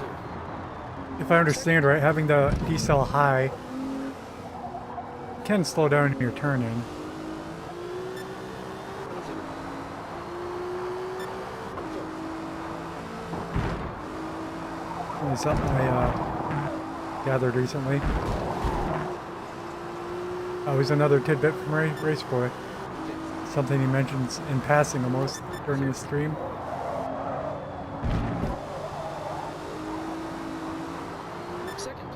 if I understand right, having the D-cell high can slow down your turn-in. Only something I gathered recently. Oh, here's another tidbit from Race Boy. Something he mentions in passing almost during his stream. Second.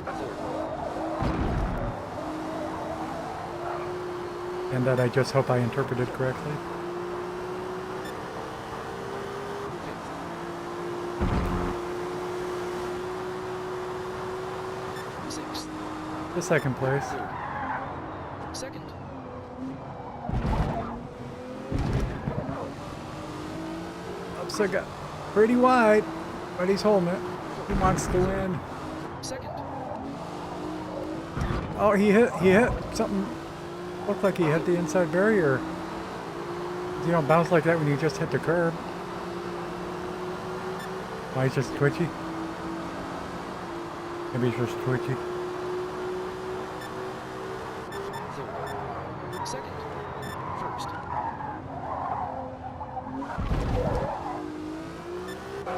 Third. And that I just hope I interpreted correctly. Sixth. The second place. Third. Second. Upset got pretty wide, but he's holding it. He wants to win. Second. Oh, he hit something. Looked like he hit the inside barrier. You don't bounce like that when you just hit the curb. Why, he's just twitchy? Maybe he's just twitchy. Third. Second. First.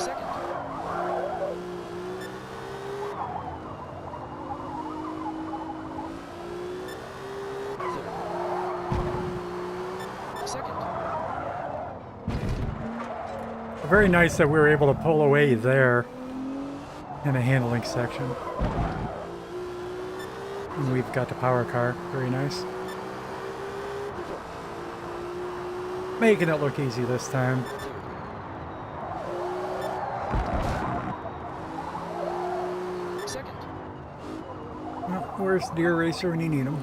Second. Third. Second. Very nice that we were able to pull away there in the handling section. And we've got the power car. Very nice. Making it look easy this time. Second. Well, where's Deer Racer when you need him?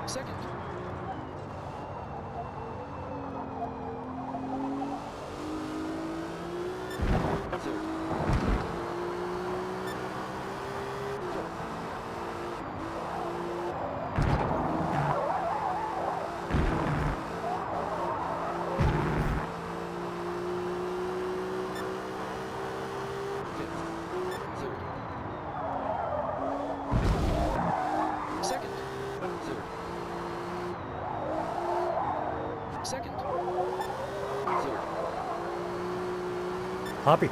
Second. Third. Second. Third. Second. Third. Poppy.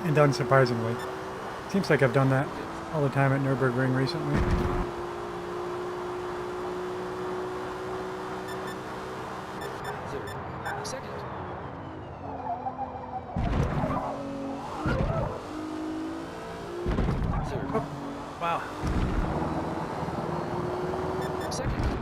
And done surprisingly. Seems like I've done that all the time at Nürburgring recently. Third. Second. Third. Wow. Second. Third.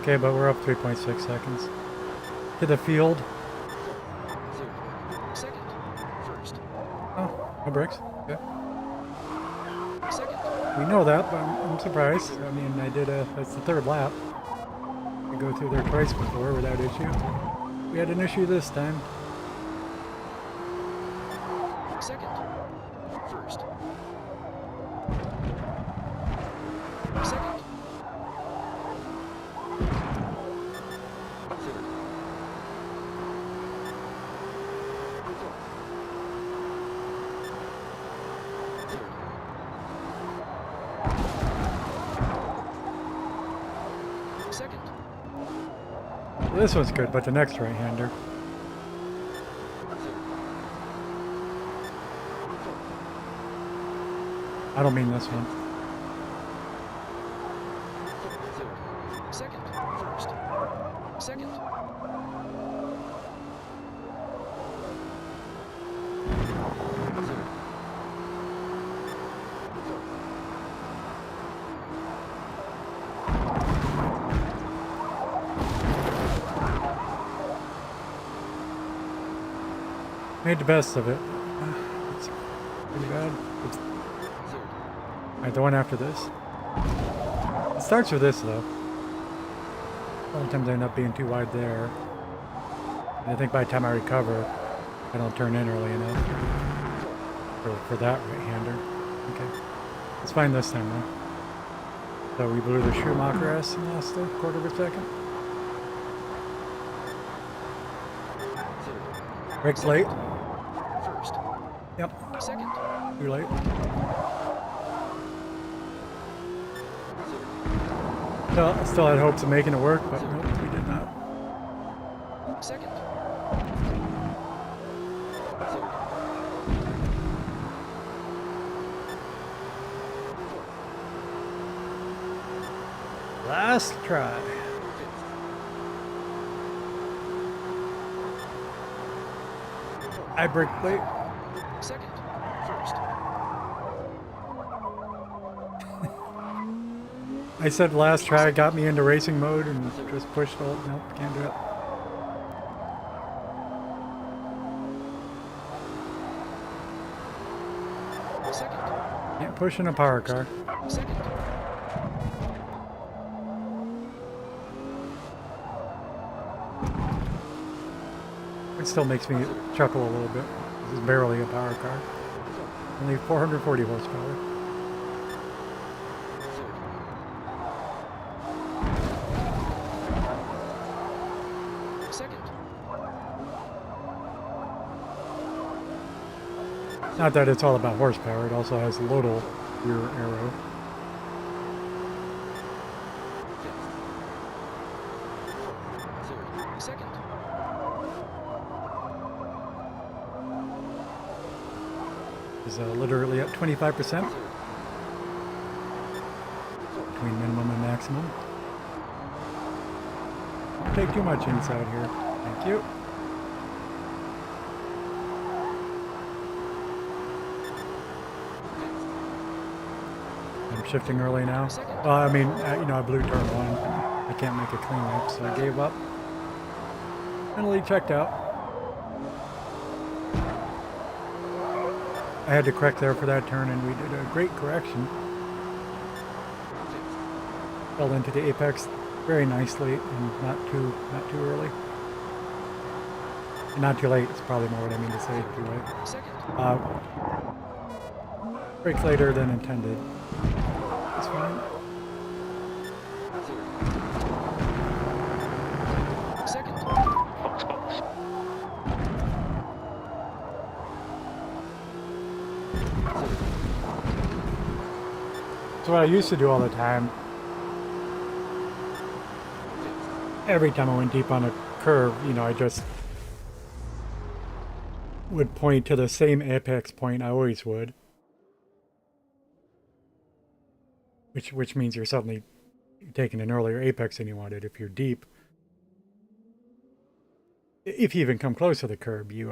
Okay, but we're up 3.6 seconds. To the field. Third. Second. First. Oh, no brakes. Okay. Second. We know that, but I'm surprised. I mean, that's the third lap. I go through there twice before without issue. We had an issue this time. Second. First. Second. Third. Third. Second. Well, this one's good, but the next right-hander. I don't mean this one. Third. Second. First. Second. Third. Made the best of it. It's pretty bad. It's, Third. alright, the one after this. It starts with this, though. Sometimes I end up being too wide there. And I think by the time I recover, I don't turn in early enough for that right-hander. Okay. It's fine this time, though. So we blew the Schumacher S in last quarter of a second. Third. Brakes late. First. Yep. Second. Too late. Third. Still had hopes of making it work, but nope, we did not. Second. Third. Last try. Fifth. I brake late. Second. First. I said last try got me into racing mode and just pushed hold. Nope, can't do it. Second. Can't push in a power car. Second. It still makes me chuckle a little bit. This is barely a power car. Only 440 horsepower. Second. Not that it's all about horsepower, it also has Lodal rear arrow. Third. Second. Is literally at 25% Third. between minimum and maximum. Don't take too much inside here. Thank you. I'm shifting early now. Well, I mean, I blew turn one. I can't make a clean up, so I gave up. Mentally checked out. I had to correct there for that turn, and we did a great correction. Fell into the apex very nicely, and not too early. And not too late. It's probably more what I mean to say. Too late. Second. Break later than intended. It's fine. Third. Second. It's what I used to do all the time. Every time I went deep on a curve, I just would point to the same apex point I always would. Which means you're suddenly taking an earlier apex than you wanted if you're deep. If you even come close to the curb, you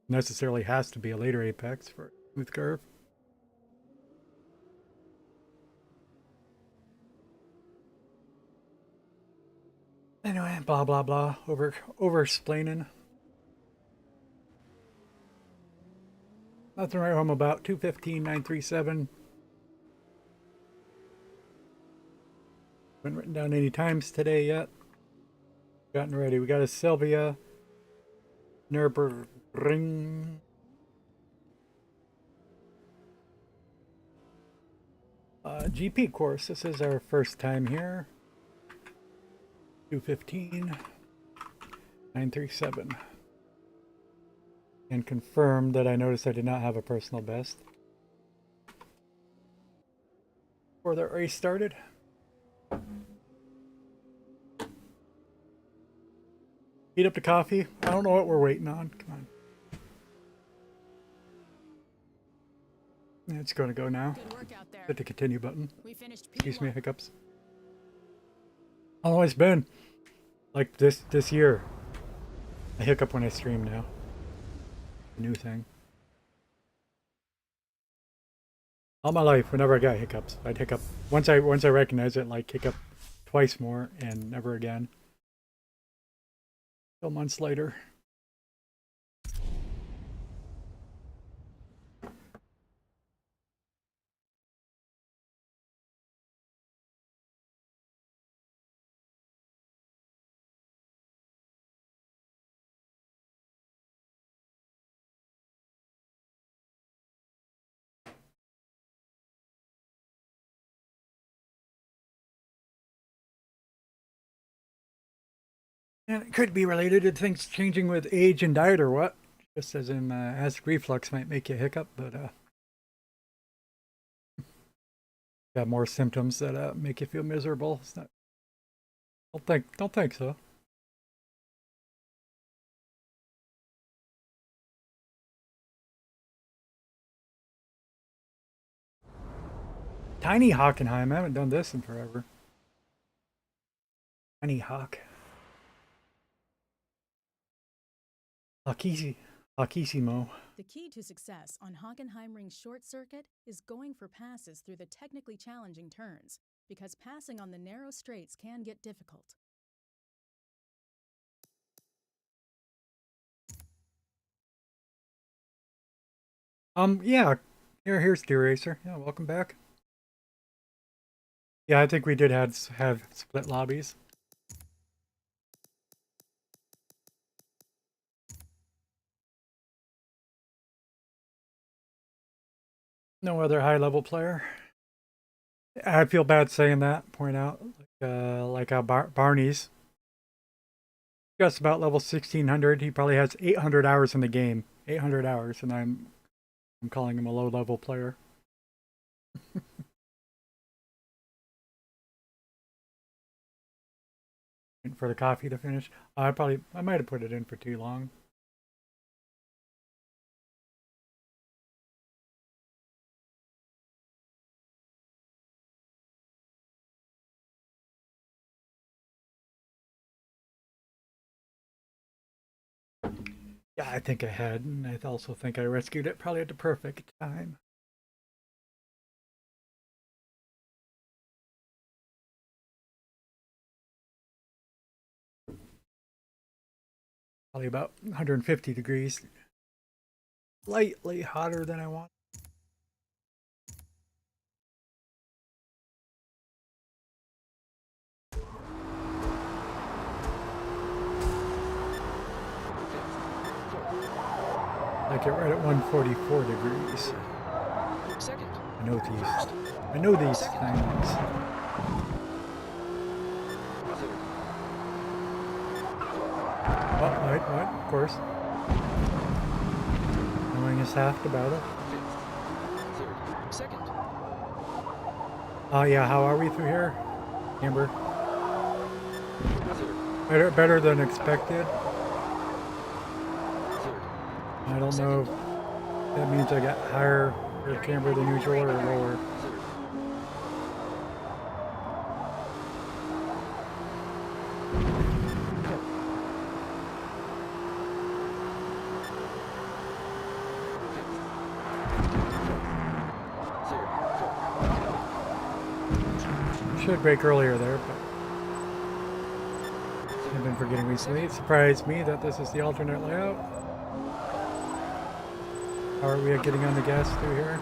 necessarily has to be a later apex for a smooth curve. Anyway, blah blah blah. Over explaining. Nothing to write home about. 215-937. Haven't written down any times today yet. Gotten ready. We got a Sylvia Nürburgring. GP course. This is our first time here. 215-937. And confirmed that I noticed I did not have a personal best before the race started. Heat up the coffee. I don't know what we're waiting on. Come on. It's going to go now. Good work out there. Hit the continue button. We finished Excuse me, P1. hiccups. How long it's been? Like this year. I hiccup when I stream now. New thing. All my life, whenever I got hiccups, I'd hiccup. Once I recognize it, like hiccup twice more and never again. Till months later. And it could be related to things changing with age and diet or what. Just as in acid reflux might make you hiccup, but got more symptoms that make you feel miserable. It's not, don't think so. Tiny Hockenheim. I haven't done this in forever. Tiny Hawk. Hawkissimo. The key to success on Hockenheimring's short circuit is going for passes through the technically challenging turns, because passing on the narrow straights can get difficult. Yeah. Here's Deer Racer. Yeah, welcome back. Yeah, I think we did have split lobbies. No other high-level player. I feel bad saying that. Point out, like how Barney's just about level 1600. He probably has 800 hours in the game. 800 hours, and I'm calling him a low-level player. Waiting for the coffee to finish. I might have put it in for too long. Yeah, I think I had, and I also think I rescued it probably at the perfect time. Probably about 150 degrees. Slightly hotter than I want. Like it right at 144 degrees. Second. I know these things. Third. Oh, right, of course. Knowing is half the battle. Fifth. Third. Second. Oh yeah, how are we through here? Amber. Third. Better than expected. Third. I don't know if that means I got higher camber than usual or lower. Third. Should break earlier there, but I've been forgetting recently. It surprised me that this is the alternate layout. How are we getting on the gas through here?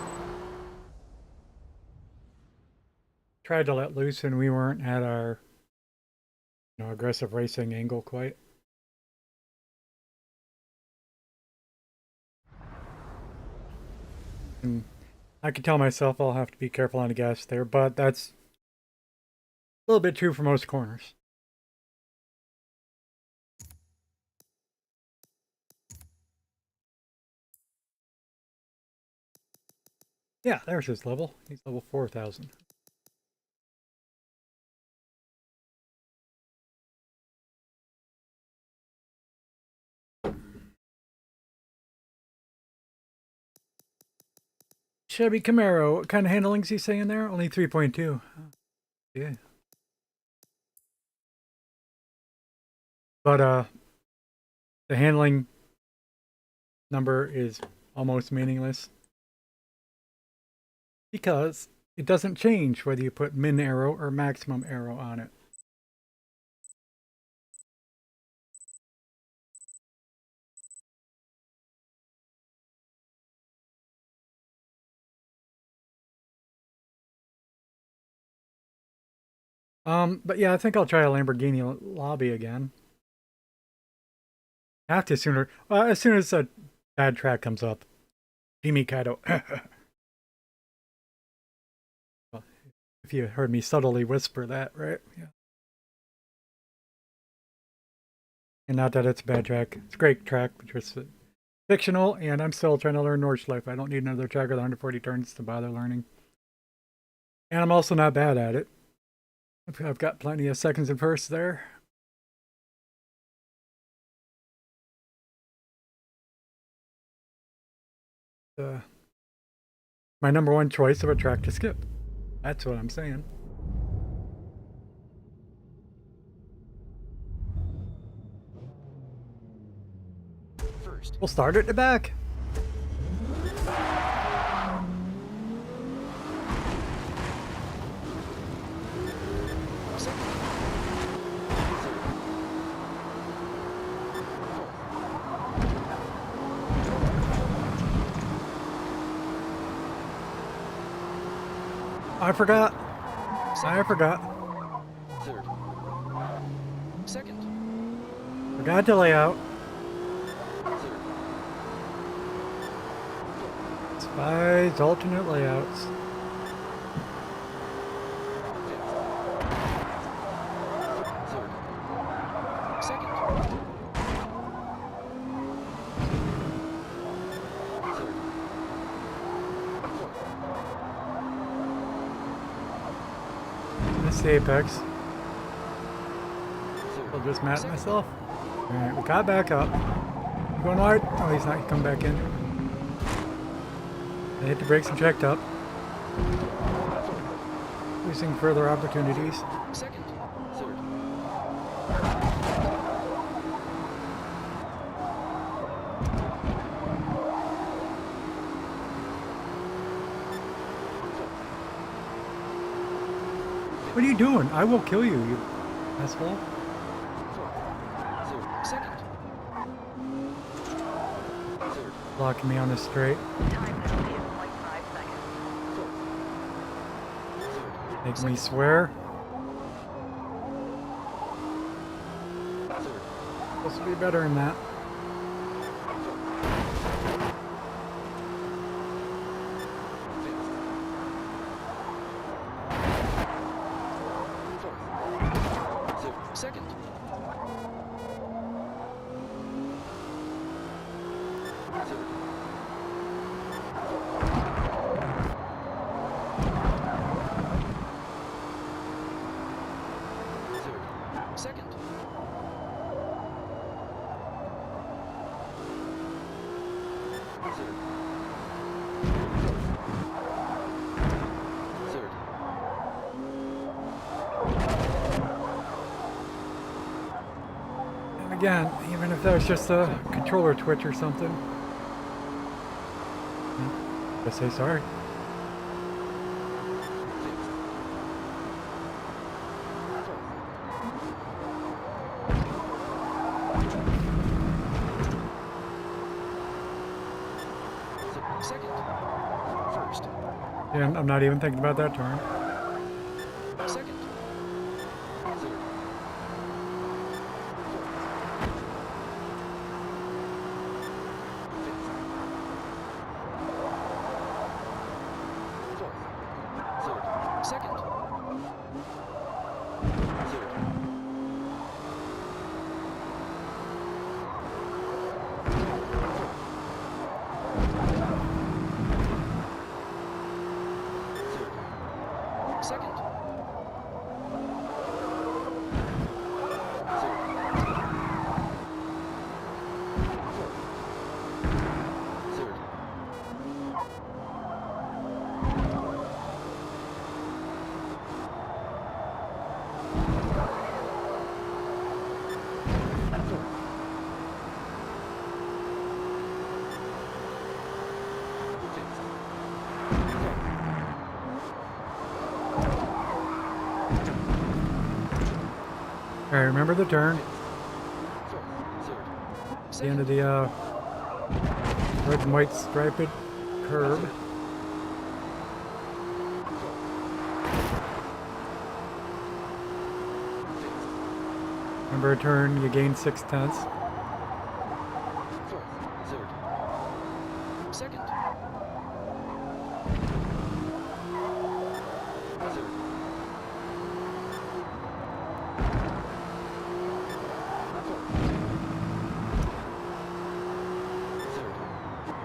Tried to let loose and we weren't at our aggressive racing angle quite. And I can tell myself I'll have to be careful on the gas there, but that's a little bit true for most corners. Yeah, there's his level. He's level 4,000. Chevy Camaro. What kind of handling's he saying there? Only 3.2. Oh, yeah. But the handling number is almost meaningless because it doesn't change whether you put min arrow or maximum arrow on it. But yeah, I think I'll try a Lamborghini lobby again. I have to sooner, as soon as a bad track comes up. Jimmy Kato. Well, if you heard me subtly whisper that, right? Yeah. And not that it's a bad track. It's a great track, but just fictional, and I'm still trying to learn Nordschleife. I don't need another track with 140 turns to bother learning. And I'm also not bad at it. I've got plenty of seconds and firsts there. My number one choice of a track to skip. That's what I'm saying. First. We'll start at the back. Second. I forgot. I forgot. Third. Second. Forgot to lay out. Third. Despise alternate layouts. Third. Second. Third. Missed the apex. Third. I'll just mad at Second. myself. Alright, we got back up. You going wide? Oh, he's not. He come back in. I hit the brakes and checked up. Losing further opportunities. Second. Third. What are you doing? I will kill you, you asshole. Third. Second. Third. Blocking me on the straight. Time penalty is 0.5 seconds. Fourth. Third. Make me swear. Third. Supposed to be better than that. Second. Third. Third. Second. Third. Third. And again, even if that was just a controller twitch or something. I say sorry. Fifth. First. And I'm not even thinking about that turn. Second. Third. Fourth. Third. Second. Third. Second. Third. Alright, remember the turn. Third. The end of the red and white striped curb. Remember a turn, you gain 6 tenths. Fourth. Third. Second. Third. Third.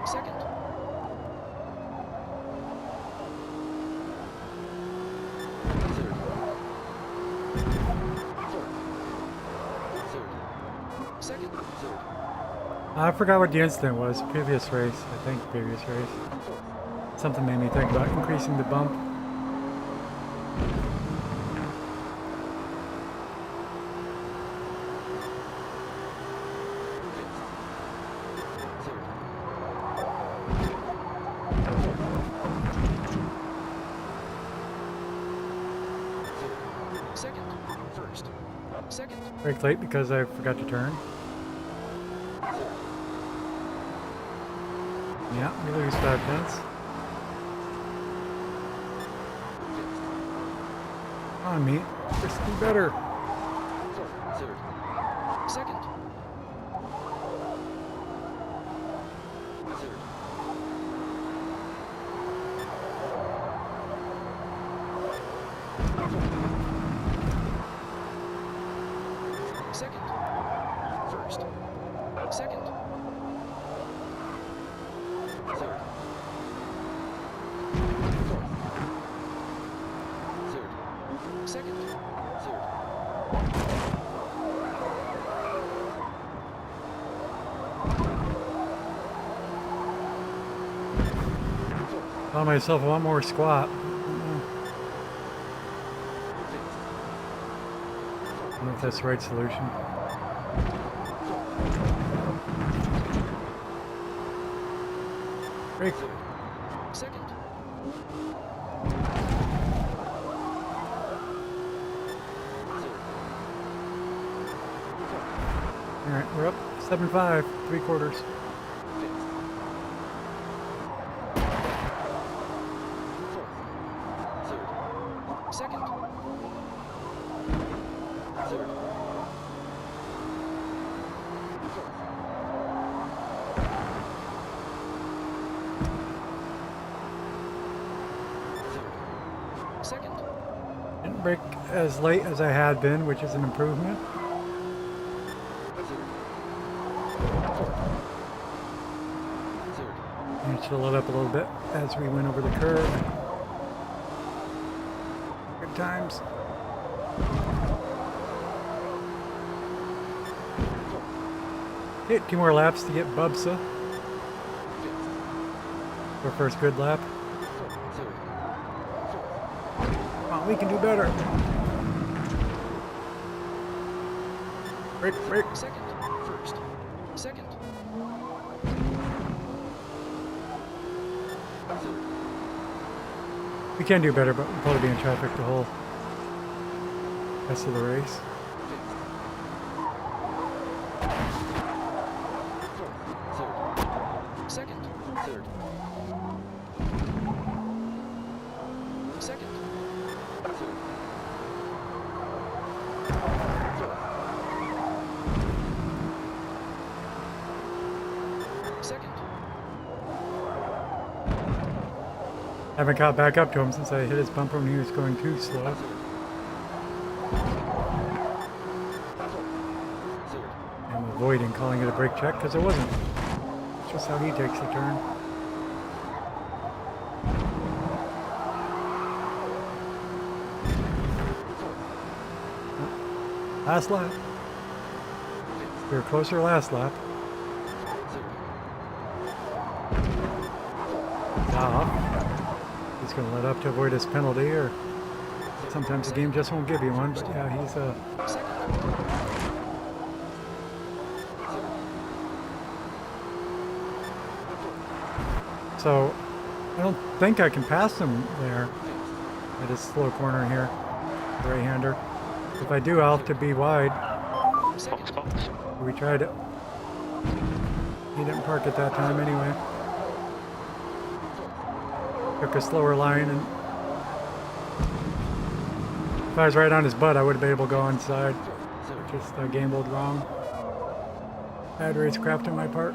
Second. Third. Fourth. Third. Second. Third. I forgot what the incident was. Previous race, I think. Previous race. Fourth. Something made me think about increasing the bump. Second. First. Second. Brake late because I forgot to turn. Yeah, we lose 5 tenths. Come on, meat. Just do better. Third. Second. Third. Second. First. Second. Third. Fourth. Third. Second. Third. Fourth. Found myself a lot more squat. I don't know if that's the right solution. Brake. Third. Second. Third. Fourth. Alright, we're up 7.5, 3/4. Fifth. Fourth. Third. Second. Third. Fourth. Third. Second. Didn't brake as late as I had been, which is an improvement. Third. Fourth. Third. And it should have let up a little bit as we went over the curve. Good times. Fourth. Hit 2 more laps to get Bubsa Fifth. for first good lap. Fourth. Third. Fourth. Come on, we can do better. Brake, brake. Second. First. Second. Third. We can do better, but we'll probably be in traffic the whole rest of the race. Fifth. Fourth. Third. Second. Third. Haven't caught back up to him since I hit his bumper when he was going too slow. I'm avoiding calling it a brake check because it wasn't. It's just how he takes the turn. Last lap. We were closer last lap. He's going to let up to avoid his penalty, or sometimes the game just won't give you one, but yeah, he's So, I don't think I can pass him there at his slow corner here, right-hander. If I do, I'll have to be wide. We tried it. He didn't park at that time anyway. Took a slower line, and if I was right on his butt, I would have been able to go inside. Just gambled wrong. Bad racecraft on my part.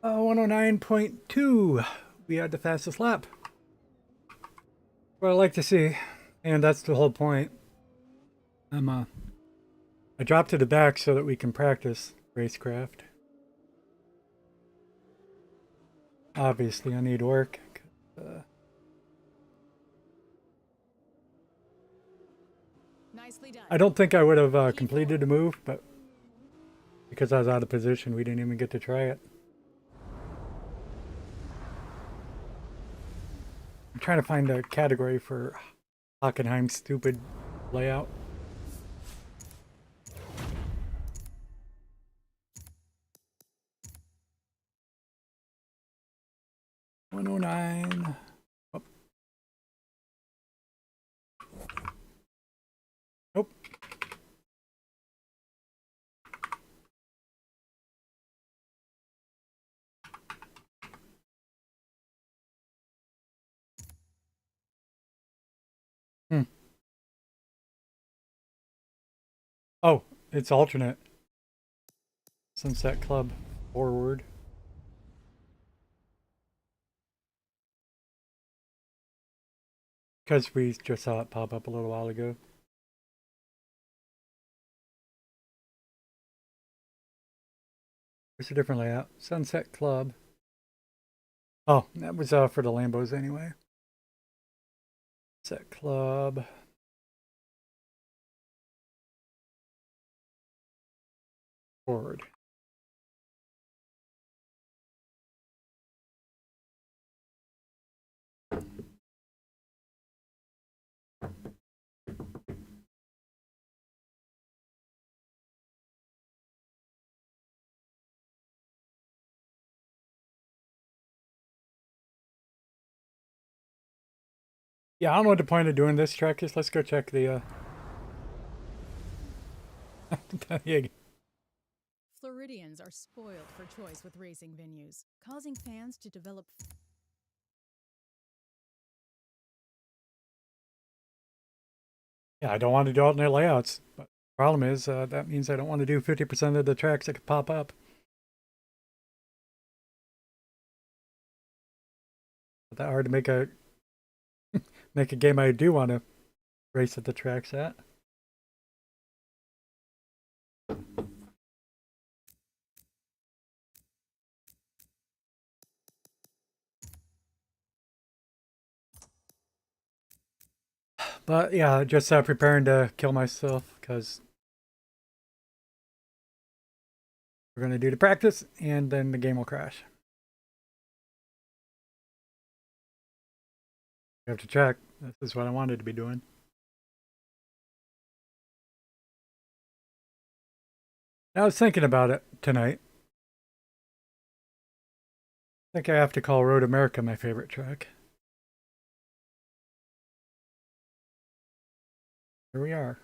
Oh, 109.2. We had the fastest lap. What I like to see, and that's the whole point. I dropped to the back so that we can practice racecraft. Obviously, I need work. Nicely done. I don't think I would have completed the move, but because I was out of position, we didn't even get to try it. I'm trying to find a category for Hockenheim's stupid layout. $109. Oh. Nope. Oh, it's alternate. Sunset Club forward. Because we just saw it pop up a little while ago. It's a different layout. Sunset Club. Oh, that was for the Lambos anyway. Sunset Club. Forward. Yeah, I don't know what the point of doing this track is. Let's go check the Floridians are spoiled for choice with racing venues, causing fans to develop. Yeah, I don't want to do alternate layouts. But the problem is that means I don't want to do 50% of the tracks that could pop up. Not that hard to make a make a game I do want to race at the tracks at. But yeah, just preparing to kill myself because we're going to do the practice and then the game will crash. You have to check. This is what I wanted to be doing. I was thinking about it tonight. I think I have to call Road America my favorite track. Here we are.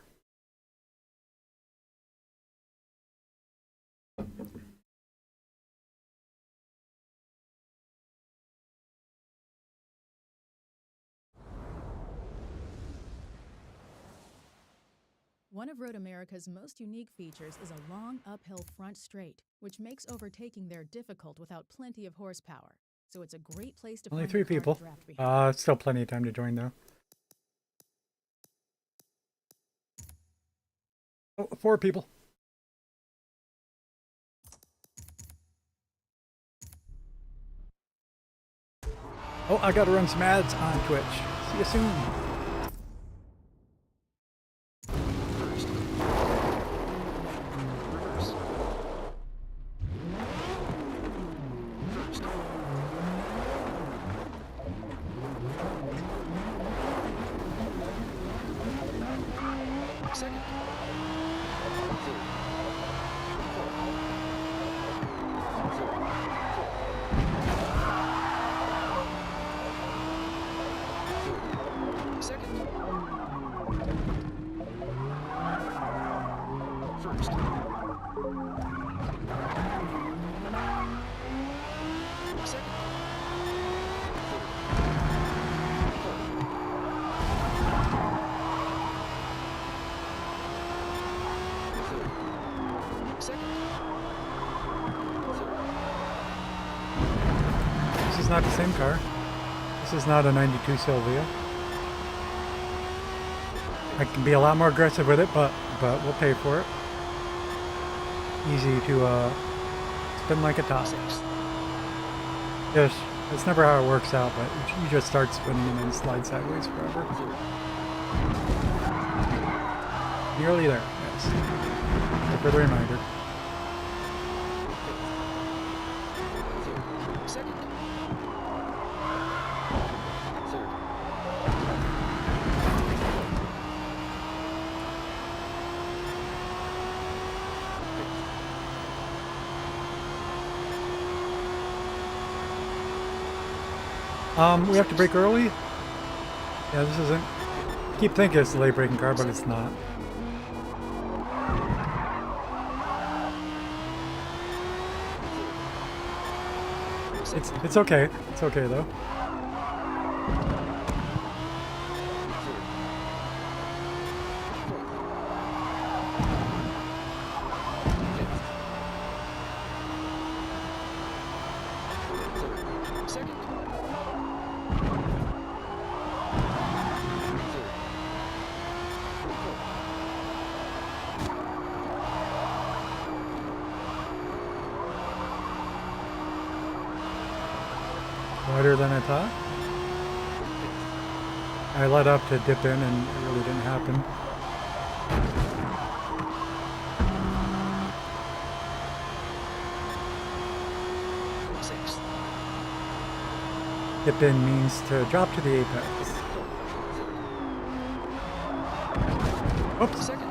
One of Road America's most unique features is a long uphill front straight, which makes overtaking there difficult without plenty of horsepower. So it's a great place to Only find 3 a car to people. draft behind. Still plenty of time to join though. Oh, 4 people. Oh, I gotta run some ads on Twitch. See you soon. First. Reverse. First. Second. Third. Second. First. Second. This is not the same car. This is not a 92 Sylvia. I can be a lot more aggressive with it, but we'll pay for it. Easy to spin like a top. Yes, that's never how it works out, but you just start spinning and then slide sideways forever. Nearly there, yes. So for the reminder. Second. Third. We have to brake early? Yeah, this isn't... Keep thinking it's a late braking car, but it's not. It's okay. It's okay though. Second. Wider than I thought. I let up to dip in and it really didn't happen. Sixth. Dip in means to drop to the apex. Oops. Second.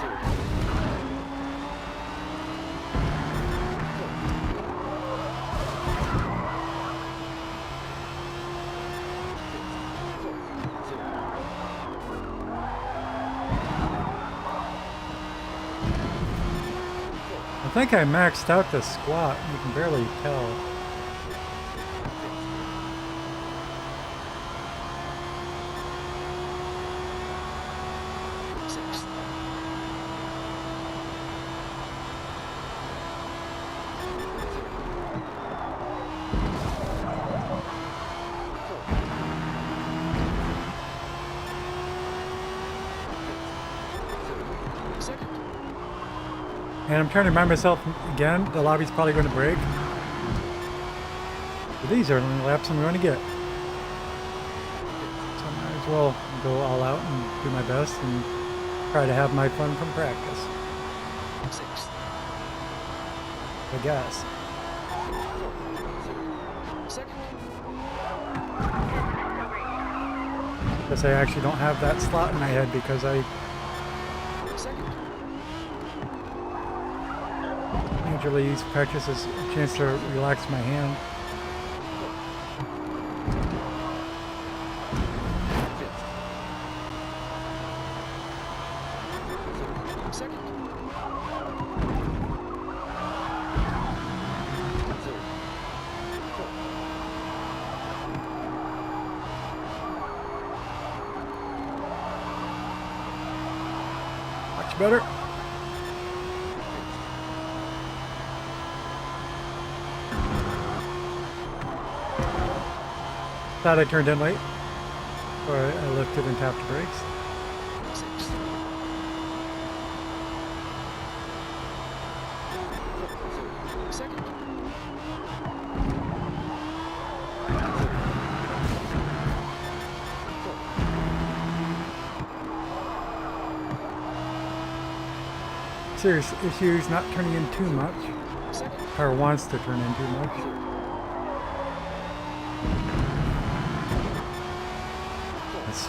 Third. I think I maxed out the squat. You can barely tell. Sixth. Second. And I'm trying to remind myself again, the lobby's probably going to break. But these are the only laps I'm going to get. So I might as well go all out and do my best and try to have my fun from practice, Sixth. I guess. Second. Guess I actually don't have that slot in my head because I Second. usually use practice as a chance to relax my hand. Fifth. Much better. Thought I turned in late. Or I lifted and tapped the brakes. Sixth. Second. Serious issues, not turning in too much. Second. Car wants to turn in too much. That's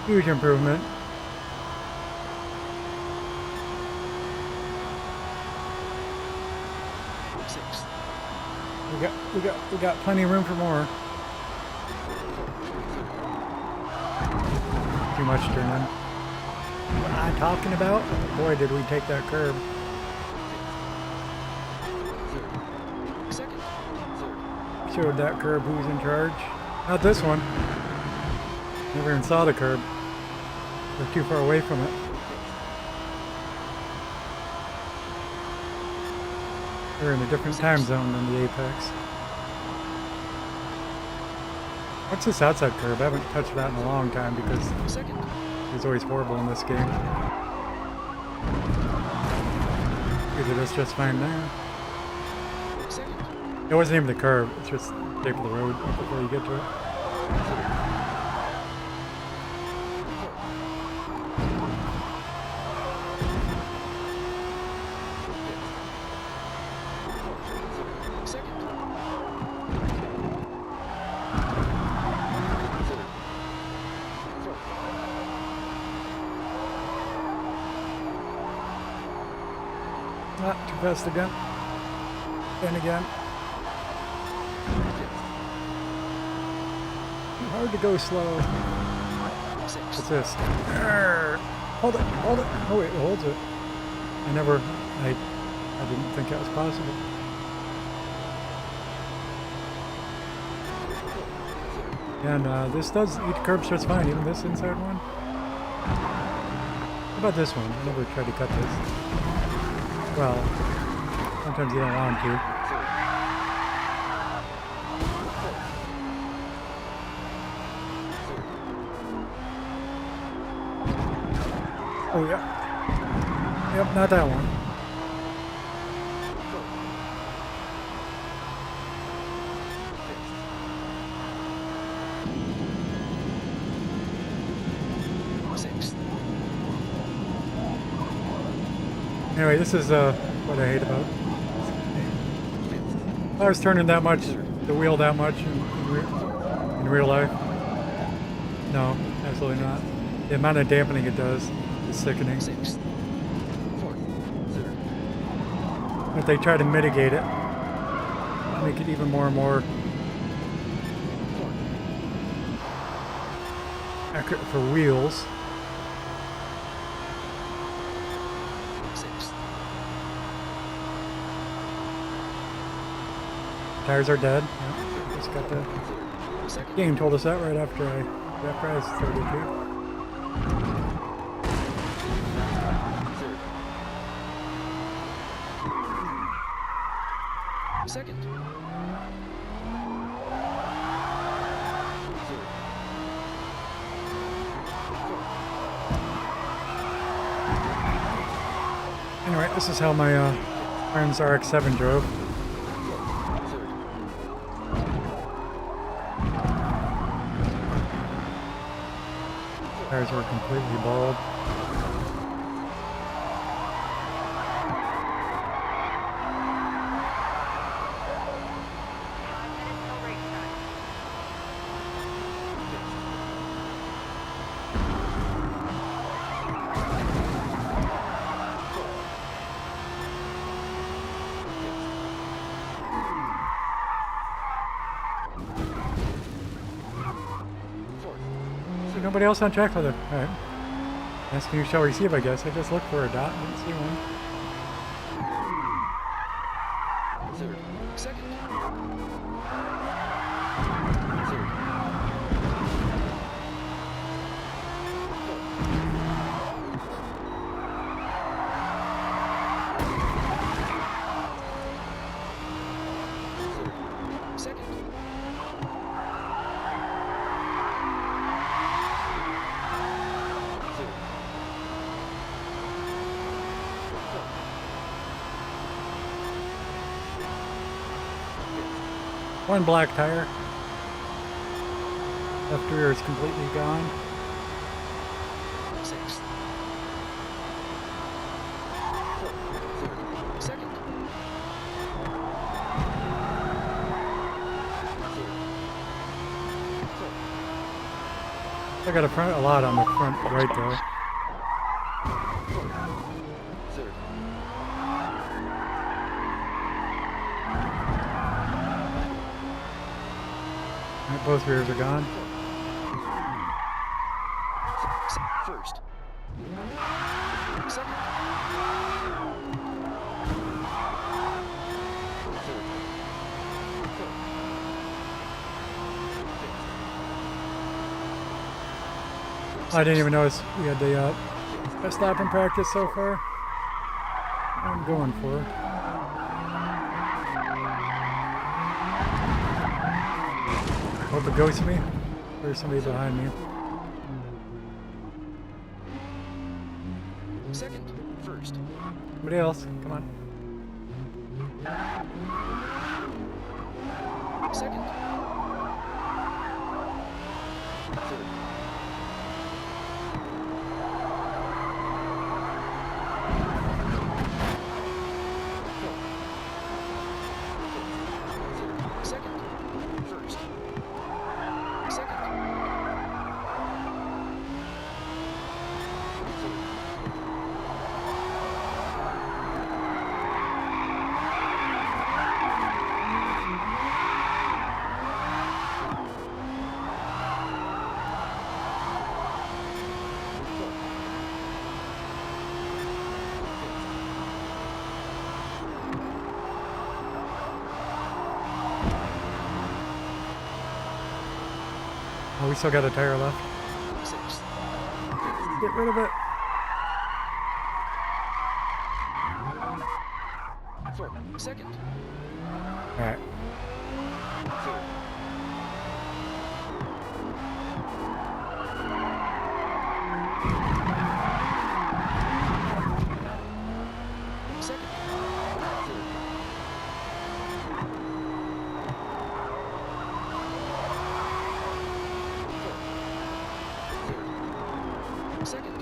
huge improvement. Sixth. We got plenty of room for more. Too much turn in. What I'm talking about? Boy, did we take that curb. Second. Third. Showed that curb who's in charge. Not this one. Never even saw the curb. We're too far away from it. We're in a different time zone than the Apex. What's this outside curb? I haven't touched that in a long time because Second. it's always horrible in this game. We did this just fine there. Second. It wasn't even the curb, it's just the shape of the road before you get to it. Second. Not too fast again. And again. Hard to go slow. What's this? Arrgh. Hold it, hold it. Oh wait, it holds it. I didn't think that was possible. And this does each curb just fine, even this inside one. How about this one? I never tried to cut this. Well, sometimes you don't want to. Oh yeah. Yep, not that one. Sixth. Anyway, this is what I hate about. If I was turning that much, the wheel that much in real life. No, absolutely not. The amount of dampening it does is sickening. Sixth. Fourth. Third. But they try to mitigate it, make it even more and more Fourth. accurate for wheels. Sixth. Tires are dead. Yep. Just got the Third. Second. game told us that right after I started here. Third. Second. Third. Anyway, this is how my friend's RX-7 drove. Third. Tires were completely bald. Nobody else on track with her. Alright. Asking who shall receive, I guess. I just looked for a dot and didn't see one. Third. Second. Third. One black tire. Left rear is completely gone. Sixth. Fourth. Third. Second. Third. Fourth. I got a lot on the front right though. Fourth. Third. Alright, both rears are gone. First. Second. Third. Fourth. Fifth. I didn't even notice we had the best lap in practice so far. I'm going for it. Hope it goes to me. There's somebody behind me. Second. First. Somebody else, come on. Second. Third. Second. First. Second. Third. Oh, we still got a tire left. Sixth. Get rid of it. Fourth. Second. Alright. Third. Second. Third. Fourth. Third. Second.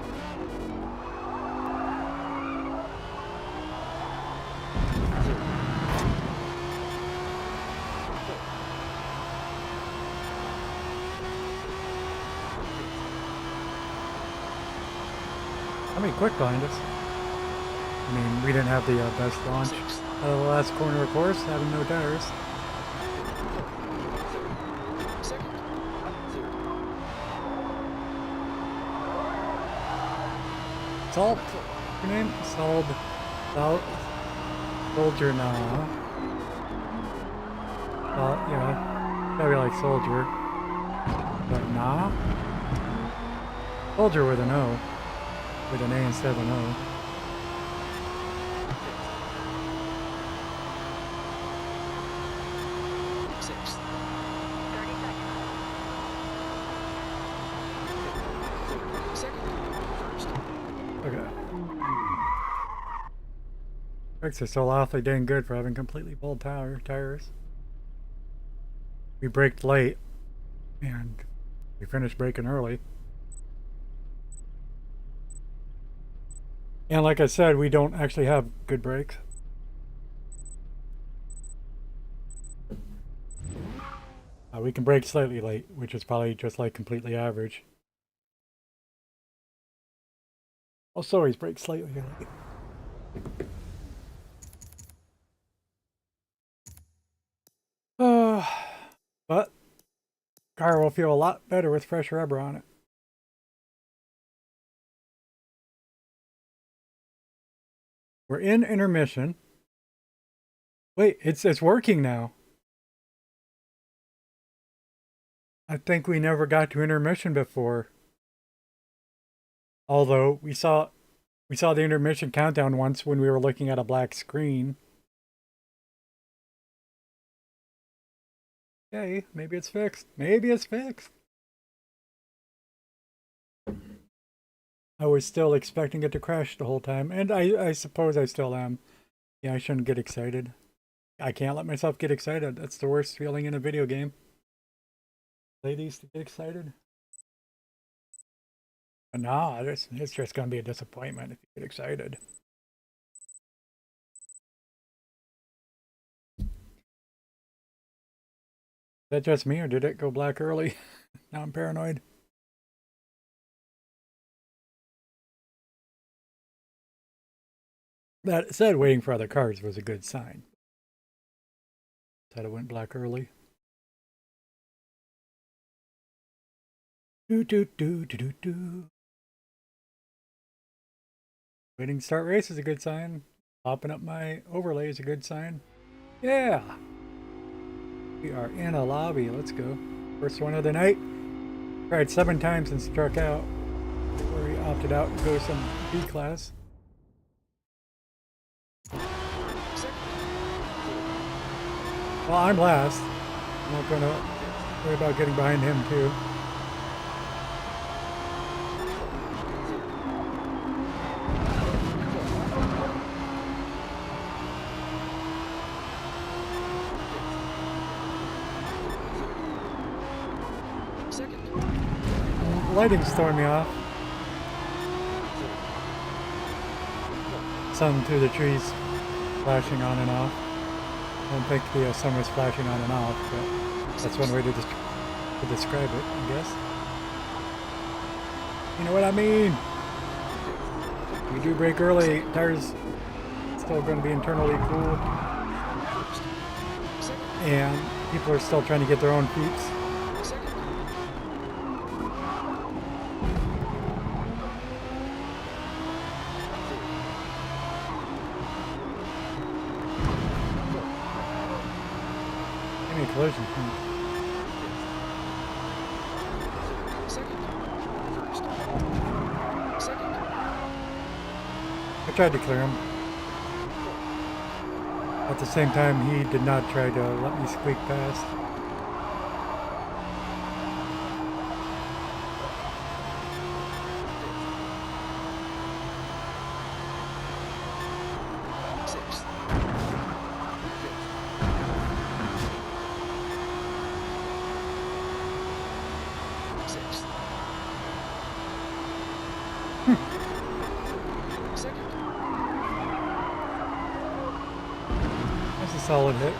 Third. Fourth. How many quick behind us? I mean, we didn't have the best launch Sixth. out of the last corner, of course, having no tires. Third. Second. Third. Salt? Your name? Salt. Salt. Soldier now. Yeah. Gotta be like soldier. But nah. Soldier with an O. With an A instead of an O. Sixth. 30 seconds. Third. Second. First. Okay. Brakes are still awfully dang good for having completely bald tires. We braked late, and we finished braking early. And like I said, we don't actually have good brakes. We can brake slightly late, which is probably just like completely average. Also, he's brake slightly late. But car will feel a lot better with fresh rubber on it. We're in intermission. Wait, it's working now. I think we never got to intermission before. Although we saw the intermission countdown once when we were looking at a black screen. Okay, maybe it's fixed. Maybe it's fixed. I was still expecting it to crash the whole time, and I suppose I still am. Yeah, I shouldn't get excited. I can't let myself get excited. That's the worst feeling in a video game. Ladies to get excited. But no, it's just going to be a disappointment if you get excited. Is that just me, or did it go black early? Now I'm paranoid. That said, waiting for other cars was a good sign. Said it went black early. Do do do do do do. Waiting to start race is a good sign. Popping up my overlay is a good sign. Yeah! We are in a lobby. Let's go. First one of the night. Tried 7 times and struck out. Before he opted out and goes some B class. Well, I'm last. I'm not going to worry about getting behind him, too. Lighting's throwing me off. Sun through the trees, flashing on and off. I don't think the sun was flashing on and off, but that's one way to describe it, I guess. You know what I mean? We do break early. Tires still going to be internally cooled, and people are still trying to get their own peeps. Collision. I tried to clear him. At the same time, he did not try to let me squeak past. Solid hit.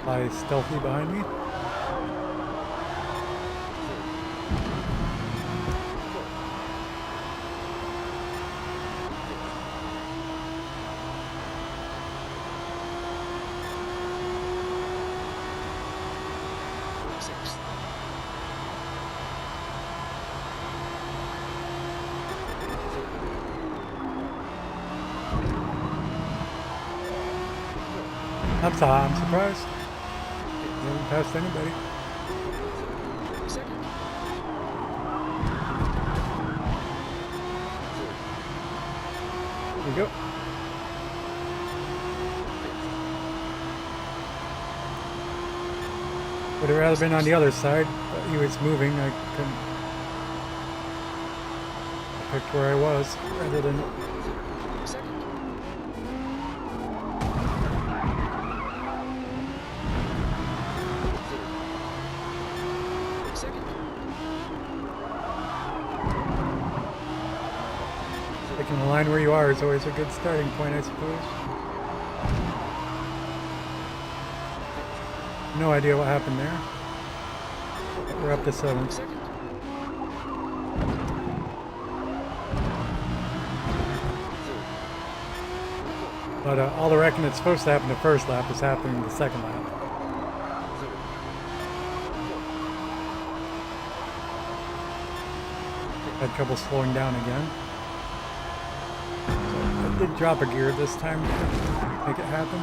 Fly stealthy behind me. I'm surprised. I haven't passed anybody. There you go. Would have rather been on the other side, but he was moving. I couldn't. I picked where I was rather than. Picking the line where you are is always a good starting point, I suppose. No idea what happened there. But we're up to 7th. But all the wrecking that's supposed to happen the first lap is happening the second lap. Had trouble slowing down again. So I did drop a gear this time to make it happen.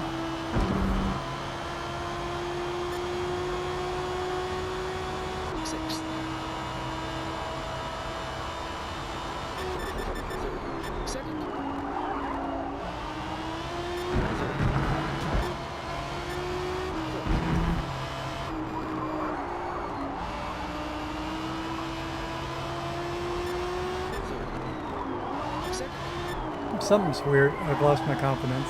Something's weird. I've lost my confidence.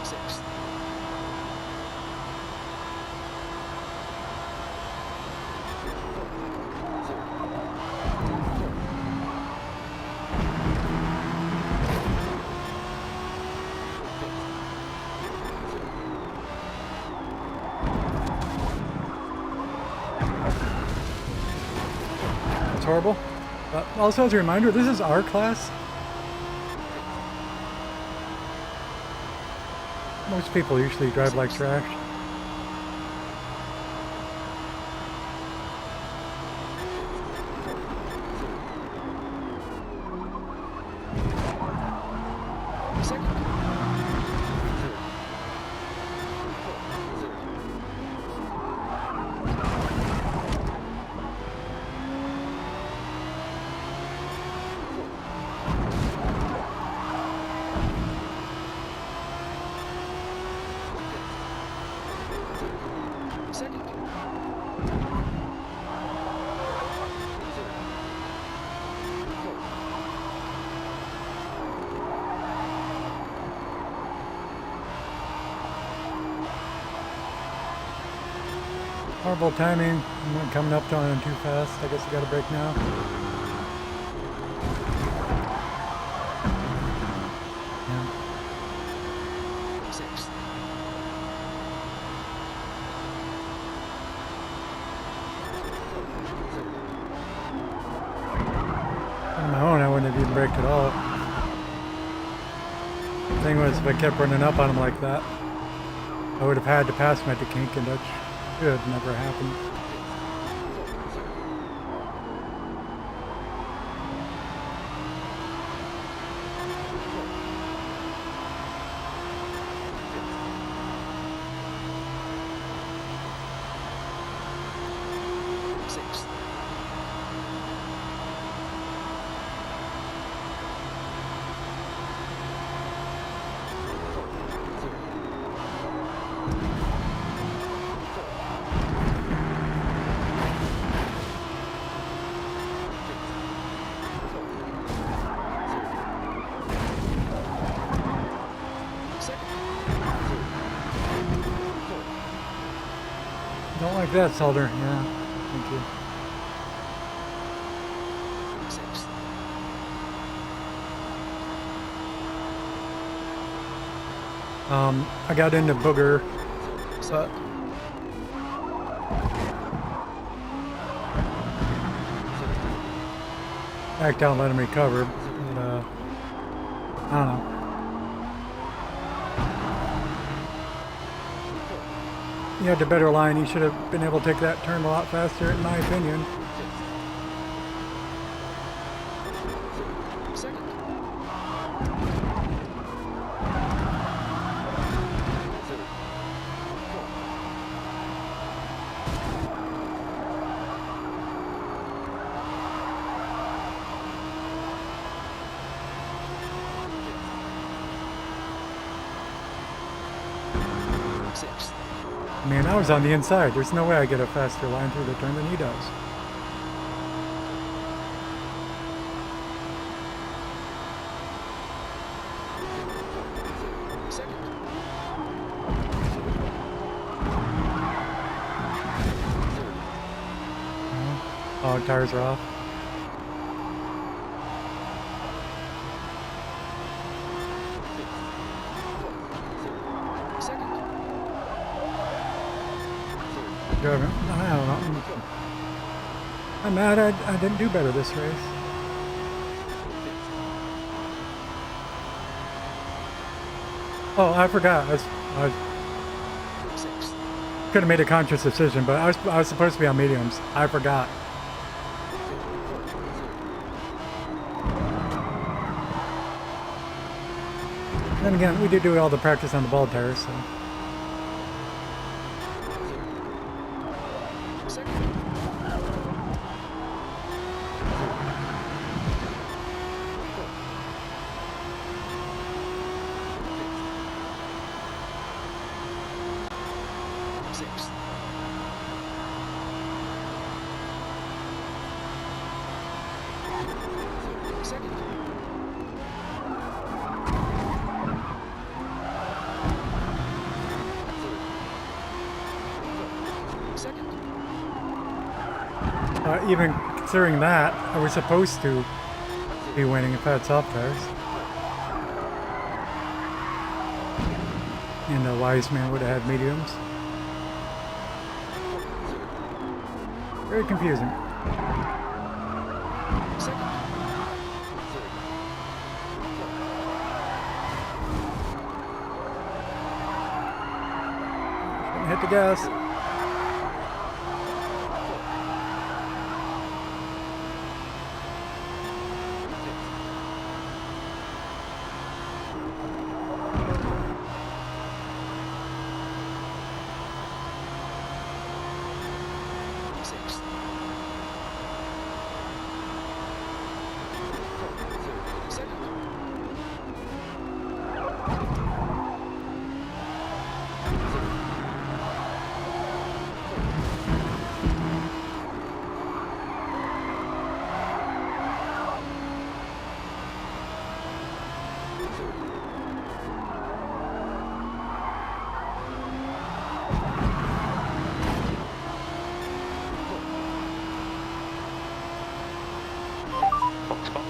Sixth. It's horrible. Also, as a reminder, this is our class. Most people usually drive like trash. Second. Second. Horrible timing. I'm not coming up on him too fast. I guess I got a break now. Yeah. Sixth. On my own, I wouldn't have even braked at all. The thing was, if I kept running up on him like that, I would have had to pass my kink, and that should have never happened. Sixth. Don't like that, Solder. Yeah, thank you. Sixth. I got into Booger, but backed out and let him recover. But, I don't know. He had the better line. He should have been able to take that turn a lot faster, in my opinion. Second. Sixth. I mean, I was on the inside. There's no way I get a faster line through the turn than he does. Second. Oh, tires are off. Second. Driving. I don't know. I'm mad I didn't do better this race. Oh, I forgot. I Sixth. could have made a conscious decision, but I was supposed to be on mediums. I forgot. Then again, we did do all the practice on the bald tires, so. Second. Second. Second. Even considering that, are we supposed to be winning if I had soft tires? And the wise man would have had mediums. Very confusing. Second. Hit the gas. Sixth. Second. Box, box.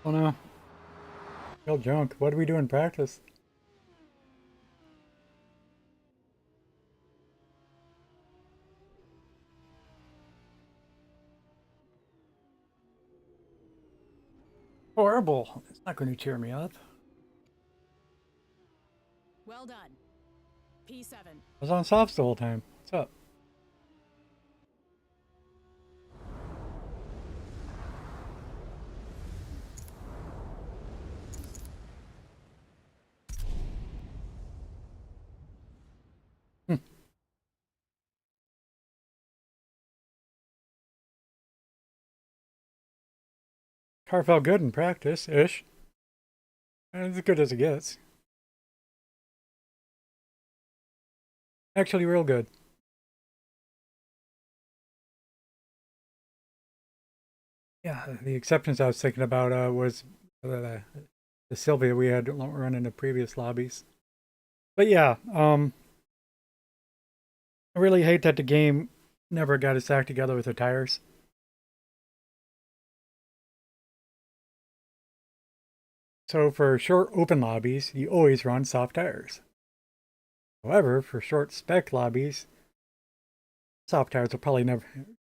Oh no. Real junk. What do we do in practice? Horrible. It's not going to cheer me up. Well done. P7. I was on softs the whole time. What's up? Car felt good in practice-ish. As good as it gets. Actually, real good. Yeah, the acceptance I was thinking about was the Sylvia we had run in the previous lobbies. But yeah, I really hate that the game never got its act together with the tires. So for short open lobbies, you always run soft tires. However, for short spec lobbies, soft tires will probably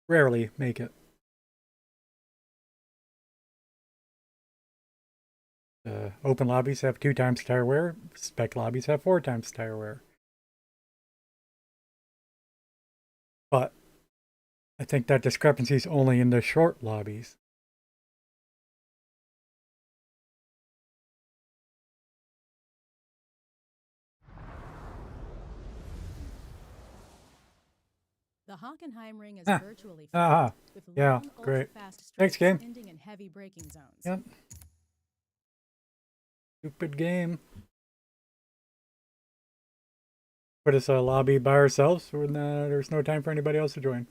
rarely make it. Open lobbies have 2 times tire wear, spec lobbies have 4 times tire wear. But I think that discrepancy is only in the short lobbies. The Hockenheimring is Ah, virtually aha, flat, with yeah, long, great. ultra-fast Thanks, straights game. ending in heavy braking zones. Yep. Stupid game. Put us a lobby by ourselves when there's no time for anybody else to join.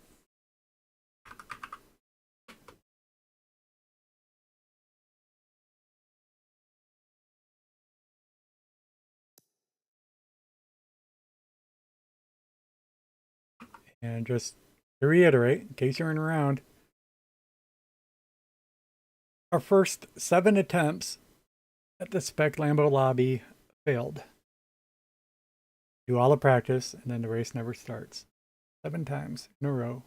And just to reiterate, in case you're in around, our first 7 attempts at the Spec Lambo lobby failed. Do all the practice, and then the race never starts. 7 times in a row.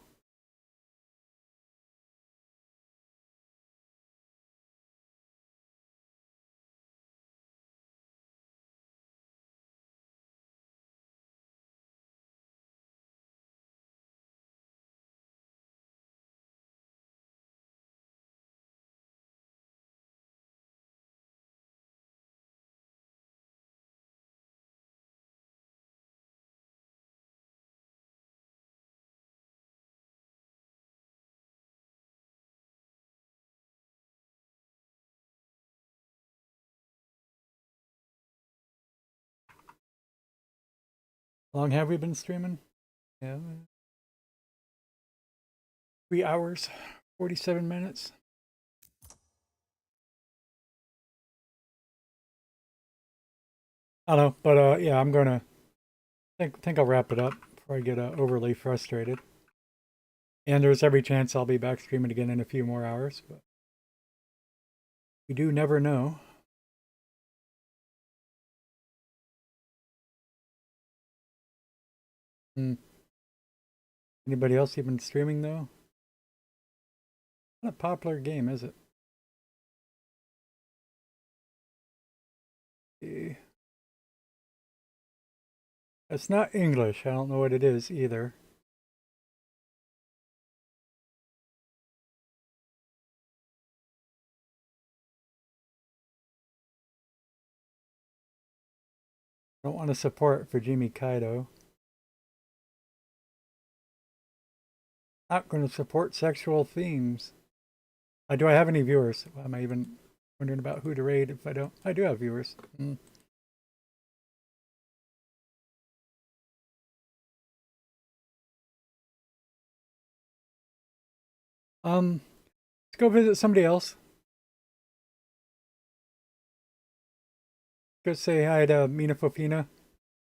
How long have we been streaming? Yeah. 3 hours, 47 minutes. I don't know, but yeah, I'm gonna think I'll wrap it up before I get overly frustrated. And there's every chance I'll be back streaming again in a few more hours, but you do never know. Anybody else even streaming though? Not a popular game, is it? It's not English. I don't know what it is either. Don't want to support Fujimi Kaido. Not going to support sexual themes. Do I have any viewers? Am I even wondering about who to raid if I don't? I do have viewers. Let's go visit somebody else. Go say hi to Mina Fofina,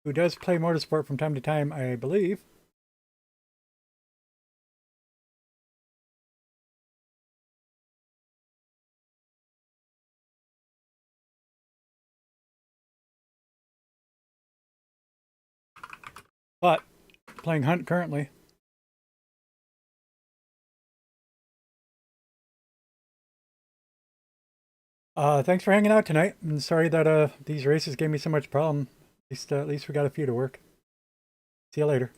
who does play Motorsport from time to time, I believe. But playing Hunt currently. Thanks for hanging out tonight. I'm sorry that these races gave me so much problem. At least we got a few to work. See you later.